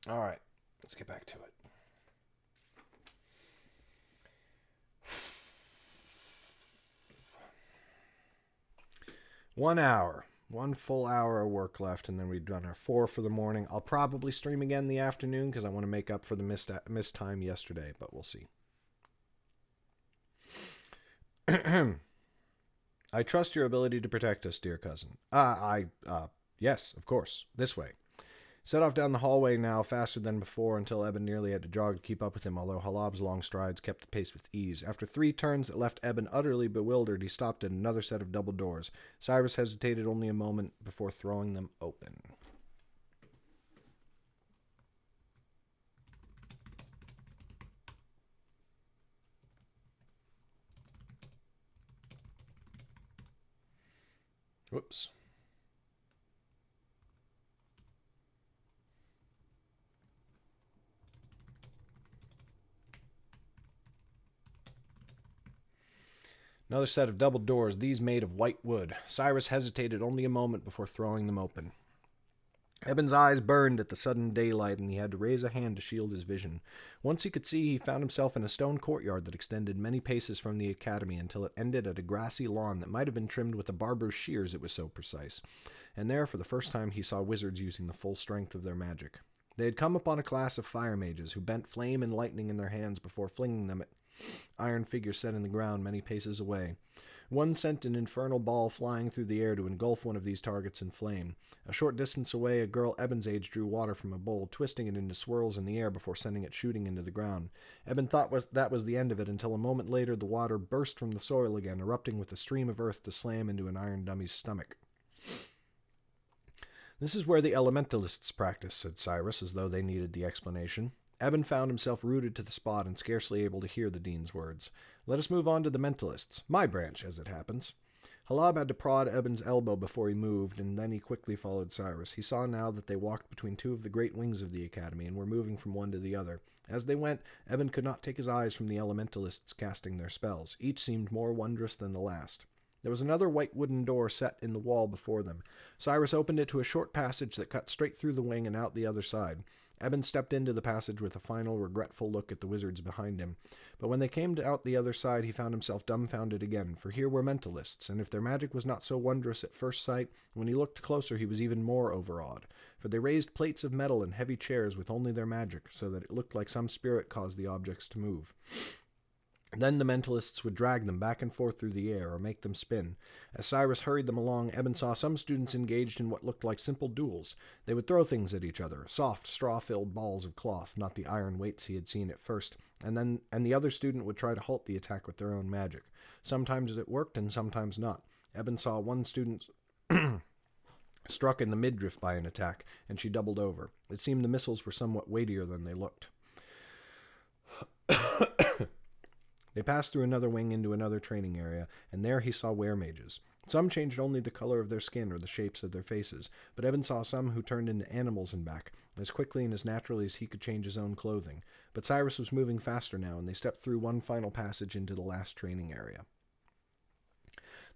All right, let's get back to it. One hour. One full hour of work left, and then we've done our 4 for the morning. I'll probably stream again in the afternoon because I want to make up for the missed time yesterday, but we'll see. I trust your ability to protect us, dear cousin. Yes, of course. This way. Set off down the hallway now, faster than before, until Eben nearly had to jog to keep up with him, although Halab's long strides kept the pace with ease. After 3 turns that left Eben utterly bewildered, he stopped at another set of double doors. Cyrus hesitated only a moment before throwing them open. Whoops. Another set of double doors, these made of white wood. Cyrus hesitated only a moment before throwing them open. Eben's eyes burned at the sudden daylight, and he had to raise a hand to shield his vision. Once he could see, he found himself in a stone courtyard that extended many paces from the academy until it ended at a grassy lawn that might have been trimmed with a barber's shears, it was so precise. And there, for the first time, he saw wizards using the full strength of their magic. They had come upon a class of fire mages who bent flame and lightning in their hands before flinging them at iron figures set in the ground many paces away. One sent an infernal ball flying through the air to engulf one of these targets in flame. A short distance away, a girl Eben's age drew water from a bowl, twisting it into swirls in the air before sending it shooting into the ground. Eben thought that was the end of it until a moment later the water burst from the soil again, erupting with a stream of earth to slam into an iron dummy's stomach. "This is where the elementalists practice," said Cyrus, as though they needed the explanation. Eben found himself rooted to the spot and scarcely able to hear the dean's words. "Let us move on to the mentalists. My branch, as it happens." Halab had to prod Eben's elbow before he moved, and then he quickly followed Cyrus. He saw now that they walked between two of the great wings of the academy and were moving from one to the other. As they went, Eben could not take his eyes from the elementalists casting their spells. Each seemed more wondrous than the last. There was another white wooden door set in the wall before them. Cyrus opened it to a short passage that cut straight through the wing and out the other side. Eben stepped into the passage with a final regretful look at the wizards behind him. But when they came out the other side, he found himself dumbfounded again, for here were mentalists, and if their magic was not so wondrous at first sight, when he looked closer he was even more overawed, for they raised plates of metal and heavy chairs with only their magic, so that it looked like some spirit caused the objects to move. Then the mentalists would drag them back and forth through the air or make them spin. As Cyrus hurried them along, Eben saw some students engaged in what looked like simple duels. They would throw things at each other, soft, straw-filled balls of cloth, not the iron weights he had seen at first, and the other student would try to halt the attack with their own magic. Sometimes it worked and sometimes not. Eben saw one student struck in the midriff by an attack, and she doubled over. It seemed the missiles were somewhat weightier than they looked. They passed through another wing into another training area, and there he saw weremages. Some changed only the color of their skin or the shapes of their faces, but Eben saw some who turned into animals and back, as quickly and as naturally as he could change his own clothing. But Cyrus was moving faster now, and they stepped through one final passage into the last training area.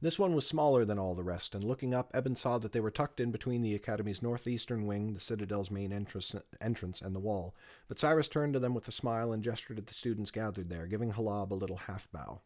This one was smaller than all the rest, and looking up, Eben saw that they were tucked in between the academy's northeastern wing, the citadel's main entrance, and the wall. But Cyrus turned to them with a smile and gestured at the students gathered there, giving Halab a little half-bow.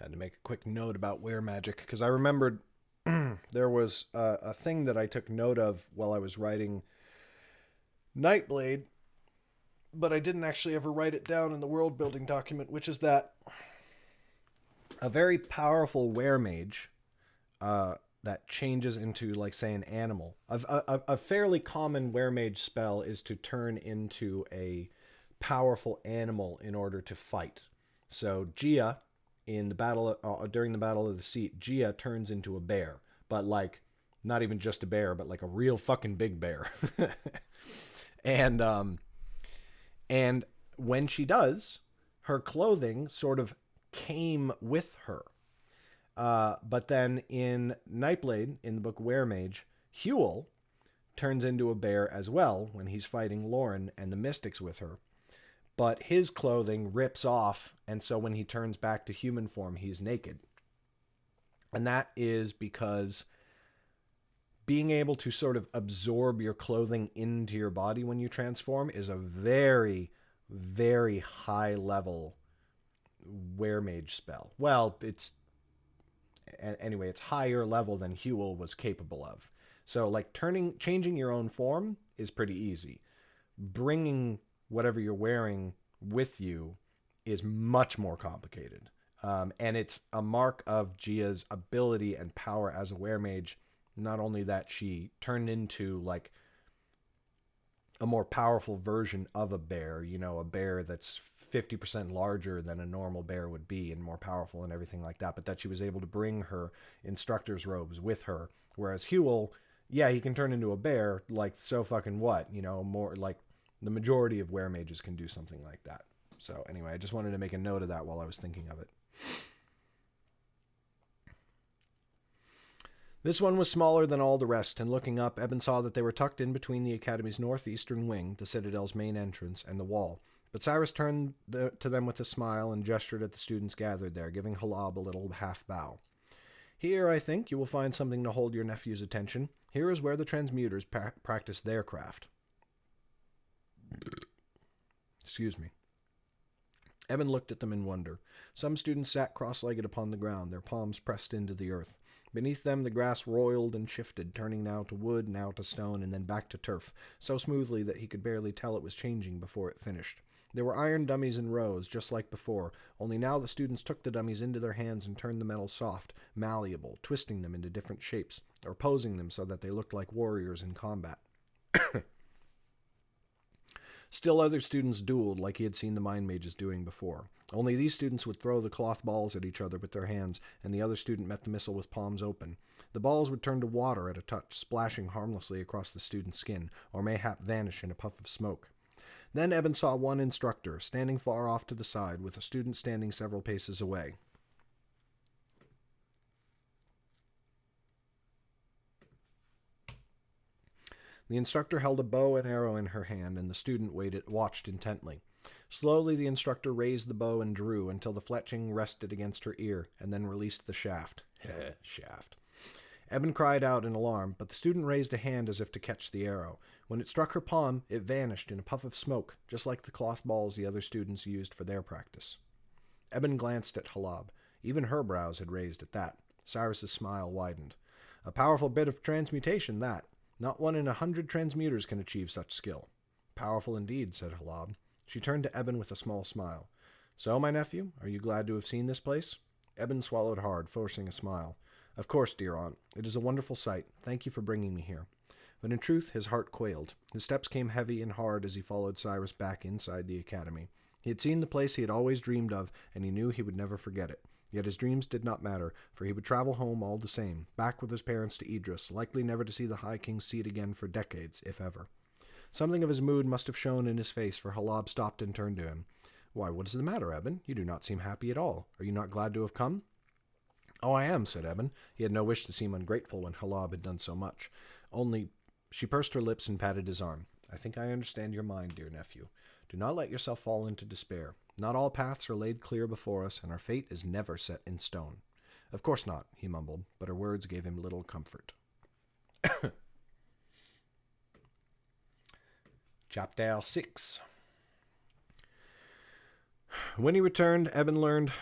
Had to make a quick note about weremagic, because I remembered there was a thing that I took note of while I was writing Nightblade, but I didn't actually ever write it down in the world-building document, which is that a very powerful weremage that changes into, like, say, an animal. A fairly common weremage spell is to turn into a powerful animal in order to fight. So Gia, in the battle during the Battle of the Seat, Gia turns into a bear, but like not even just a bear, but like a real fucking big bear. And when she does, her clothing sort of came with her. But then in Nightblade, in the book Weremage, Huel turns into a bear as well when he's fighting Lauren and the Mystics with her. But his clothing rips off, and so when he turns back to human form, he's naked. And that is because being able to sort of absorb your clothing into your body when you transform is a very, very high level Weremage spell. Well, it's higher level than Huel was capable of. So like changing your own form is pretty easy. Bringing whatever you're wearing with you is much more complicated. And it's a mark of Gia's ability and power as a weremage. Not only that, she turned into like a more powerful version of a bear, a bear that's 50% larger than a normal bear would be and more powerful and everything like that, but that she was able to bring her instructor's robes with her. Whereas Huel, yeah, he can turn into a bear, like, so fucking what? More like the majority of weremages can do something like that. So anyway, I just wanted to make a note of that while I was thinking of it. This one was smaller than all the rest, and looking up, Eben saw that they were tucked in between the Academy's northeastern wing, the Citadel's main entrance, and the wall. But Cyrus turned to them with a smile and gestured at the students gathered there, giving Halab a little half-bow. Here, I think, you will find something to hold your nephew's attention. Here is where the transmuters practice their craft. Excuse me. Eben looked at them in wonder. Some students sat cross-legged upon the ground, their palms pressed into the earth. Beneath them the grass roiled and shifted, turning now to wood, now to stone, and then back to turf, so smoothly that he could barely tell it was changing before it finished. There were iron dummies in rows, just like before, only now the students took the dummies into their hands and turned the metal soft, malleable, twisting them into different shapes, or posing them so that they looked like warriors in combat. Still other students dueled like he had seen the mind mages doing before. Only these students would throw the cloth balls at each other with their hands, and the other student met the missile with palms open. The balls would turn to water at a touch, splashing harmlessly across the student's skin, or mayhap vanish in a puff of smoke. Then Eben saw one instructor, standing far off to the side, with a student standing several paces away. The instructor held a bow and arrow in her hand, and the student watched intently. Slowly the instructor raised the bow and drew until the fletching rested against her ear, and then released the shaft. Shaft. Eben cried out in alarm, but the student raised a hand as if to catch the arrow. When it struck her palm, it vanished in a puff of smoke, just like the cloth balls the other students used for their practice. Eben glanced at Halab. Even her brows had raised at that. Cyrus's smile widened. A powerful bit of transmutation, that. Not 1 in 100 transmuters can achieve such skill. Powerful indeed, said Halab. She turned to Eben with a small smile. So, my nephew, are you glad to have seen this place? Eben swallowed hard, forcing a smile. Of course, dear aunt. It is a wonderful sight. Thank you for bringing me here. But in truth, his heart quailed. His steps came heavy and hard as he followed Cyrus back inside the academy. He had seen the place he had always dreamed of, and he knew he would never forget it. Yet his dreams did not matter, for he would travel home all the same, back with his parents to Idris, likely never to see the High King's seat again for decades, if ever. Something of his mood must have shown in his face, for Halab stopped and turned to him. Why, what is the matter, Eben? You do not seem happy at all. Are you not glad to have come? Oh, I am, said Eben. He had no wish to seem ungrateful when Halab had done so much. Only, she pursed her lips and patted his arm. I think I understand your mind, dear nephew. Do not let yourself fall into despair. Not all paths are laid clear before us, and our fate is never set in stone. Of course not, he mumbled, but her words gave him little comfort. Chapter 6. When he returned, Eben learned...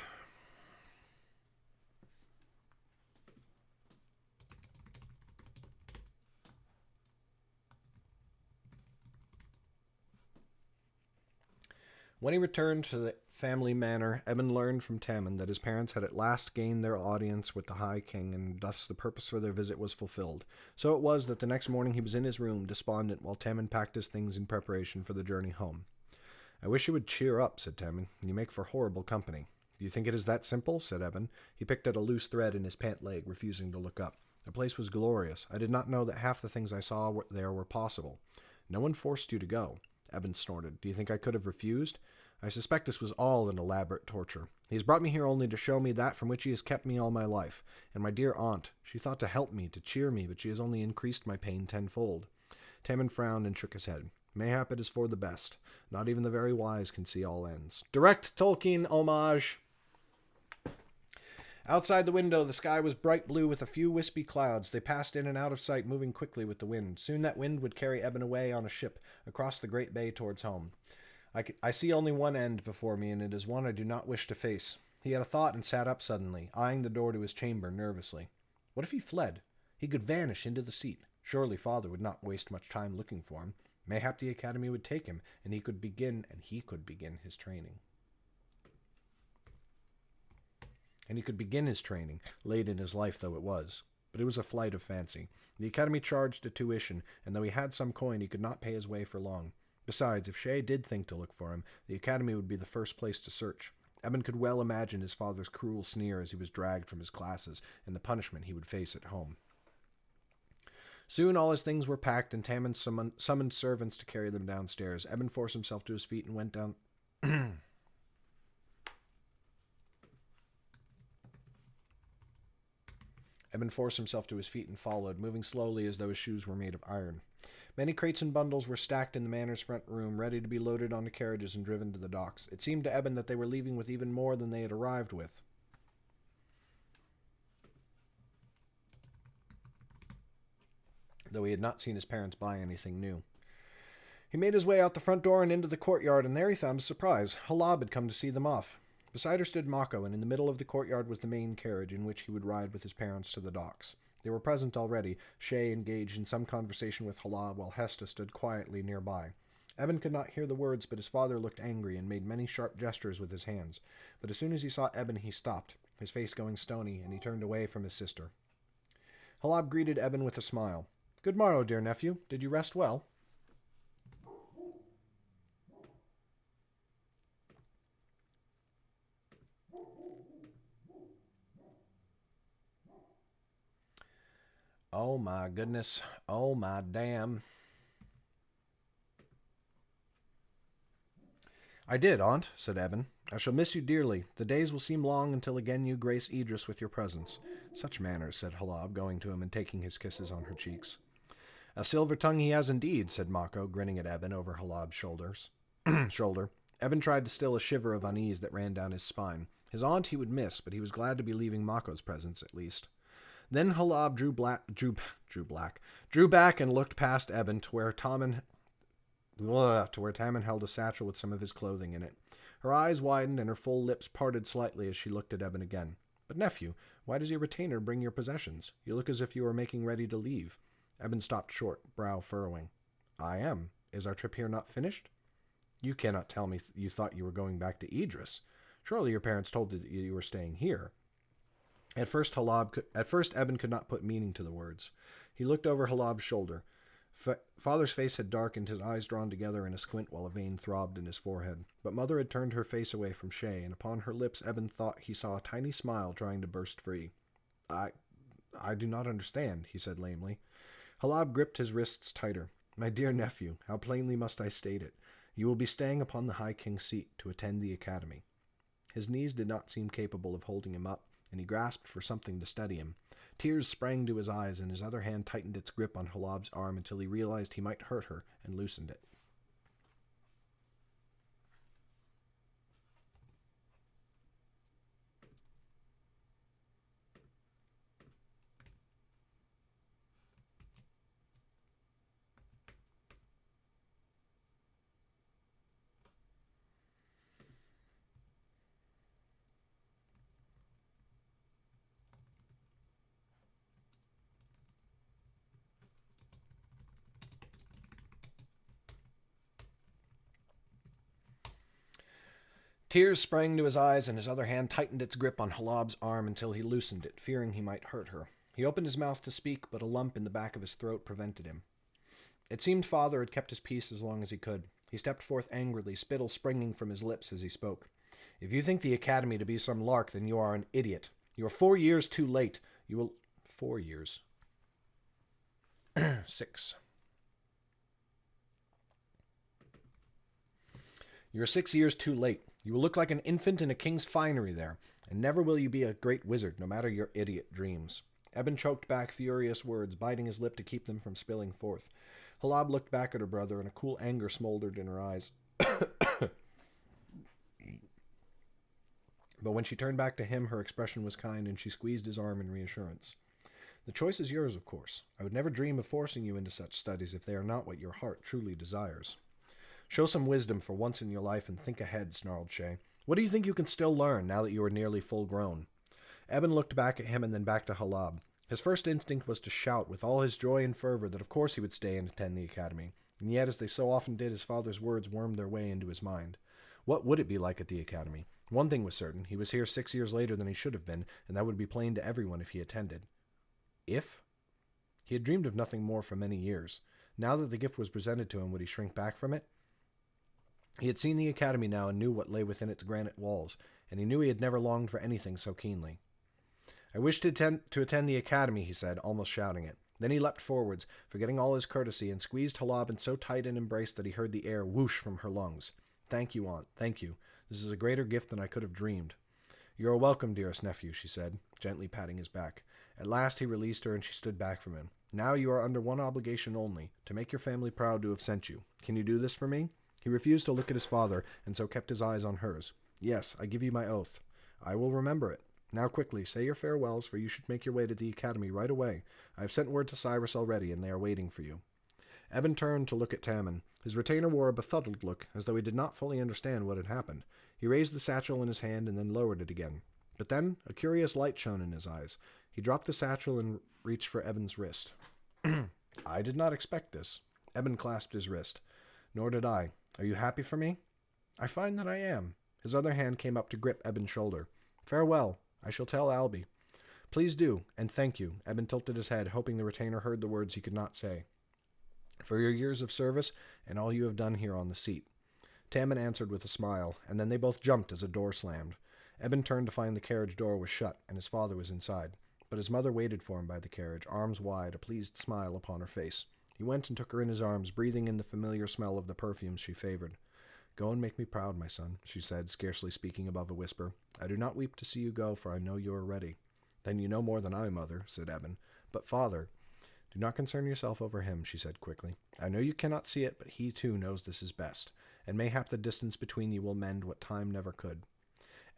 When he returned to the family manor, Eben learned from Tammin that his parents had at last gained their audience with the High King, and thus the purpose for their visit was fulfilled. So it was that the next morning he was in his room, despondent, while Tammin packed his things in preparation for the journey home. I wish you would cheer up, said Tammin. You make for horrible company. Do you think it is that simple? Said Eben. He picked at a loose thread in his pant leg, refusing to look up. The place was glorious. I did not know that half the things I saw there were possible. No one forced you to go. Eben snorted. Do you think I could have refused? I suspect this was all an elaborate torture. He has brought me here only to show me that from which he has kept me all my life. And my dear aunt, she thought to help me, to cheer me, but she has only increased my pain tenfold." Tamon frowned and shook his head. "Mayhap it is for the best. Not even the very wise can see all ends." Direct Tolkien homage. Outside the window, the sky was bright blue with a few wispy clouds. They passed in and out of sight, moving quickly with the wind. Soon that wind would carry Eben away on a ship across the great bay towards home. I see only one end before me, and it is one I do not wish to face." He had a thought and sat up suddenly, eyeing the door to his chamber nervously. What if he fled? He could vanish into the seat. Surely father would not waste much time looking for him. Mayhap the academy would take him, and he could begin his training. Late in his life though it was. But it was a flight of fancy. The academy charged a tuition, and though he had some coin, he could not pay his way for long. Besides, if Shay did think to look for him, the academy would be the first place to search. Eben could well imagine his father's cruel sneer as he was dragged from his classes, and the punishment he would face at home. Soon all his things were packed, and Tamon summoned servants to carry them downstairs. Eben forced himself to his feet and went down... Eben forced himself to his feet and followed, moving slowly as though his shoes were made of iron. Many crates and bundles were stacked in the manor's front room, ready to be loaded onto carriages and driven to the docks. It seemed to Eben that they were leaving with even more than they had arrived with. Though he had not seen his parents buy anything new. He made his way out the front door and into the courtyard, and there he found a surprise. Halab had come to see them off. Beside her stood Mako, and in the middle of the courtyard was the main carriage in which he would ride with his parents to the docks. They were present already, Shay engaged in some conversation with Halab, while Hesta stood quietly nearby. Eben could not hear the words, but his father looked angry and made many sharp gestures with his hands. But as soon as he saw Eben, he stopped, his face going stony, and he turned away from his sister. Halab greeted Eben with a smile. "Good morrow, dear nephew. Did you rest well?" Oh my goodness. Oh my damn. "I did, Aunt," said Eben. "I shall miss you dearly. The days will seem long until again you grace Idris with your presence." "Such manners," said Halab, going to him and taking his kisses on her cheeks. "A silver tongue he has indeed," said Mako, grinning at Eben over Halab's shoulder. Eben tried to still a shiver of unease that ran down his spine. His aunt he would miss, but he was glad to be leaving Mako's presence at least. Then Halab drew back and looked past Eben to where Tamon held a satchel with some of his clothing in it. Her eyes widened and her full lips parted slightly as she looked at Eben again. "But nephew, why does your retainer bring your possessions? You look as if you were making ready to leave." Eben stopped short, brow furrowing. "I am. Is our trip here not finished?" "You cannot tell me you thought you were going back to Idris. Surely your parents told you that you were staying here." At first Eben could not put meaning to the words. He looked over Halab's shoulder. Father's face had darkened, his eyes drawn together in a squint while a vein throbbed in his forehead. But Mother had turned her face away from Shay, and upon her lips Eben thought he saw a tiny smile trying to burst free. I do not understand," he said lamely. Halab gripped his wrists tighter. "My dear nephew, how plainly must I state it? You will be staying upon the High King's seat to attend the academy." His knees did not seem capable of holding him up, and he grasped for something to steady him. Tears sprang to his eyes, and his other hand tightened its grip on Halab's arm until he realized he might hurt her, and loosened it. Tears sprang to his eyes, and his other hand tightened its grip on Halab's arm until he loosened it, fearing he might hurt her. He opened his mouth to speak, but a lump in the back of his throat prevented him. It seemed father had kept his peace as long as he could. He stepped forth angrily, spittle springing from his lips as he spoke. "If you think the academy to be some lark, then you are an idiot. You are 4 years too late. You will... 4 years. 6. You're 6 years too late. You will look like an infant in a king's finery there, and never will you be a great wizard, no matter your idiot dreams. Eben choked back furious words, biting his lip to keep them from spilling forth. Halab looked back at her brother, and a cool anger smoldered in her eyes. But when she turned back to him, her expression was kind, and she squeezed his arm in reassurance. The choice is yours, of course. I would never dream of forcing you into such studies if they are not what your heart truly desires. Show some wisdom for once in your life and think ahead, snarled Shay. What do you think you can still learn now that you are nearly full grown? Eben looked back at him and then back to Halab. His first instinct was to shout with all his joy and fervor that of course he would stay and attend the academy, and yet as they so often did, his father's words wormed their way into his mind. What would it be like at the academy? One thing was certain, he was here 6 years later than he should have been, and that would be plain to everyone if he attended. If? He had dreamed of nothing more for many years. Now that the gift was presented to him, would he shrink back from it? He had seen the academy now and knew what lay within its granite walls, and he knew he had never longed for anything so keenly. I wish to attend the academy, he said, almost shouting it. Then he leapt forwards, forgetting all his courtesy, and squeezed Halab in so tight an embrace that he heard the air whoosh from her lungs. Thank you, Aunt, thank you. This is a greater gift than I could have dreamed. You are welcome, dearest nephew, she said, gently patting his back. At last he released her, and she stood back from him. Now you are under one obligation only, to make your family proud to have sent you. Can you do this for me? He refused to look at his father, and so kept his eyes on hers. Yes, I give you my oath. I will remember it. Now quickly, say your farewells, for you should make your way to the academy right away. I have sent word to Cyrus already, and they are waiting for you. Eben turned to look at Tammin. His retainer wore a befuddled look, as though he did not fully understand what had happened. He raised the satchel in his hand and then lowered it again. But then a curious light shone in his eyes. He dropped the satchel and reached for Eben's wrist. I did not expect this. Eben clasped his wrist. Nor did I. Are you happy for me? I find that I am. His other hand came up to grip Eben's shoulder. Farewell. I shall tell Albie. Please do, and thank you. Eben tilted his head, hoping the retainer heard the words he could not say. For your years of service, and all you have done here on the seat. Tammin answered with a smile, and then they both jumped as a door slammed. Eben turned to find the carriage door was shut, and his father was inside. But his mother waited for him by the carriage, arms wide, a pleased smile upon her face. He went and took her in his arms, breathing in the familiar smell of the perfumes she favored. Go and make me proud, my son, she said, scarcely speaking above a whisper. I do not weep to see you go, for I know you are ready. Then you know more than I, mother, said Eben. But, father, do not concern yourself over him, she said quickly. I know you cannot see it, but he too knows this is best, and mayhap the distance between you will mend what time never could.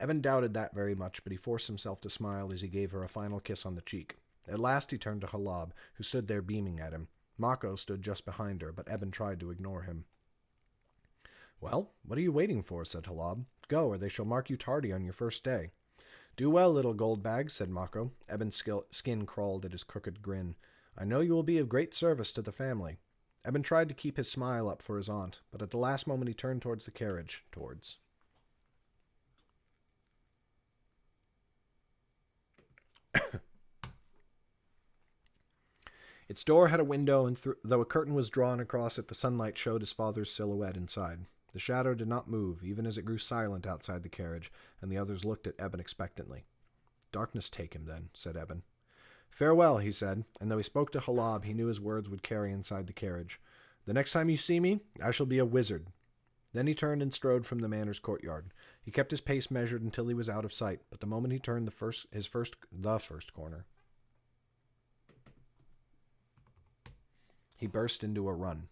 Eben doubted that very much, but he forced himself to smile as he gave her a final kiss on the cheek. At last he turned to Halab, who stood there beaming at him. Mako stood just behind her, but Eben tried to ignore him. Well, what are you waiting for? Said Halab. Go, or they shall mark you tardy on your first day. Do well, little goldbag, said Mako. Eben's skin crawled at his crooked grin. I know you will be of great service to the family. Eben tried to keep his smile up for his aunt, but at the last moment he turned towards the carriage. Its door had a window, and though a curtain was drawn across it, the sunlight showed his father's silhouette inside. The shadow did not move, even as it grew silent outside the carriage, and the others looked at Eben expectantly. Darkness take him, then, said Eben. Farewell, he said, and though he spoke to Halab, he knew his words would carry inside the carriage. The next time you see me, I shall be a wizard. Then he turned and strode from the manor's courtyard. He kept his pace measured until he was out of sight, but the moment he turned the first corner, he burst into a run.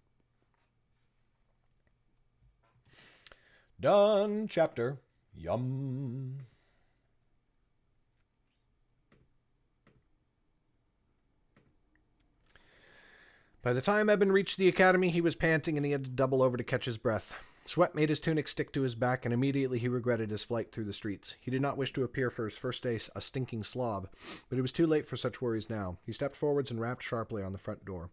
Done chapter. Yum. By the time Eben reached the academy, he was panting and he had to double over to catch his breath. Sweat made his tunic stick to his back, and immediately he regretted his flight through the streets. He did not wish to appear for his first day a stinking slob, but it was too late for such worries now. He stepped forwards and rapped sharply on the front door.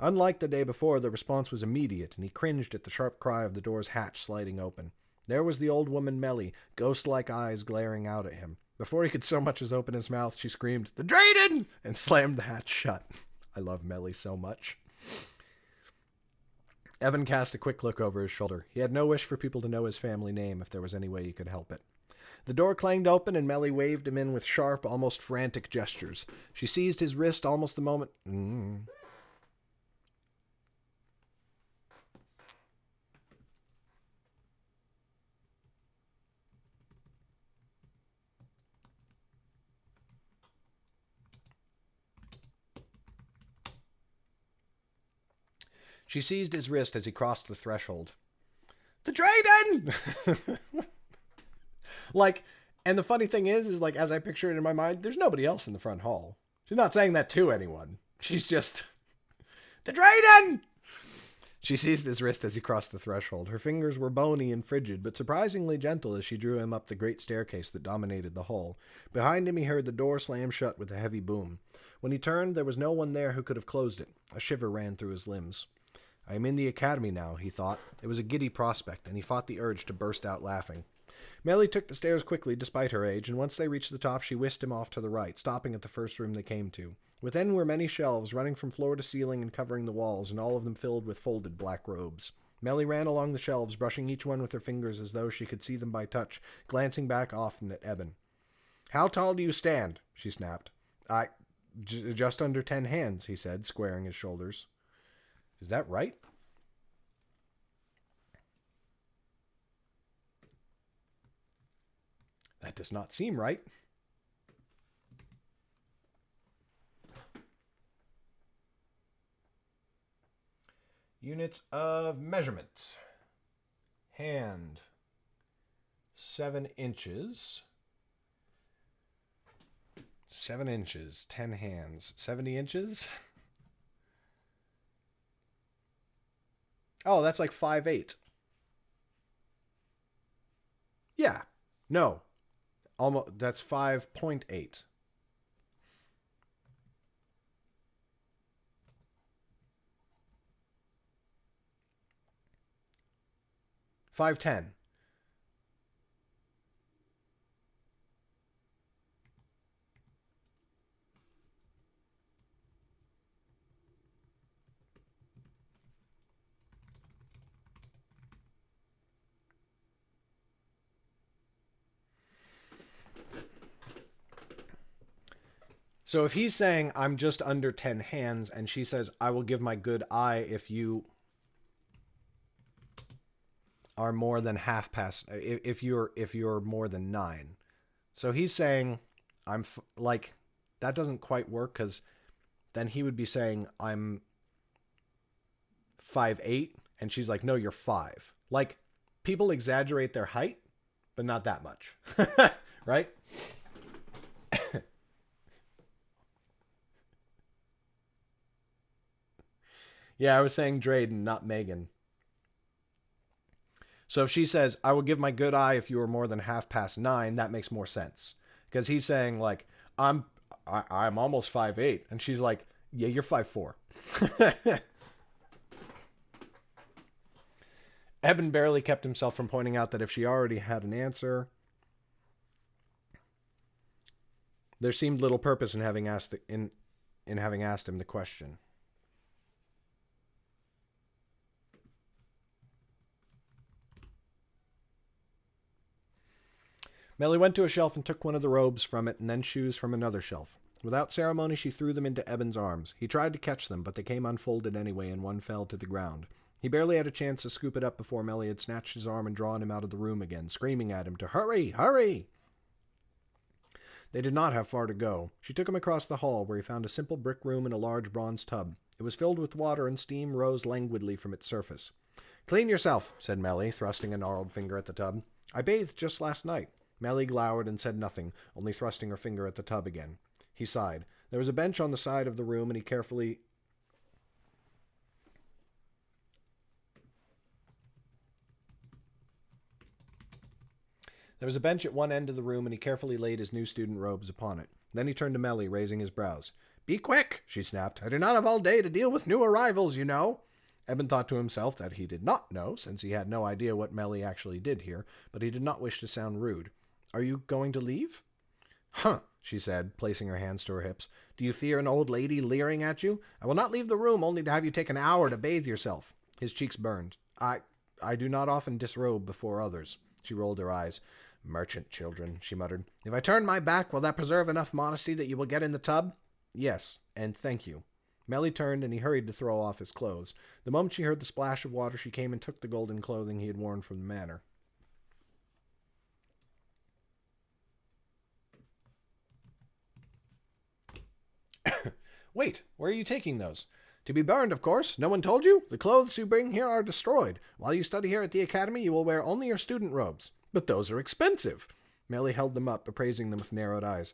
Unlike the day before, the response was immediate, and he cringed at the sharp cry of the door's hatch sliding open. There was the old woman Melly, ghost-like eyes glaring out at him. Before he could so much as open his mouth, she screamed, "The Drayden!" and slammed the hatch shut. I love Melly so much. Evan cast a quick look over his shoulder. He had no wish for people to know his family name if there was any way he could help it. The door clanged open, and Melly waved him in with sharp, almost frantic gestures. She seized his wrist almost the moment... She seized his wrist as he crossed the threshold. The Drayden! Like, and the funny thing is like, as I picture it in my mind, there's nobody else in the front hall. She's not saying that to anyone. She's just, the Drayden! She seized his wrist as he crossed the threshold. Her fingers were bony and frigid, but surprisingly gentle as she drew him up the great staircase that dominated the hall. Behind him he heard the door slam shut with a heavy boom. When he turned, there was no one there who could have closed it. A shiver ran through his limbs. I am in the academy now, he thought. It was a giddy prospect, and he fought the urge to burst out laughing. Melly took the stairs quickly, despite her age, and once they reached the top, she whisked him off to the right, stopping at the first room they came to. Within were many shelves, running from floor to ceiling and covering the walls, and all of them filled with folded black robes. Melly ran along the shelves, brushing each one with her fingers as though she could see them by touch, glancing back often at Eben. How tall do you stand? She snapped. Just under 10 hands, he said, squaring his shoulders. Is that right? That does not seem right. Units of measurement. Hand, 7 inches. 7 inches, 10 hands. 70 inches? Oh, that's like 5'8". Yeah. No. Almost, that's 5.8. 5'10". So if he's saying, I'm just under 10 hands, and she says, I will give my good eye if you are more than half past, if you're more than 9. So he's saying, like, that doesn't quite work, because then he would be saying, I'm 5'8", and she's like, no, you're 5. Like, people exaggerate their height, but not that much. Right? Yeah, I was saying Drayden, not Megan. So if she says, I will give my good eye if you are more than half past 9, that makes more sense. Because he's saying, like, I'm almost 5'8", and she's like, yeah, you're 5'4". Eben barely kept himself from pointing out that if she already had an answer, there seemed little purpose in having asked in having asked him the question. Melly went to a shelf and took one of the robes from it and then shoes from another shelf. Without ceremony, she threw them into Eben's arms. He tried to catch them, but they came unfolded anyway, and one fell to the ground. He barely had a chance to scoop it up before Melly had snatched his arm and drawn him out of the room again, screaming at him to hurry, hurry! They did not have far to go. She took him across the hall, where he found a simple brick room and a large bronze tub. It was filled with water, and steam rose languidly from its surface. Clean yourself, said Melly, thrusting a gnarled finger at the tub. I bathed just last night. Melly glowered and said nothing, only thrusting her finger at the tub again. He sighed. There was a bench on the side of the room, and he carefully... There was a bench at one end of the room, and he carefully laid his new student robes upon it. Then he turned to Melly, raising his brows. Be quick, she snapped. I do not have all day to deal with new arrivals, you know. Eben thought to himself that he did not know, since he had no idea what Melly actually did here, but he did not wish to sound rude. Are you going to leave? Huh, she said, placing her hands to her hips. Do you fear an old lady leering at you? I will not leave the room only to have you take an hour to bathe yourself. His cheeks burned. I do not often disrobe before others. She rolled her eyes. Merchant children, she muttered. If I turn my back, will that preserve enough modesty that you will get in the tub? Yes, and thank you. Melly turned, and he hurried to throw off his clothes. The moment she heard the splash of water, she came and took the golden clothing he had worn from the manor. Wait, where are you taking those? To be burned, of course. No one told you? The clothes you bring here are destroyed. While you study here at the academy, you will wear only your student robes. But those are expensive. Melly held them up, appraising them with narrowed eyes.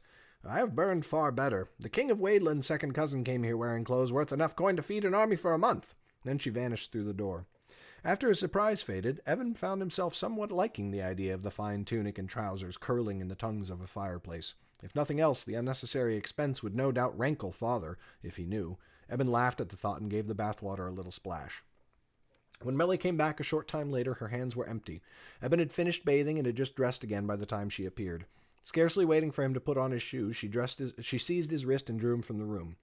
I have burned far better. The King of Wadeland's second cousin came here wearing clothes worth enough coin to feed an army for a month. Then she vanished through the door. After his surprise faded, Evan found himself somewhat liking the idea of the fine tunic and trousers curling in the tongues of a fireplace. If nothing else, the unnecessary expense would no doubt rankle father, if he knew. Evan laughed at the thought and gave the bathwater a little splash. When Melly came back a short time later, her hands were empty. Evan had finished bathing and had just dressed again by the time she appeared. Scarcely waiting for him to put on his shoes, she seized his wrist and drew him from the room.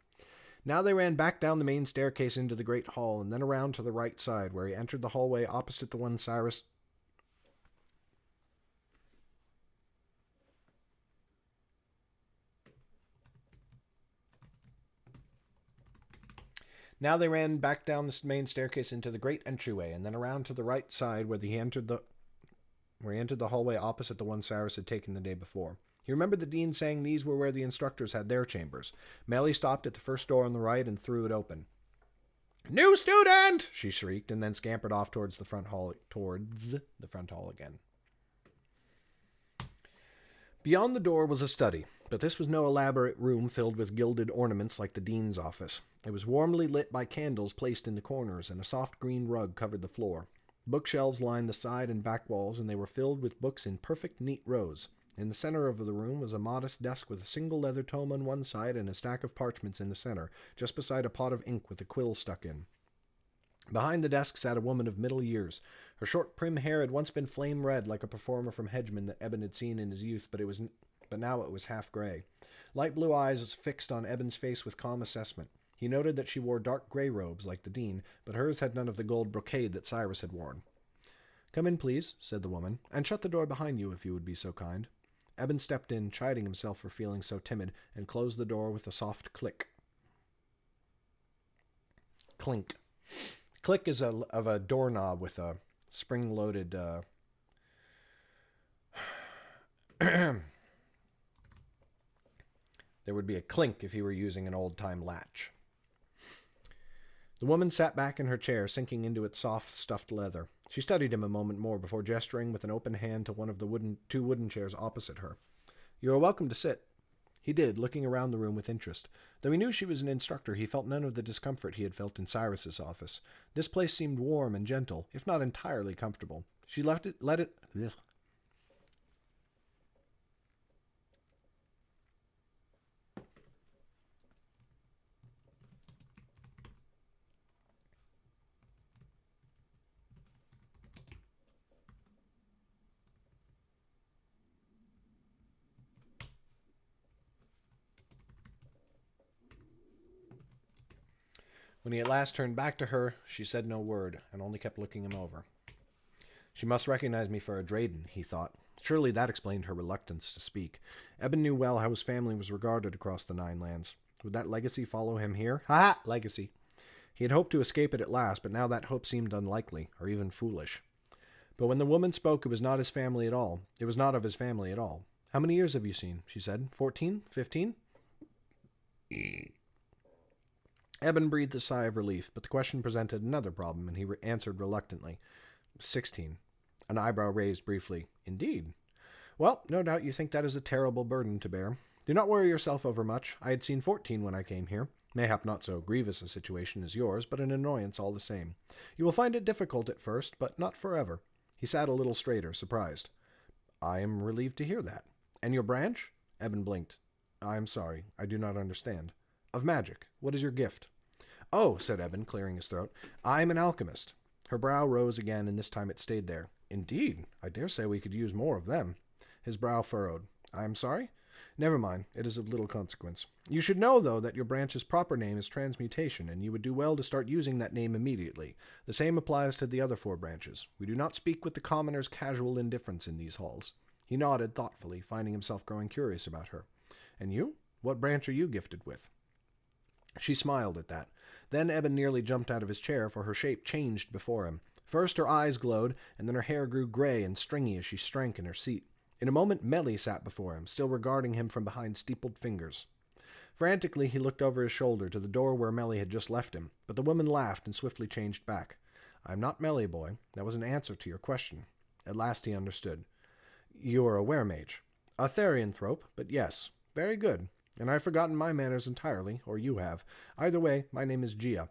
Now they ran back down the main staircase into the great hall, and then around to the right side, where he entered the hallway opposite the one Cyrus... Now they ran back down the main staircase into the great entryway, and then around to the right side where he entered the hallway opposite the one Cyrus had taken the day before. He remembered the dean saying these were where the instructors had their chambers. Melly stopped at the first door on the right and threw it open. "New student!" she shrieked, and then scampered off towards the front hall again. Beyond the door was a study, but this was no elaborate room filled with gilded ornaments like the dean's office. It was warmly lit by candles placed in the corners, and a soft green rug covered the floor. Bookshelves lined the side and back walls, and they were filled with books in perfect, neat rows. In the center of the room was a modest desk with a single leather tome on one side and a stack of parchments in the center, just beside a pot of ink with a quill stuck in. Behind the desk sat a woman of middle years. Her short, prim hair had once been flame red, like a performer from Hedgeman that Eben had seen in his youth, but now it was half gray. Light blue eyes fixed on Eben's face with calm assessment. He noted that she wore dark gray robes, like the dean, but hers had none of the gold brocade that Cyrus had worn. "Come in, please," said the woman, "and shut the door behind you if you would be so kind." Eben stepped in, chiding himself for feeling so timid, and closed the door with a soft click. Clink. Click is of a doorknob with a spring-loaded... There would be a clink if you were using an old-time latch. The woman sat back in her chair, sinking into its soft, stuffed leather. She studied him a moment more before gesturing with an open hand to one of the two wooden chairs opposite her. "You are welcome to sit." He did, looking around the room with interest. Though he knew she was an instructor, he felt none of the discomfort he had felt in Cyrus's office. This place seemed warm and gentle, if not entirely comfortable. She let it... Ugh. When he at last turned back to her, she said no word, and only kept looking him over. She must recognize me for a Drayden, he thought. Surely that explained her reluctance to speak. Eben knew well how his family was regarded across the Nine Lands. Would that legacy follow him here? Ha! Legacy! He had hoped to escape it at last, but now that hope seemed unlikely, or even foolish. But when the woman spoke, it was not his family at all. It was not of his family at all. "How many years have you seen?" she said. 14? 15? Eben breathed a sigh of relief, but the question presented another problem, and he answered reluctantly. 16. An eyebrow raised briefly. "Indeed. Well, no doubt you think that is a terrible burden to bear. Do not worry yourself over much. I had seen 14 when I came here. Mayhap not so grievous a situation as yours, but an annoyance all the same. You will find it difficult at first, but not forever." He sat a little straighter, surprised. "I am relieved to hear that. And your branch?" Eben blinked. "I am sorry. I do not understand." "Of magic. What is your gift?" "Oh," said Eben, clearing his throat, "I am an alchemist." Her brow rose again, and this time it stayed there. "Indeed. I dare say we could use more of them." His brow furrowed. "I am sorry? Never mind. It is of little consequence. You should know, though, that your branch's proper name is Transmutation, and you would do well to start using that name immediately. The same applies to the other 4 branches. We do not speak with the commoner's casual indifference in these halls." He nodded thoughtfully, finding himself growing curious about her. "And you? What branch are you gifted with?" She smiled at that. Then Eben nearly jumped out of his chair, for her shape changed before him. First her eyes glowed, and then her hair grew gray and stringy as she shrank in her seat. In a moment Melly sat before him, still regarding him from behind steepled fingers. Frantically, he looked over his shoulder to the door where Melly had just left him, but the woman laughed and swiftly changed back. I'm not Melly, boy. That was an answer to your question. At last he understood. You are a weremage. A therianthrope, but yes. Very good. And I've forgotten my manners entirely, or you have. Either way, my name is Gia.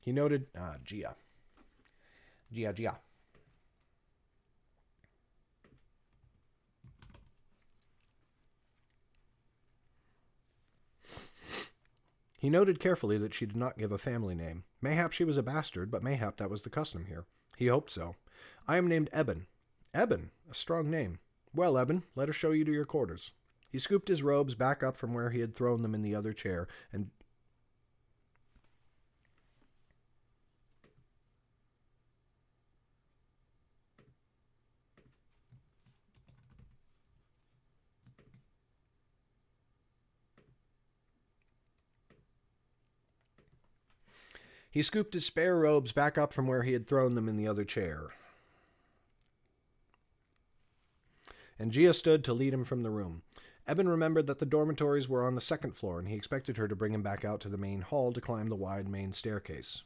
He noted, Gia. Gia. He noted carefully that she did not give a family name. Mayhap she was a bastard, but mayhap that was the custom here. He hoped so. I am named Eben. Eben, a strong name. Well, Eben, let us show you to your quarters. He scooped his robes back up from where he had thrown them in the other chair, and he scooped his spare robes back up from where he had thrown them in the other chair. And Gia stood to lead him from the room. Eben remembered that the dormitories were on the second floor, and he expected her to bring him back out to the main hall to climb the wide main staircase.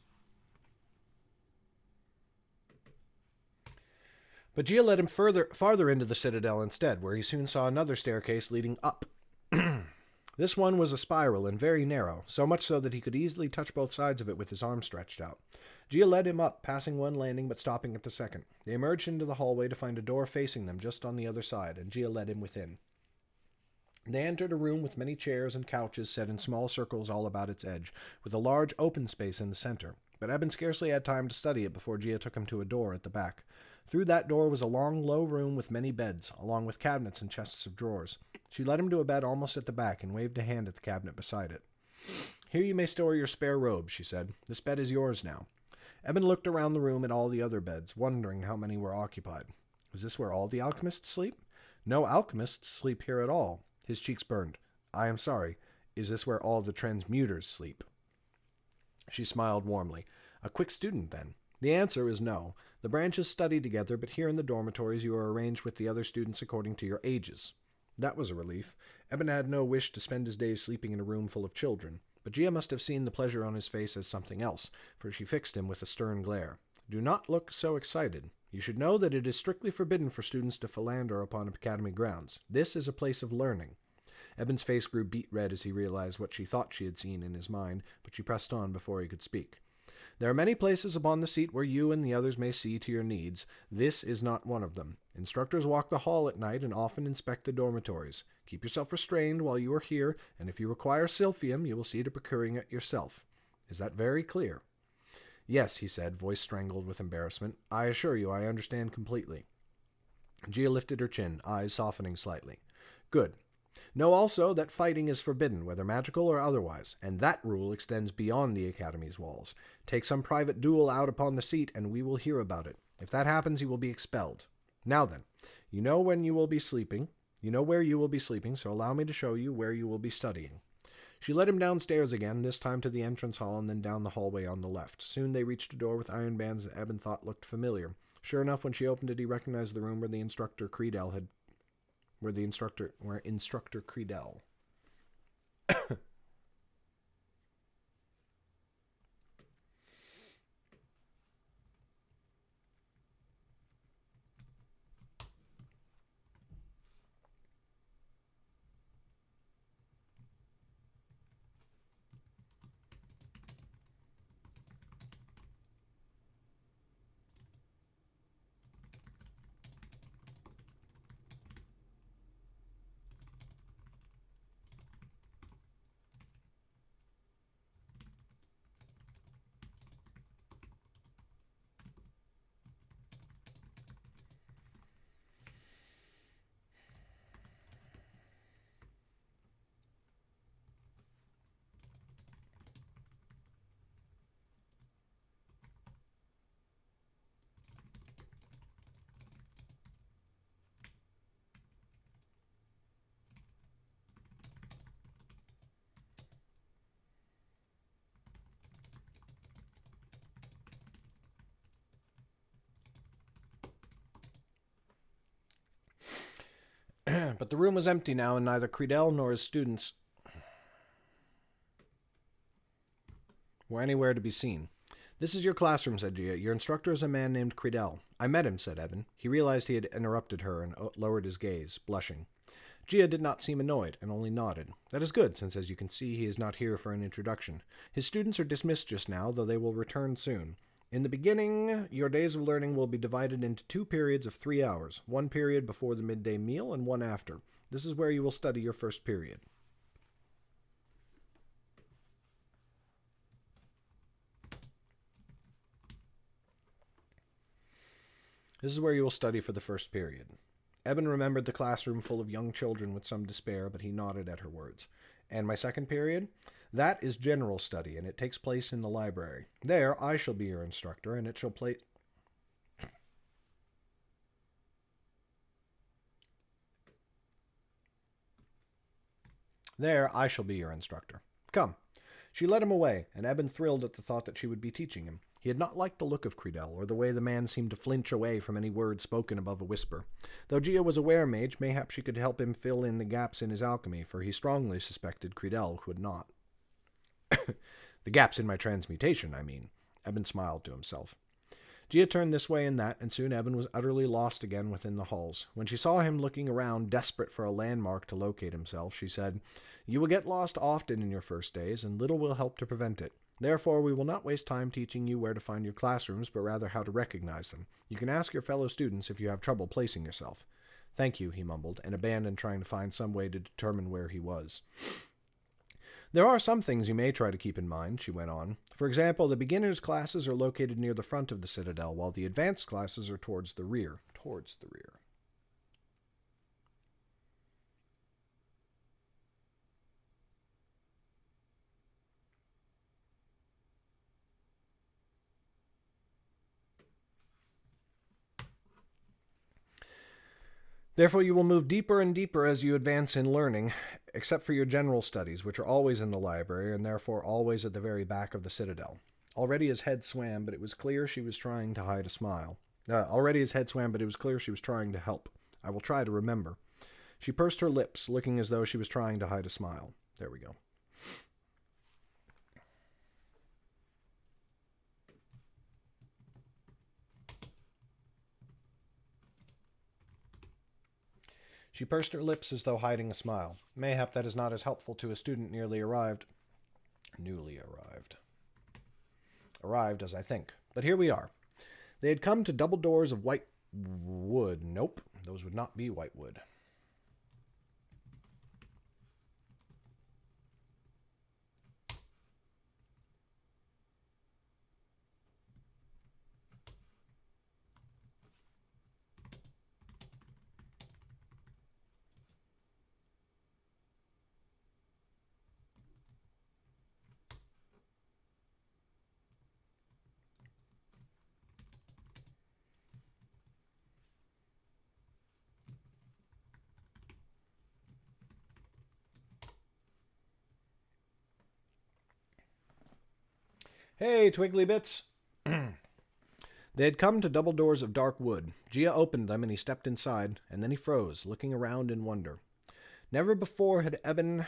But Gia led him farther into the citadel instead, where he soon saw another staircase leading up. This one was a spiral and very narrow, so much so that he could easily touch both sides of it with his arm stretched out. Gia led him up, passing one landing but stopping at the second. They emerged into the hallway to find a door facing them just on the other side, and Gia led him within. They entered a room with many chairs and couches set in small circles all about its edge, with a large open space in the center. But Eben scarcely had time to study it before Gia took him to a door at the back. Through that door was a long, low room with many beds, along with cabinets and chests of drawers. She led him to a bed almost at the back and waved a hand at the cabinet beside it. Here you may store your spare robes, she said. This bed is yours now. Eben looked around the room at all the other beds, wondering how many were occupied. Is this where all the alchemists sleep? No alchemists sleep here at all. His cheeks burned. I am sorry. Is this where all the transmuters sleep? She smiled warmly. A quick student, then. The answer is no. The branches study together, but here in the dormitories you are arranged with the other students according to your ages. That was a relief. Eben had no wish to spend his days sleeping in a room full of children, but Gia must have seen the pleasure on his face as something else, for she fixed him with a stern glare. Do not look so excited. You should know that it is strictly forbidden for students to philander upon academy grounds. This is a place of learning. Eben's face grew beet red as he realized what she thought she had seen in his mind, but she pressed on before he could speak. There are many places upon the seat where you and the others may see to your needs. This is not one of them. Instructors walk the hall at night and often inspect the dormitories. Keep yourself restrained while you are here, and if you require silphium, you will see to procuring it yourself. Is that very clear? Yes, he said, voice strangled with embarrassment. I assure you I understand completely. Gia lifted her chin, eyes softening slightly. Good. Know also that fighting is forbidden, whether magical or otherwise, and that rule extends beyond the academy's walls. Take some private duel out upon the seat, and we will hear about it. If that happens, you will be expelled. Now then, you know when you will be sleeping. You know where you will be sleeping, so allow me to show you where you will be studying. She led him downstairs again, this time to the entrance hall and then down the hallway on the left. Soon they reached a door with iron bands that Eben thought looked familiar. Sure enough, when she opened it, he recognized the room where Instructor Creedell where Instructor Creedell. But the room was empty now, and neither Creedell nor his students were anywhere to be seen. "This is your classroom," said Gia. "Your instructor is a man named Credell." "I met him," said Evan. He realized he had interrupted her and lowered his gaze, blushing. Gia did not seem annoyed, and only nodded. "That is good, since as you can see he is not here for an introduction. His students are dismissed just now, though they will return soon. In the beginning, your days of learning will be divided into 2 periods of 3 hours, 1 period before the midday meal and 1 after. This is where you will study your first period." This is where you will study for the first period. Eben remembered the classroom full of young children with some despair, but he nodded at her words. "And my second period? That is general study, and it takes place in the library. There I shall be your instructor, and it shall play... There I shall be your instructor. Come." She led him away, and Eben thrilled at the thought that she would be teaching him. He had not liked the look of Credell, or the way the man seemed to flinch away from any word spoken above a whisper. Though Gia was a were-mage, mayhap she could help him fill in the gaps in his alchemy, for he strongly suspected Credell would not. "The gaps in my transmutation, I mean." Eben smiled to himself. Gia turned this way and that, and soon Eben was utterly lost again within the halls. When she saw him looking around, desperate for a landmark to locate himself, she said, "You will get lost often in your first days, and little will help to prevent it. Therefore, we will not waste time teaching you where to find your classrooms, but rather how to recognize them. You can ask your fellow students if you have trouble placing yourself." "Thank you," he mumbled, and abandoned trying to find some way to determine where he was. "There are some things you may try to keep in mind," she went on. "For example, the beginners' classes are located near the front of the citadel, while the advanced classes are towards the rear. Towards the rear. Therefore, you will move deeper and deeper as you advance in learning, except for your general studies, which are always in the library, and therefore always at the very back of the citadel." Already his head swam, but it was clear she was trying to hide a smile. Already his head swam, but it was clear she was trying to help. "I will try to remember." She pursed her lips, looking as though she was trying to hide a smile. There we go. She pursed her lips as though hiding a smile. Mayhap that is not as helpful to a student newly arrived. Arrived, as I think. But here we are. They had come to double doors of white wood. Nope, those would not be white wood. "Hey, Twiggly Bits!" They had come to double doors of dark wood. Gia opened them, and he stepped inside, and then he froze, looking around in wonder. Never before had Eben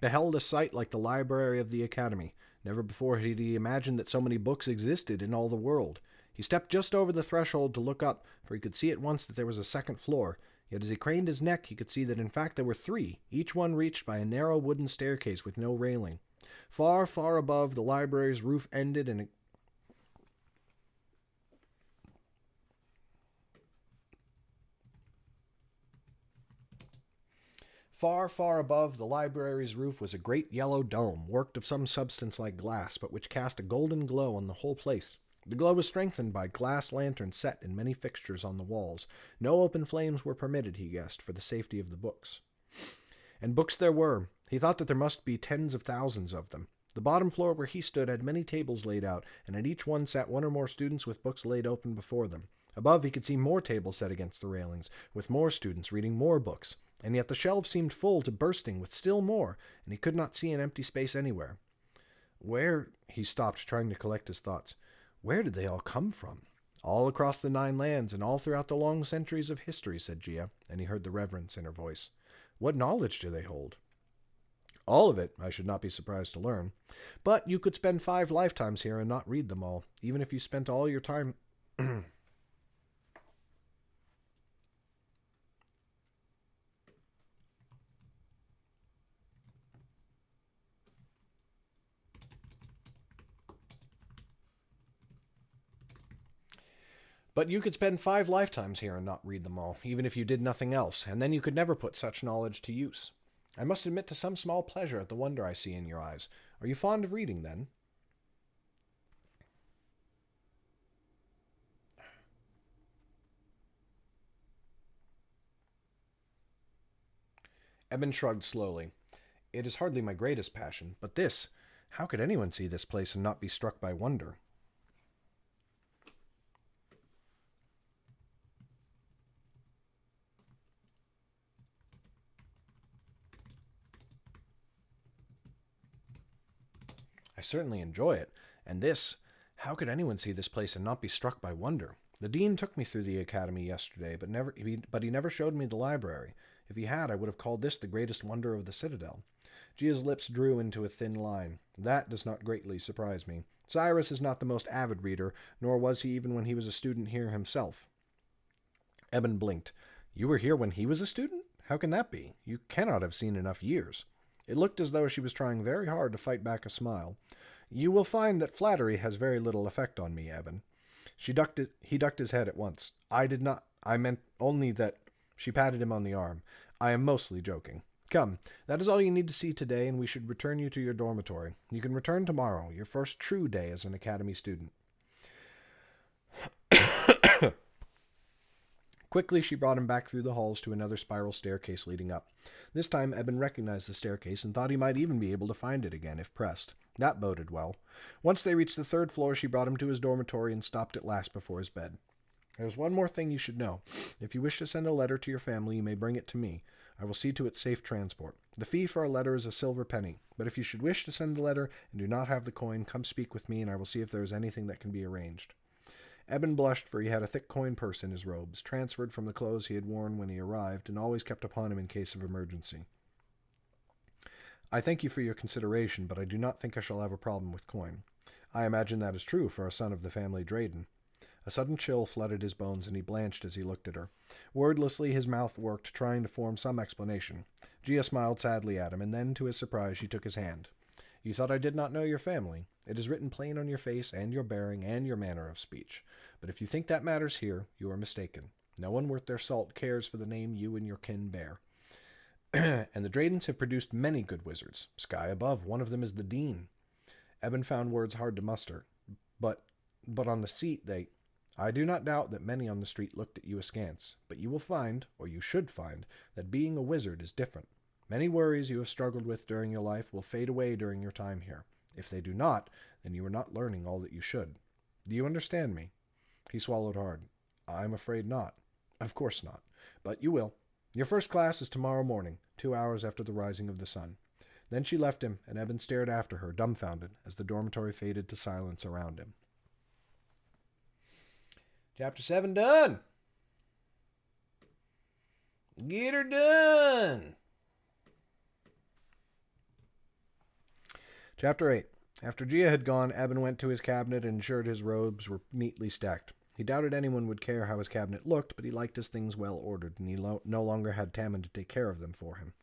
beheld a sight like the library of the academy. Never before had he imagined that so many books existed in all the world. He stepped just over the threshold to look up, for he could see at once that there was a second floor. Yet as he craned his neck, he could see that in fact there were 3, each one reached by a narrow wooden staircase with no railing. Far, far above, the library's roof ended and Far, far above the library's roof was a great yellow dome, worked of some substance like glass, but which cast a golden glow on the whole place. The glow was strengthened by glass lanterns set in many fixtures on the walls. No open flames were permitted, he guessed, for the safety of the books. And books there were. He thought that there must be tens of thousands of them. The bottom floor where he stood had many tables laid out, and at each one sat 1 or more students with books laid open before them. Above he could see more tables set against the railings, with more students reading more books, and yet the shelves seemed full to bursting with still more, and he could not see an empty space anywhere. Where... He stopped, trying to collect his thoughts. Where did they all come from? "All across the 9 lands, and all throughout the long centuries of history," said Gia, and he heard the reverence in her voice. "What knowledge do they hold?" All of it, I should not be surprised to learn. But you could spend 5 lifetimes here and not read them all, even if you spent all your time... But you could spend 5 lifetimes here and not read them all, even if you did nothing else, and then you could never put such knowledge to use. I must admit to some small pleasure at the wonder I see in your eyes. Are you fond of reading, then? Eben shrugged slowly. It is hardly my greatest passion, but this... How could anyone see this place and not be struck by wonder? I certainly enjoy it. And this... How could anyone see this place and not be struck by wonder? The dean took me through the academy yesterday, but he never showed me the library. If he had, I would have called this the greatest wonder of the citadel. Gia's lips drew into a thin line. That does not greatly surprise me. Cyrus is not the most avid reader, nor was he even when he was a student here himself. Eben blinked. You were here when he was a student? How can that be? You cannot have seen enough years. It looked as though she was trying very hard to fight back a smile. You will find that flattery has very little effect on me, Eben. He ducked his head at once. I did not. I meant only that... She patted him on the arm. I am mostly joking. Come, that is all you need to see today, and we should return you to your dormitory. You can return tomorrow, your first true day as an academy student. Quickly, she brought him back through the halls to another spiral staircase leading up. This time, Eben recognized the staircase and thought he might even be able to find it again if pressed. That boded well. Once they reached the 3rd floor, she brought him to his dormitory and stopped at last before his bed. There's one more thing you should know. If you wish to send a letter to your family, you may bring it to me. I will see to its safe transport. The fee for a letter is a silver penny, but if you should wish to send a letter and do not have the coin, come speak with me, and I will see if there is anything that can be arranged. Eben blushed, for he had a thick coin purse in his robes, transferred from the clothes he had worn when he arrived, and always kept upon him in case of emergency. I thank you for your consideration, but I do not think I shall have a problem with coin. I imagine that is true for a son of the family Drayden. A sudden chill flooded his bones, and he blanched as he looked at her. Wordlessly, his mouth worked, trying to form some explanation. Gia smiled sadly at him, and then, to his surprise, she took his hand. You thought I did not know your family. It is written plain on your face, and your bearing, and your manner of speech. But if you think that matters here, you are mistaken. No one worth their salt cares for the name you and your kin bear. And the Draydens have produced many good wizards. Sky above, one of them is the Dean. Eben found words hard to muster. But on the seat I do not doubt that many on the street looked at you askance, but you will find, or you should find, that being a wizard is different. Many worries you have struggled with during your life will fade away during your time here. If they do not, then you are not learning all that you should. Do you understand me? He swallowed hard. I'm afraid not. Of course not. But you will. Your first class is tomorrow morning, 2 hours after the rising of the sun. Then she left him, and Eben stared after her, dumbfounded, as the dormitory faded to silence around him. Chapter 7 done. Get her done. Chapter 8. After Gia had gone, Eben went to his cabinet and ensured his robes were neatly stacked. He doubted anyone would care how his cabinet looked, but he liked his things well ordered, and he no longer had Tammin to take care of them for him.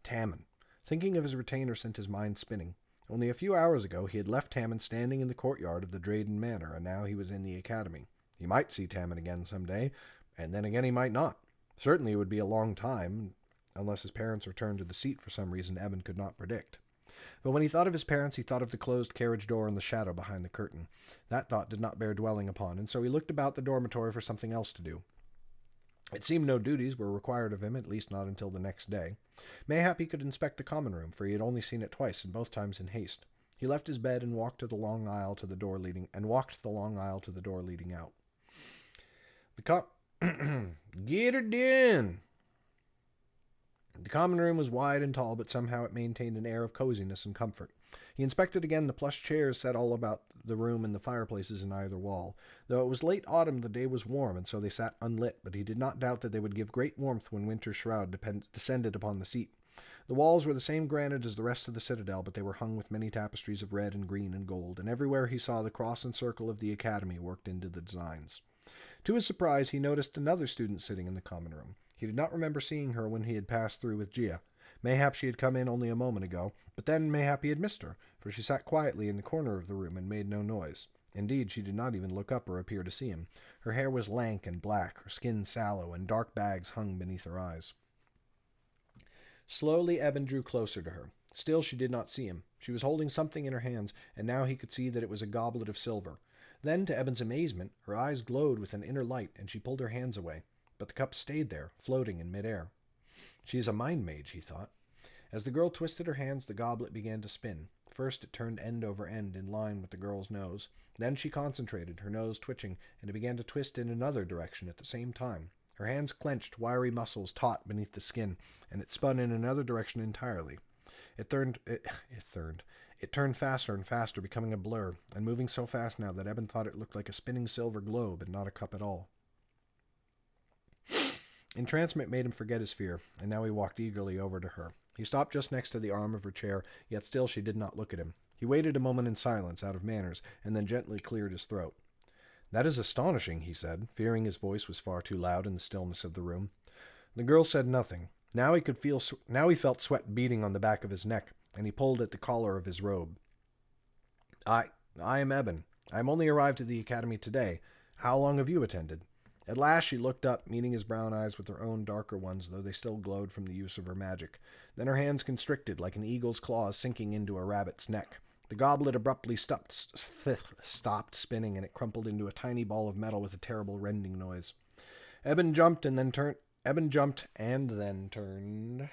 Tammin. Thinking of his retainer sent his mind spinning. Only a few hours ago he had left Tammin standing in the courtyard of the Drayden Manor, and now he was in the academy. He might see Tammin again some day, and then again he might not. Certainly it would be a long time, unless his parents returned to the seat for some reason Eben could not predict. But when he thought of his parents, he thought of the closed carriage door and the shadow behind the curtain. That thought did not bear dwelling upon, and so he looked about the dormitory for something else to do. It seemed no duties were required of him, at least not until the next day. Mayhap he could inspect the common room, for he had only seen it twice, and both times in haste. He left his bed and walked the long aisle to the door leading out. Get her done. The common room was wide and tall, but somehow it maintained an air of coziness and comfort. He inspected again the plush chairs set all about the room and the fireplaces in either wall. Though it was late autumn, the day was warm, and so they sat unlit, but he did not doubt that they would give great warmth when winter's shroud descended upon the seat. The walls were the same granite as the rest of the citadel, but they were hung with many tapestries of red and green and gold, and everywhere he saw the cross and circle of the academy worked into the designs. To his surprise, he noticed another student sitting in the common room. He did not remember seeing her when he had passed through with Gia. Mayhap she had come in only a moment ago, but then mayhap he had missed her, for she sat quietly in the corner of the room and made no noise. Indeed, she did not even look up or appear to see him. Her hair was lank and black, her skin sallow, and dark bags hung beneath her eyes. Slowly, Eben drew closer to her. Still, she did not see him. She was holding something in her hands, and now he could see that it was a goblet of silver. Then, to Eben's amazement, her eyes glowed with an inner light, and she pulled her hands away. But the cup stayed there, floating in midair. She is a mind mage, he thought. As the girl twisted her hands, the goblet began to spin. First, it turned end over end in line with the girl's nose. Then she concentrated, her nose twitching, and it began to twist in another direction at the same time. Her hands clenched, wiry muscles taut beneath the skin, and it spun in another direction entirely. It turned faster and faster, becoming a blur, and moving so fast now that Eben thought it looked like a spinning silver globe and not a cup at all. Entrancement made him forget his fear, and now he walked eagerly over to her. He stopped just next to the arm of her chair, yet still she did not look at him. He waited a moment in silence, out of manners, and then gently cleared his throat. "That is astonishing," he said, fearing his voice was far too loud in the stillness of the room. The girl said nothing. Now he felt sweat beating on the back of his neck, and he pulled at the collar of his robe. I am Eben. I am only arrived at the academy today. How long have you attended?" At last she looked up, meeting his brown eyes with her own darker ones, though they still glowed from the use of her magic. Then her hands constricted, like an eagle's claws sinking into a rabbit's neck. The goblet abruptly stopped spinning, and it crumpled into a tiny ball of metal with a terrible rending noise. Eben jumped and then turned.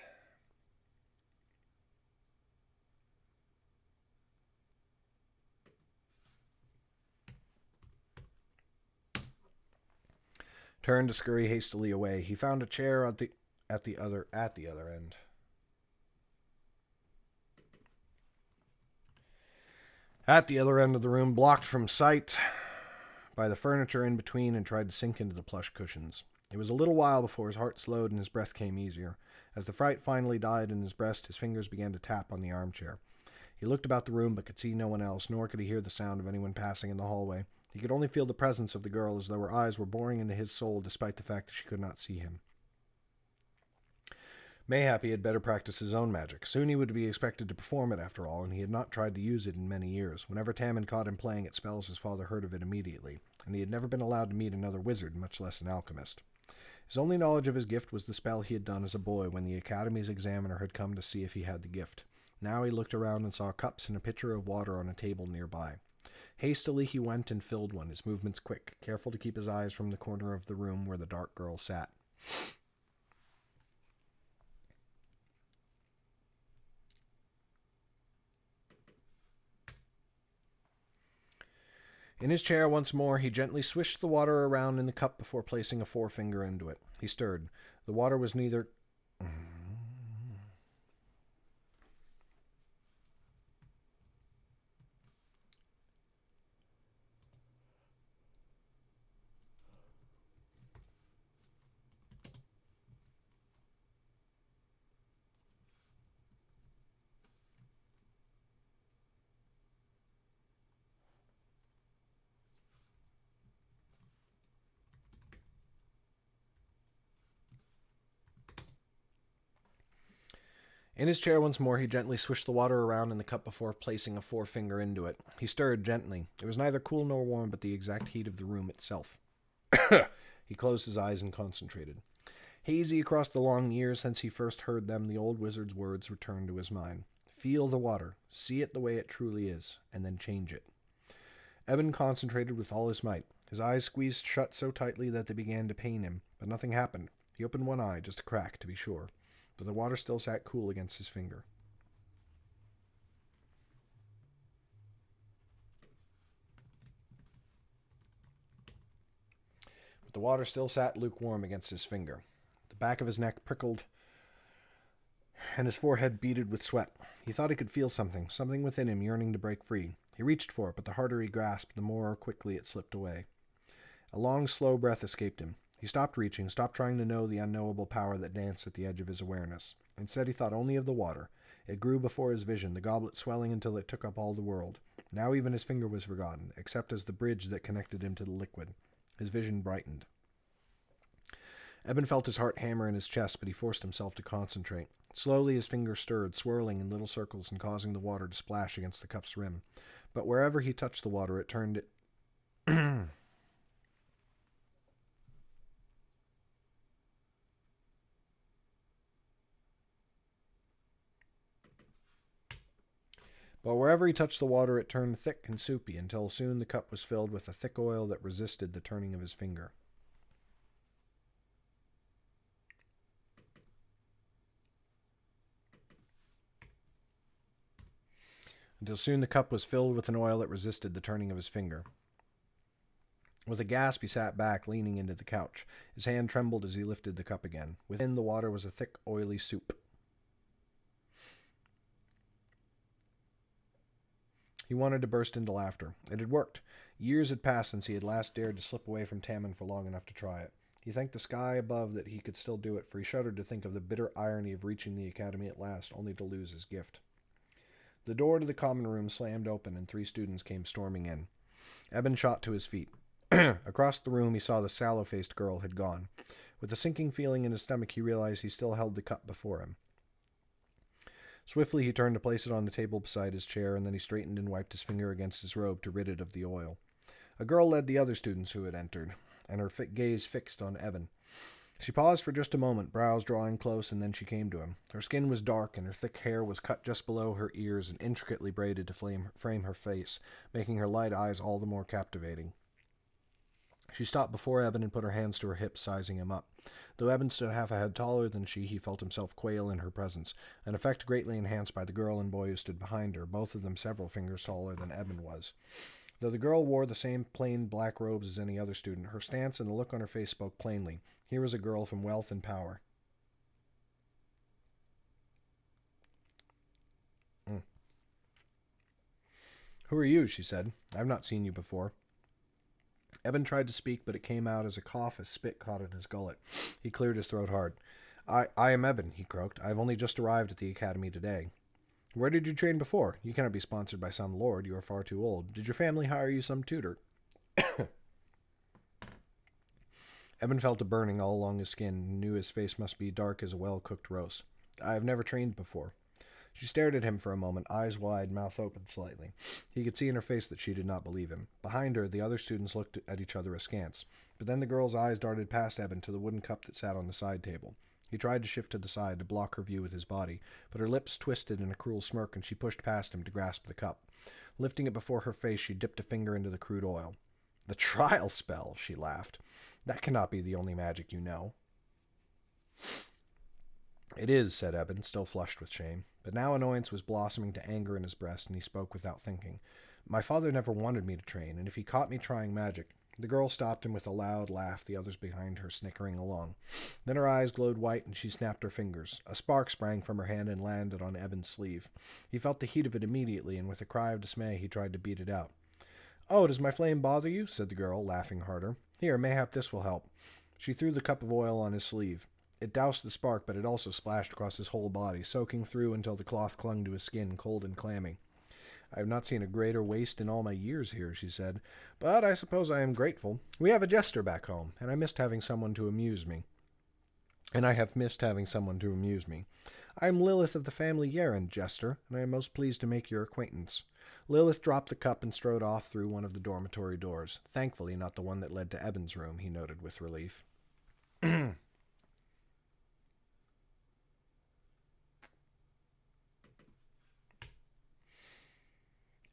Turned to scurry hastily away. He found a chair at the other end. At the other end of the room, blocked from sight by the furniture in between, and tried to sink into the plush cushions. It was a little while before his heart slowed and his breath came easier. As the fright finally died in his breast, his fingers began to tap on the armchair. He looked about the room but could see no one else, nor could he hear the sound of anyone passing in the hallway. He could only feel the presence of the girl, as though her eyes were boring into his soul despite the fact that she could not see him. Mayhap he had better practice his own magic. Soon he would be expected to perform it after all, and he had not tried to use it in many years. Whenever Tammin caught him playing at spells, his father heard of it immediately, and he had never been allowed to meet another wizard, much less an alchemist. His only knowledge of his gift was the spell he had done as a boy when the academy's examiner had come to see if he had the gift. Now he looked around and saw cups and a pitcher of water on a table nearby. Hastily he went and filled one, his movements quick, careful to keep his eyes from the corner of the room where the dark girl sat. In his chair once more, he gently swished the water around in the cup before placing a forefinger into it. He stirred. The water was neither... In his chair once more, he gently swished the water around in the cup before placing a forefinger into it. He stirred gently. It was neither cool nor warm, but the exact heat of the room itself. He closed his eyes and concentrated. Hazy across the long years since he first heard them, the old wizard's words returned to his mind. Feel the water, see it the way it truly is, and then change it. Eben concentrated with all his might. His eyes squeezed shut so tightly that they began to pain him, but nothing happened. He opened one eye, just a crack, to be sure, but the water still sat cool against his finger. But the water still sat lukewarm against his finger. The back of his neck prickled, and his forehead beaded with sweat. He thought he could feel something within him yearning to break free. He reached for it, but the harder he grasped, the more quickly it slipped away. A long, slow breath escaped him. He stopped reaching, stopped trying to know the unknowable power that danced at the edge of his awareness. Instead, he thought only of the water. It grew before his vision, the goblet swelling until it took up all the world. Now even his finger was forgotten, except as the bridge that connected him to the liquid. His vision brightened. Eben felt his heart hammer in his chest, but he forced himself to concentrate. Slowly his fingers stirred, swirling in little circles and causing the water to splash against the cup's rim. But wherever he touched the water, it turned it... But wherever he touched the water, it turned thick and soupy, until soon the cup was filled with a thick oil that resisted the turning of his finger. Until soon the cup was filled with an oil that resisted the turning of his finger. With a gasp, he sat back, leaning into the couch. His hand trembled as he lifted the cup again. Within the water was a thick, oily soup. He wanted to burst into laughter. It had worked. Years had passed since he had last dared to slip away from Tammin for long enough to try it. He thanked the sky above that he could still do it, for he shuddered to think of the bitter irony of reaching the academy at last, only to lose his gift. The door to the common room slammed open, and 3 students came storming in. Eben shot to his feet. Across the room, he saw the sallow-faced girl had gone. With a sinking feeling in his stomach, he realized he still held the cup before him. Swiftly, he turned to place it on the table beside his chair, and then he straightened and wiped his finger against his robe to rid it of the oil. A girl led the other students who had entered, and her gaze fixed on Eben. She paused for just a moment, brows drawing close, and then she came to him. Her skin was dark, and her thick hair was cut just below her ears and intricately braided to frame her face, making her light eyes all the more captivating. She stopped before Eben and put her hands to her hips, sizing him up. Though Eben stood half a head taller than she, he felt himself quail in her presence, an effect greatly enhanced by the girl and boy who stood behind her, both of them several fingers taller than Eben was. Though the girl wore the same plain black robes as any other student, her stance and the look on her face spoke plainly. Here was a girl from wealth and power. Who are you? She said. I've not seen you before. Eben tried to speak, but it came out as a cough as spit caught in his gullet. He cleared his throat hard. I am Eben, he croaked. I have only just arrived at the academy today. Where did you train before? You cannot be sponsored by some lord. You are far too old. Did your family hire you some tutor? Eben felt a burning all along his skin and knew his face must be dark as a well-cooked roast. I have never trained before. She stared at him for a moment, eyes wide, mouth open slightly. He could see in her face that she did not believe him. Behind her, the other students looked at each other askance. But then the girl's eyes darted past Eben to the wooden cup that sat on the side table. He tried to shift to the side to block her view with his body, but her lips twisted in a cruel smirk and she pushed past him to grasp the cup. Lifting it before her face, she dipped a finger into the crude oil. The trial spell, she laughed. That cannot be the only magic you know. It is, said Eben, still flushed with shame. But now annoyance was blossoming to anger in his breast, and he spoke without thinking. My father never wanted me to train, and if he caught me trying magic... The girl stopped him with a loud laugh, the others behind her snickering along. Then her eyes glowed white, and she snapped her fingers. A spark sprang from her hand and landed on Eben's sleeve. He felt the heat of it immediately, and with a cry of dismay he tried to beat it out. Oh, does my flame bother you? Said the girl, laughing harder. Here, mayhap this will help. She threw the cup of oil on his sleeve. It doused the spark, but it also splashed across his whole body, soaking through until the cloth clung to his skin, cold and clammy. I have not seen a greater waste in all my years here, she said, but I suppose I am grateful. We have a jester back home, and I have missed having someone to amuse me. I am Lilith of the family Yeren, jester, and I am most pleased to make your acquaintance. Lilith dropped the cup and strode off through one of the dormitory doors. Thankfully not the one that led to Eben's room, he noted with relief.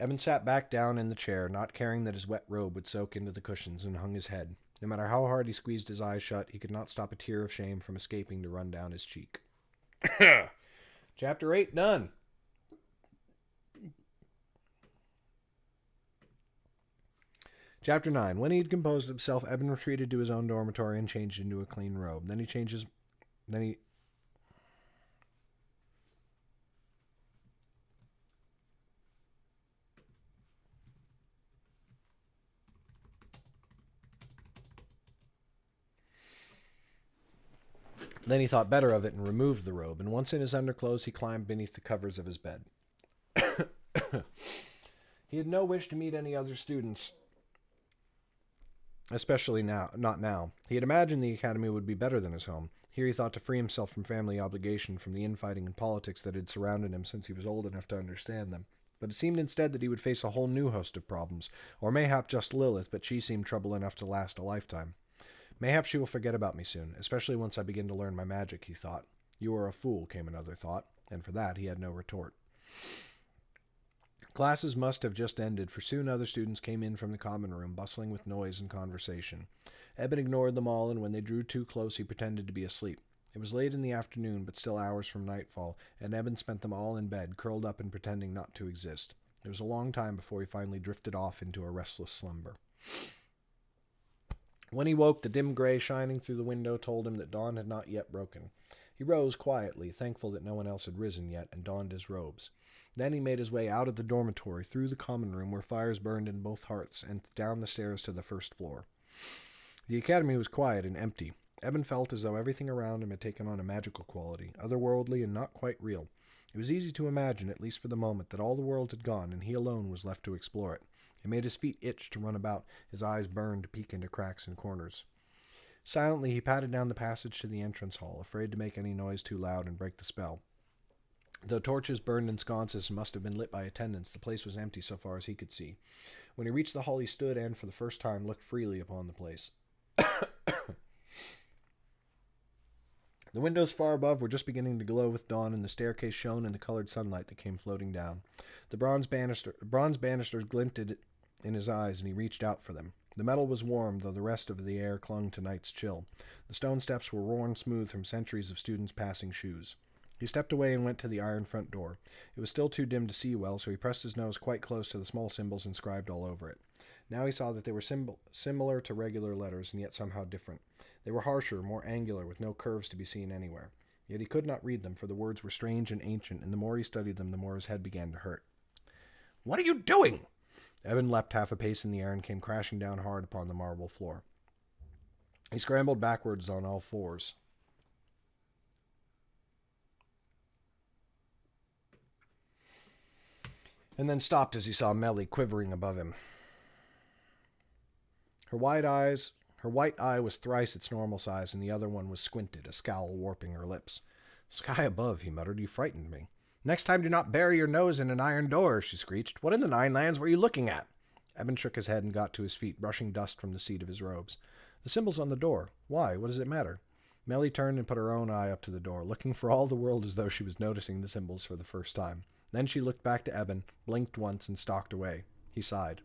Eben sat back down in the chair, not caring that his wet robe would soak into the cushions, and hung his head. No matter how hard he squeezed his eyes shut, he could not stop a tear of shame from escaping to run down his cheek. Chapter 8 done. Chapter 9. When he had composed himself, Eben retreated to his own dormitory and changed into a clean robe. Then he Then he thought better of it and removed the robe, and once in his underclothes he climbed beneath the covers of his bed. He had no wish to meet any other students, especially now. Not now. He had imagined the academy would be better than his home. Here he thought to free himself from family obligation, from the infighting and politics that had surrounded him since he was old enough to understand them. But it seemed instead that he would face a whole new host of problems, or mayhap just Lilith, but she seemed trouble enough to last a lifetime. Mayhap she will forget about me soon, especially once I begin to learn my magic, he thought. You are a fool, came another thought, and for that he had no retort. Classes must have just ended, for soon other students came in from the common room, bustling with noise and conversation. Eben ignored them all, and when they drew too close he pretended to be asleep. It was late in the afternoon, but still hours from nightfall, and Eben spent them all in bed, curled up and pretending not to exist. It was a long time before he finally drifted off into a restless slumber. When he woke, the dim gray shining through the window told him that dawn had not yet broken. He rose quietly, thankful that no one else had risen yet, and donned his robes. Then he made his way out of the dormitory, through the common room where fires burned in both hearts, and down the stairs to the first floor. The academy was quiet and empty. Eben felt as though everything around him had taken on a magical quality, otherworldly and not quite real. It was easy to imagine, at least for the moment, that all the world had gone, and he alone was left to explore it. It made his feet itch to run about, his eyes burned to peek into cracks and corners. Silently he padded down the passage to the entrance hall, afraid to make any noise too loud and break the spell. Though torches burned in sconces and must have been lit by attendants, the place was empty so far as he could see. When he reached the hall he stood and, for the first time, looked freely upon the place. The windows far above were just beginning to glow with dawn, and the staircase shone in the colored sunlight that came floating down. The bronze banisters glinted in his eyes, and he reached out for them. The metal was warm, though the rest of the air clung to night's chill. The stone steps were worn smooth from centuries of students' passing shoes. He stepped away and went to the iron front door. It was still too dim to see well, so he pressed his nose quite close to the small symbols inscribed all over it. Now he saw that they were similar to regular letters, and yet somehow different. They were harsher, more angular, with no curves to be seen anywhere. Yet he could not read them, for the words were strange and ancient, and the more he studied them, the more his head began to hurt. "What are you doing?" Eben leapt half a pace in the air and came crashing down hard upon the marble floor. He scrambled backwards on all fours. And then stopped as he saw Melly quivering above him. Her white eye was thrice its normal size, and the other one was squinted, a scowl warping her lips. "Sky above," he muttered, "you frightened me." "Next time do not bury your nose in an iron door," she screeched. "What in the nine lands were you looking at?" Eben shook his head and got to his feet, brushing dust from the seat of his robes. "The symbols on the door. Why? What does it matter?" Melly turned and put her own eye up to the door, looking for all the world as though she was noticing the symbols for the first time. Then she looked back to Eben, blinked once, and stalked away. He sighed.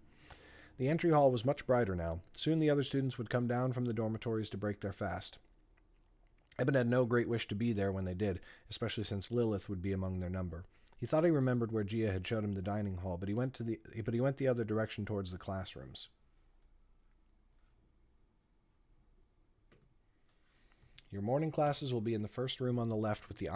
The entry hall was much brighter now. Soon the other students would come down from the dormitories to break their fast. Eben had no great wish to be there when they did, especially since Lilith would be among their number. He thought he remembered where Gia had showed him the dining hall, but he went the other direction towards the classrooms. Your morning classes will be in the first room on the left with an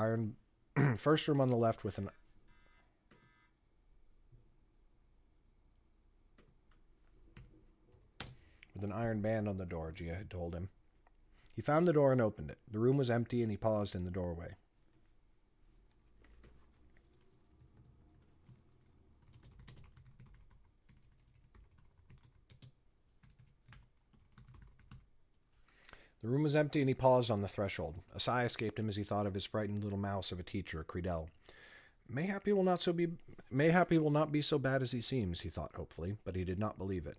iron band on the door, Gia had told him. He found the door and opened it. The room was empty, and he paused in the doorway. The room was empty, and he paused on the threshold. A sigh escaped him as he thought of his frightened little mouse of a teacher, Creedell. Mayhap he will not be so bad as he seems, he thought hopefully, but he did not believe it.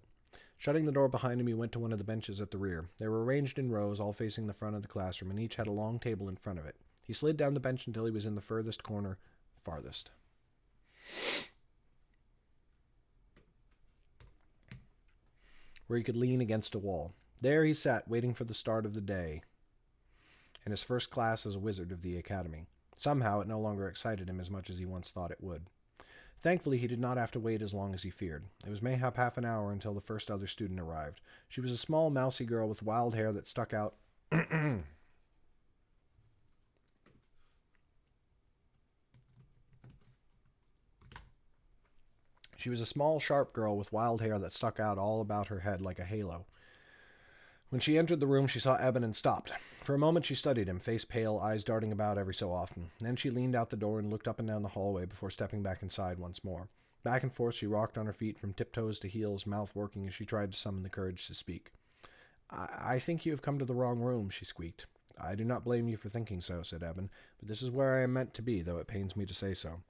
Shutting the door behind him, he went to one of the benches at the rear. They were arranged in rows, all facing the front of the classroom, and each had a long table in front of it. He slid down the bench until he was in the farthest corner, where he could lean against a wall. There he sat, waiting for the start of the day, and his first class as a wizard of the academy. Somehow it no longer excited him as much as he once thought it would. Thankfully, he did not have to wait as long as he feared. It was mayhap half an hour until the first other student arrived. She was a small, mousy girl with wild hair that stuck out. She was a small, sharp girl with wild hair that stuck out all about her head like a halo. When she entered the room, she saw Eben and stopped. For a moment she studied him, face pale, eyes darting about every so often. Then she leaned out the door and looked up and down the hallway before stepping back inside once more. Back and forth she rocked on her feet from tiptoes to heels, mouth working as she tried to summon the courage to speak. I think you have come to the wrong room, she squeaked. I do not blame you for thinking so, said Eben, but this is where I am meant to be, though it pains me to say so.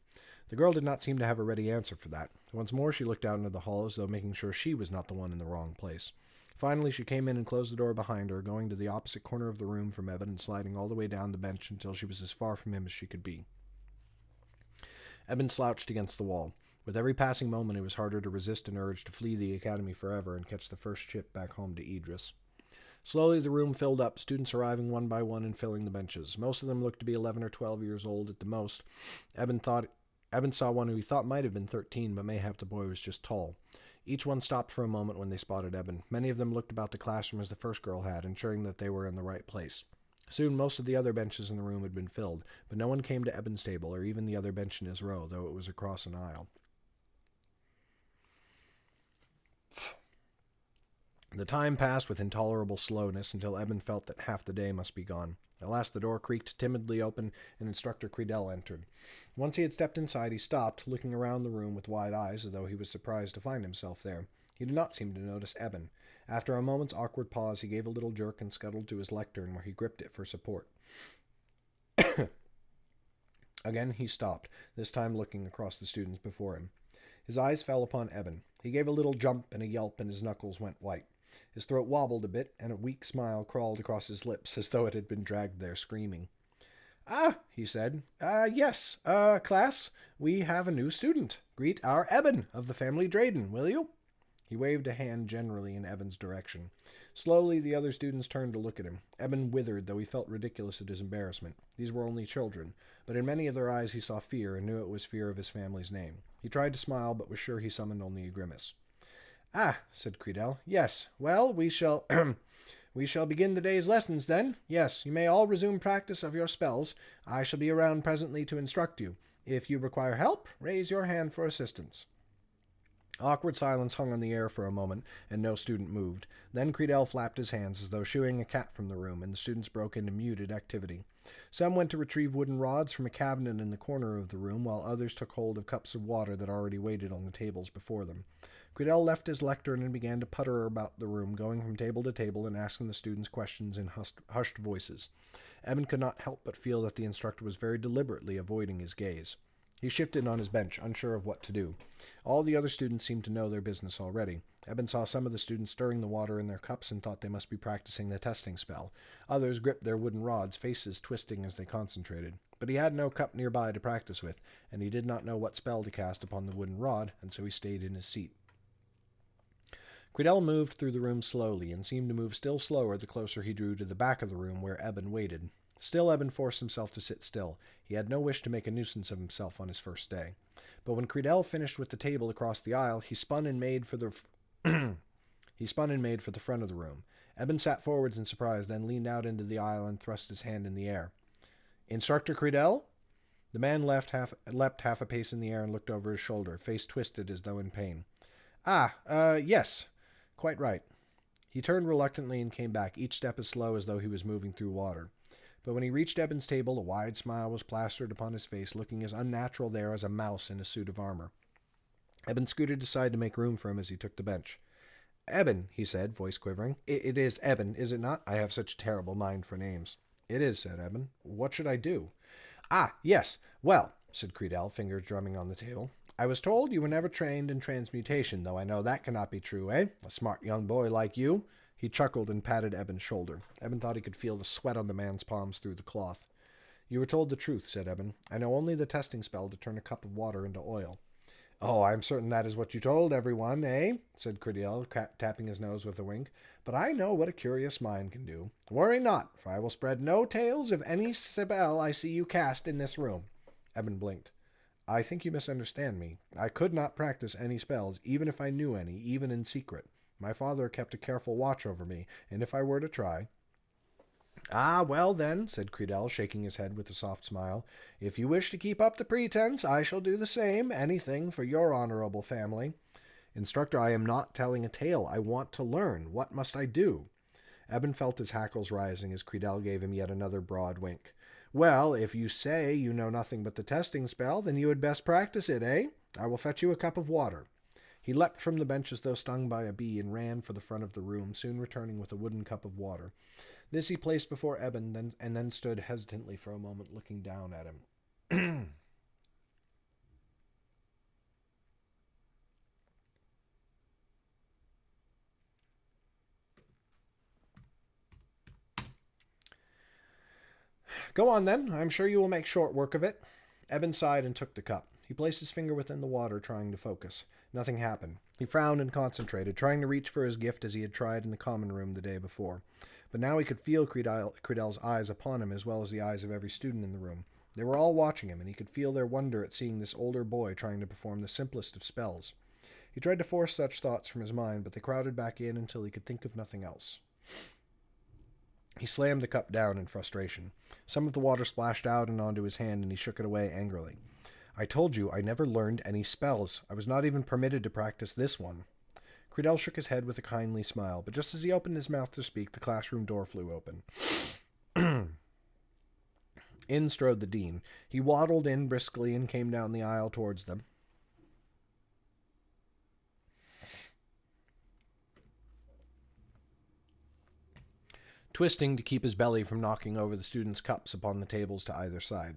The girl did not seem to have a ready answer for that. Once more she looked out into the hall as though making sure she was not the one in the wrong place. Finally, she came in and closed the door behind her, going to the opposite corner of the room from Eben and sliding all the way down the bench until she was as far from him as she could be. Eben slouched against the wall. With every passing moment, it was harder to resist an urge to flee the academy forever and catch the first ship back home to Idris. Slowly, the room filled up, students arriving one by one and filling the benches. Most of them looked to be 11 or 12 years old at the most. Eben saw one who he thought might have been 13, but mayhap the boy was just tall. Each one stopped for a moment when they spotted Eben. Many of them looked about the classroom as the first girl had, ensuring that they were in the right place. Soon most of the other benches in the room had been filled, but no one came to Eben's table, or even the other bench in his row, though it was across an aisle. The time passed with intolerable slowness until Eben felt that half the day must be gone. At last the door creaked timidly open, and Instructor Credell entered. Once he had stepped inside, he stopped, looking around the room with wide eyes, as though he was surprised to find himself there. He did not seem to notice Eben. After a moment's awkward pause, he gave a little jerk and scuttled to his lectern, where he gripped it for support. Again he stopped, this time looking across the students before him. His eyes fell upon Eben. He gave a little jump and a yelp, and his knuckles went white. His throat wobbled a bit, and a weak smile crawled across his lips, as though it had been dragged there screaming. "Ah," he said. Yes, class, we have a new student. Greet our Eben of the family Drayden, will you?" He waved a hand generally in Eben's direction. Slowly, the other students turned to look at him. Eben withered, though he felt ridiculous at his embarrassment. These were only children, but in many of their eyes he saw fear, and knew it was fear of his family's name. He tried to smile, but was sure he summoned only a grimace. "Ah," said Credell. "Yes. Well, we shall begin the day's lessons, then. Yes, you may all resume practice of your spells. I shall be around presently to instruct you. If you require help, raise your hand for assistance." Awkward silence hung on the air for a moment, and no student moved. Then Credell flapped his hands as though shooing a cat from the room, and the students broke into muted activity. Some went to retrieve wooden rods from a cabinet in the corner of the room, while others took hold of cups of water that already waited on the tables before them. Credell left his lectern and began to putter about the room, going from table to table and asking the students questions in hushed voices. Eben could not help but feel that the instructor was very deliberately avoiding his gaze. He shifted on his bench, unsure of what to do. All the other students seemed to know their business already. Eben saw some of the students stirring the water in their cups and thought they must be practicing the testing spell. Others gripped their wooden rods, faces twisting as they concentrated. But he had no cup nearby to practice with, and he did not know what spell to cast upon the wooden rod, and so he stayed in his seat. Credell moved through the room slowly, and seemed to move still slower the closer he drew to the back of the room where Eben waited. Still Eben forced himself to sit still. He had no wish to make a nuisance of himself on his first day. But when Credell finished with the table across the aisle, he spun and made for the front of the room. Eben sat forwards in surprise, then leaned out into the aisle and thrust his hand in the air. "Instructor Credell?" The man leapt half a pace in the air and looked over his shoulder, face twisted as though in pain. Yes. Quite right." He turned reluctantly and came back, each step as slow as though he was moving through water. But when he reached Eben's table, a wide smile was plastered upon his face, looking as unnatural there as a mouse in a suit of armor. Eben scooted aside to make room for him as he took the bench. "Eben," he said, voice quivering. It is Eben, is it not? I have such a terrible mind for names." "It is," said Eben. "What should I do?" Yes. Well," said Credell, fingers drumming on the table. "I was told you were never trained in transmutation, though I know that cannot be true, eh? A smart young boy like you." He chuckled and patted Eben's shoulder. Eben thought he could feel the sweat on the man's palms through the cloth. "You were told the truth," said Eben. "I know only the testing spell to turn a cup of water into oil." "Oh, I'm certain that is what you told everyone, eh?" said Credell, tapping his nose with a wink. "But I know what a curious mind can do. Worry not, for I will spread no tales of any spell I see you cast in this room." Eben blinked. "I think you misunderstand me. I could not practice any spells, even if I knew any, even in secret. My father kept a careful watch over me, and if I were to try—" Well then," said Credell, shaking his head with a soft smile, "if you wish to keep up the pretense, I shall do the same, anything for your honorable family." "Instructor, I am not telling a tale. I want to learn. What must I do?" Eben felt his hackles rising as Credell gave him yet another broad wink. Well, if you say you know nothing but the testing spell, then you had best practice it, eh? I will fetch you a cup of water. He leapt from the bench as though stung by a bee and ran for the front of the room, soon returning with a wooden cup of water. This he placed before Eben and then stood hesitantly for a moment looking down at him. Go on, then. I'm sure you will make short work of it. Eben sighed and took the cup. He placed his finger within the water, trying to focus. Nothing happened. He frowned and concentrated, trying to reach for his gift as he had tried in the common room the day before. But now he could feel Credell's eyes upon him, as well as the eyes of every student in the room. They were all watching him, and he could feel their wonder at seeing this older boy trying to perform the simplest of spells. He tried to force such thoughts from his mind, but they crowded back in until he could think of nothing else. He slammed the cup down in frustration. Some of the water splashed out and onto his hand, and he shook it away angrily. I told you I never learned any spells. I was not even permitted to practice this one. Credell shook his head with a kindly smile, but just as he opened his mouth to speak, the classroom door flew open. In strode the dean. He waddled in briskly and came down the aisle towards them. Twisting to keep his belly from knocking over the students' cups upon the tables to either side.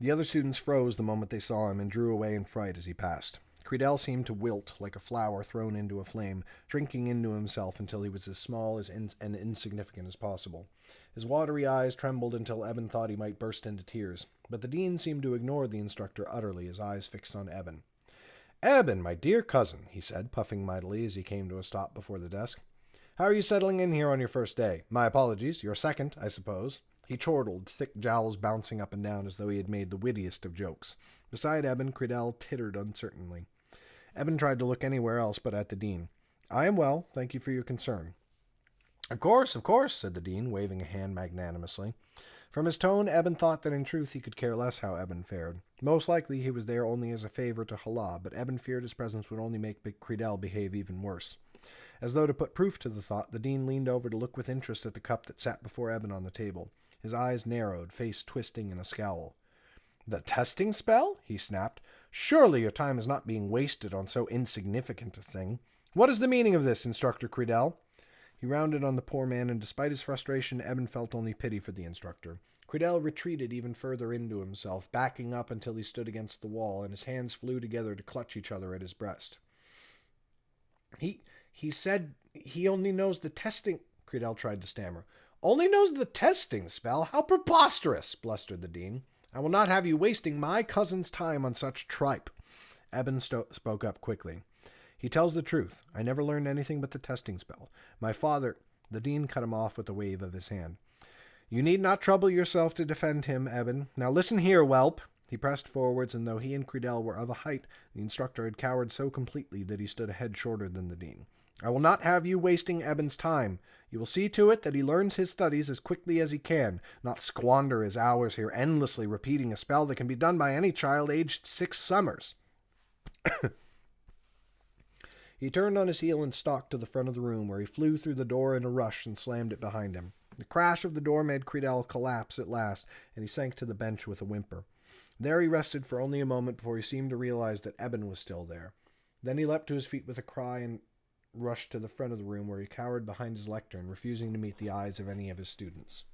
The other students froze the moment they saw him and drew away in fright as he passed. Credell seemed to wilt like a flower thrown into a flame, drinking into himself until he was as small and insignificant as possible. His watery eyes trembled until Eben thought he might burst into tears, but the dean seemed to ignore the instructor utterly, his eyes fixed on Eben. Eben, my dear cousin, he said, puffing mightily as he came to a stop before the desk. How are you settling in here on your first day? My apologies, your second, I suppose. He chortled, thick jowls bouncing up and down as though he had made the wittiest of jokes. Beside Eben, Credell tittered uncertainly. Eben tried to look anywhere else but at the dean. I am well, thank you for your concern. Of course, said the dean, waving a hand magnanimously. From his tone, Eben thought that in truth he could care less how Eben fared. Most likely he was there only as a favor to Hala, but Eben feared his presence would only make Credell behave even worse. As though to put proof to the thought, the dean leaned over to look with interest at the cup that sat before Eben on the table. His eyes narrowed, face twisting in a scowl. The testing spell? He snapped. Surely your time is not being wasted on so insignificant a thing. What is the meaning of this, Instructor Credell? He rounded on the poor man, and despite his frustration, Eben felt only pity for the instructor. Credell retreated even further into himself, backing up until he stood against the wall, and his hands flew together to clutch each other at his breast. He said he only knows the testing... Credell tried to stammer. Only knows the testing spell? How preposterous, blustered the dean. I will not have you wasting my cousin's time on such tripe. Eben spoke up quickly. He tells the truth. I never learned anything but the testing spell. My father... The dean cut him off with a wave of his hand. You need not trouble yourself to defend him, Eben. Now listen here, whelp. He pressed forwards, and though he and Credell were of a height, the instructor had cowered so completely that he stood a head shorter than the dean. I will not have you wasting Eben's time. You will see to it that he learns his studies as quickly as he can, not squander his hours here endlessly repeating a spell that can be done by any child aged 6 summers. He turned on his heel and stalked to the front of the room, where he flew through the door in a rush and slammed it behind him. The crash of the door made Credell collapse at last, and he sank to the bench with a whimper. There he rested for only a moment before he seemed to realize that Eben was still there. Then he leapt to his feet with a cry and rushed to the front of the room, where he cowered behind his lectern, refusing to meet the eyes of any of his students.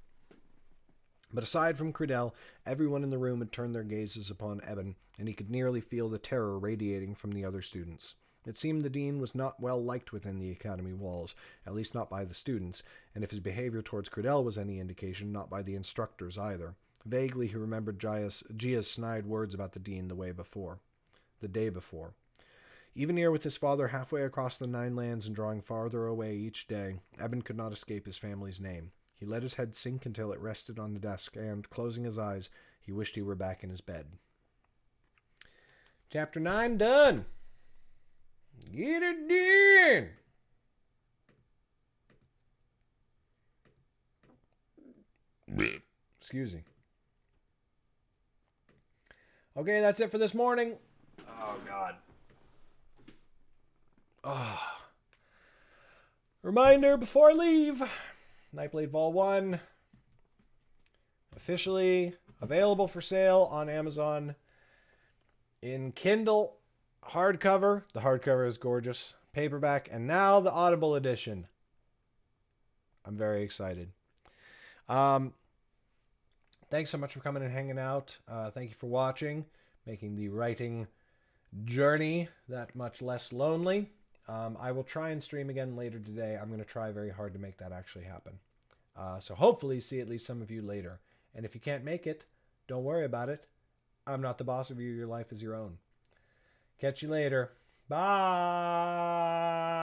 But aside from Credell, everyone in the room had turned their gazes upon Eben, and he could nearly feel the terror radiating from the other students. It seemed the dean was not well liked within the academy walls, at least not by the students, and if his behavior towards Credell was any indication, not by the instructors either. Vaguely he remembered Gia's snide words about the dean the day before. Even here with his father halfway across the 9 lands and drawing farther away each day, Eben could not escape his family's name. He let his head sink until it rested on the desk, and, closing his eyes, he wished he were back in his bed. Chapter 9 done! Get it done! Excuse me. Okay, that's it for this morning. Oh, God. Oh. Reminder before I leave, Nightblade Vol 1 officially available for sale on Amazon in Kindle hardcover. The hardcover is gorgeous. Paperback, and now the Audible edition. I'm very excited. Thanks so much for coming and hanging out. Thank you for watching, making the writing journey that much less lonely. I will try and stream again later today. I'm going to try very hard to make that actually happen. So hopefully see at least some of you later. And if you can't make it, don't worry about it. I'm not the boss of you. Your life is your own. Catch you later. Bye.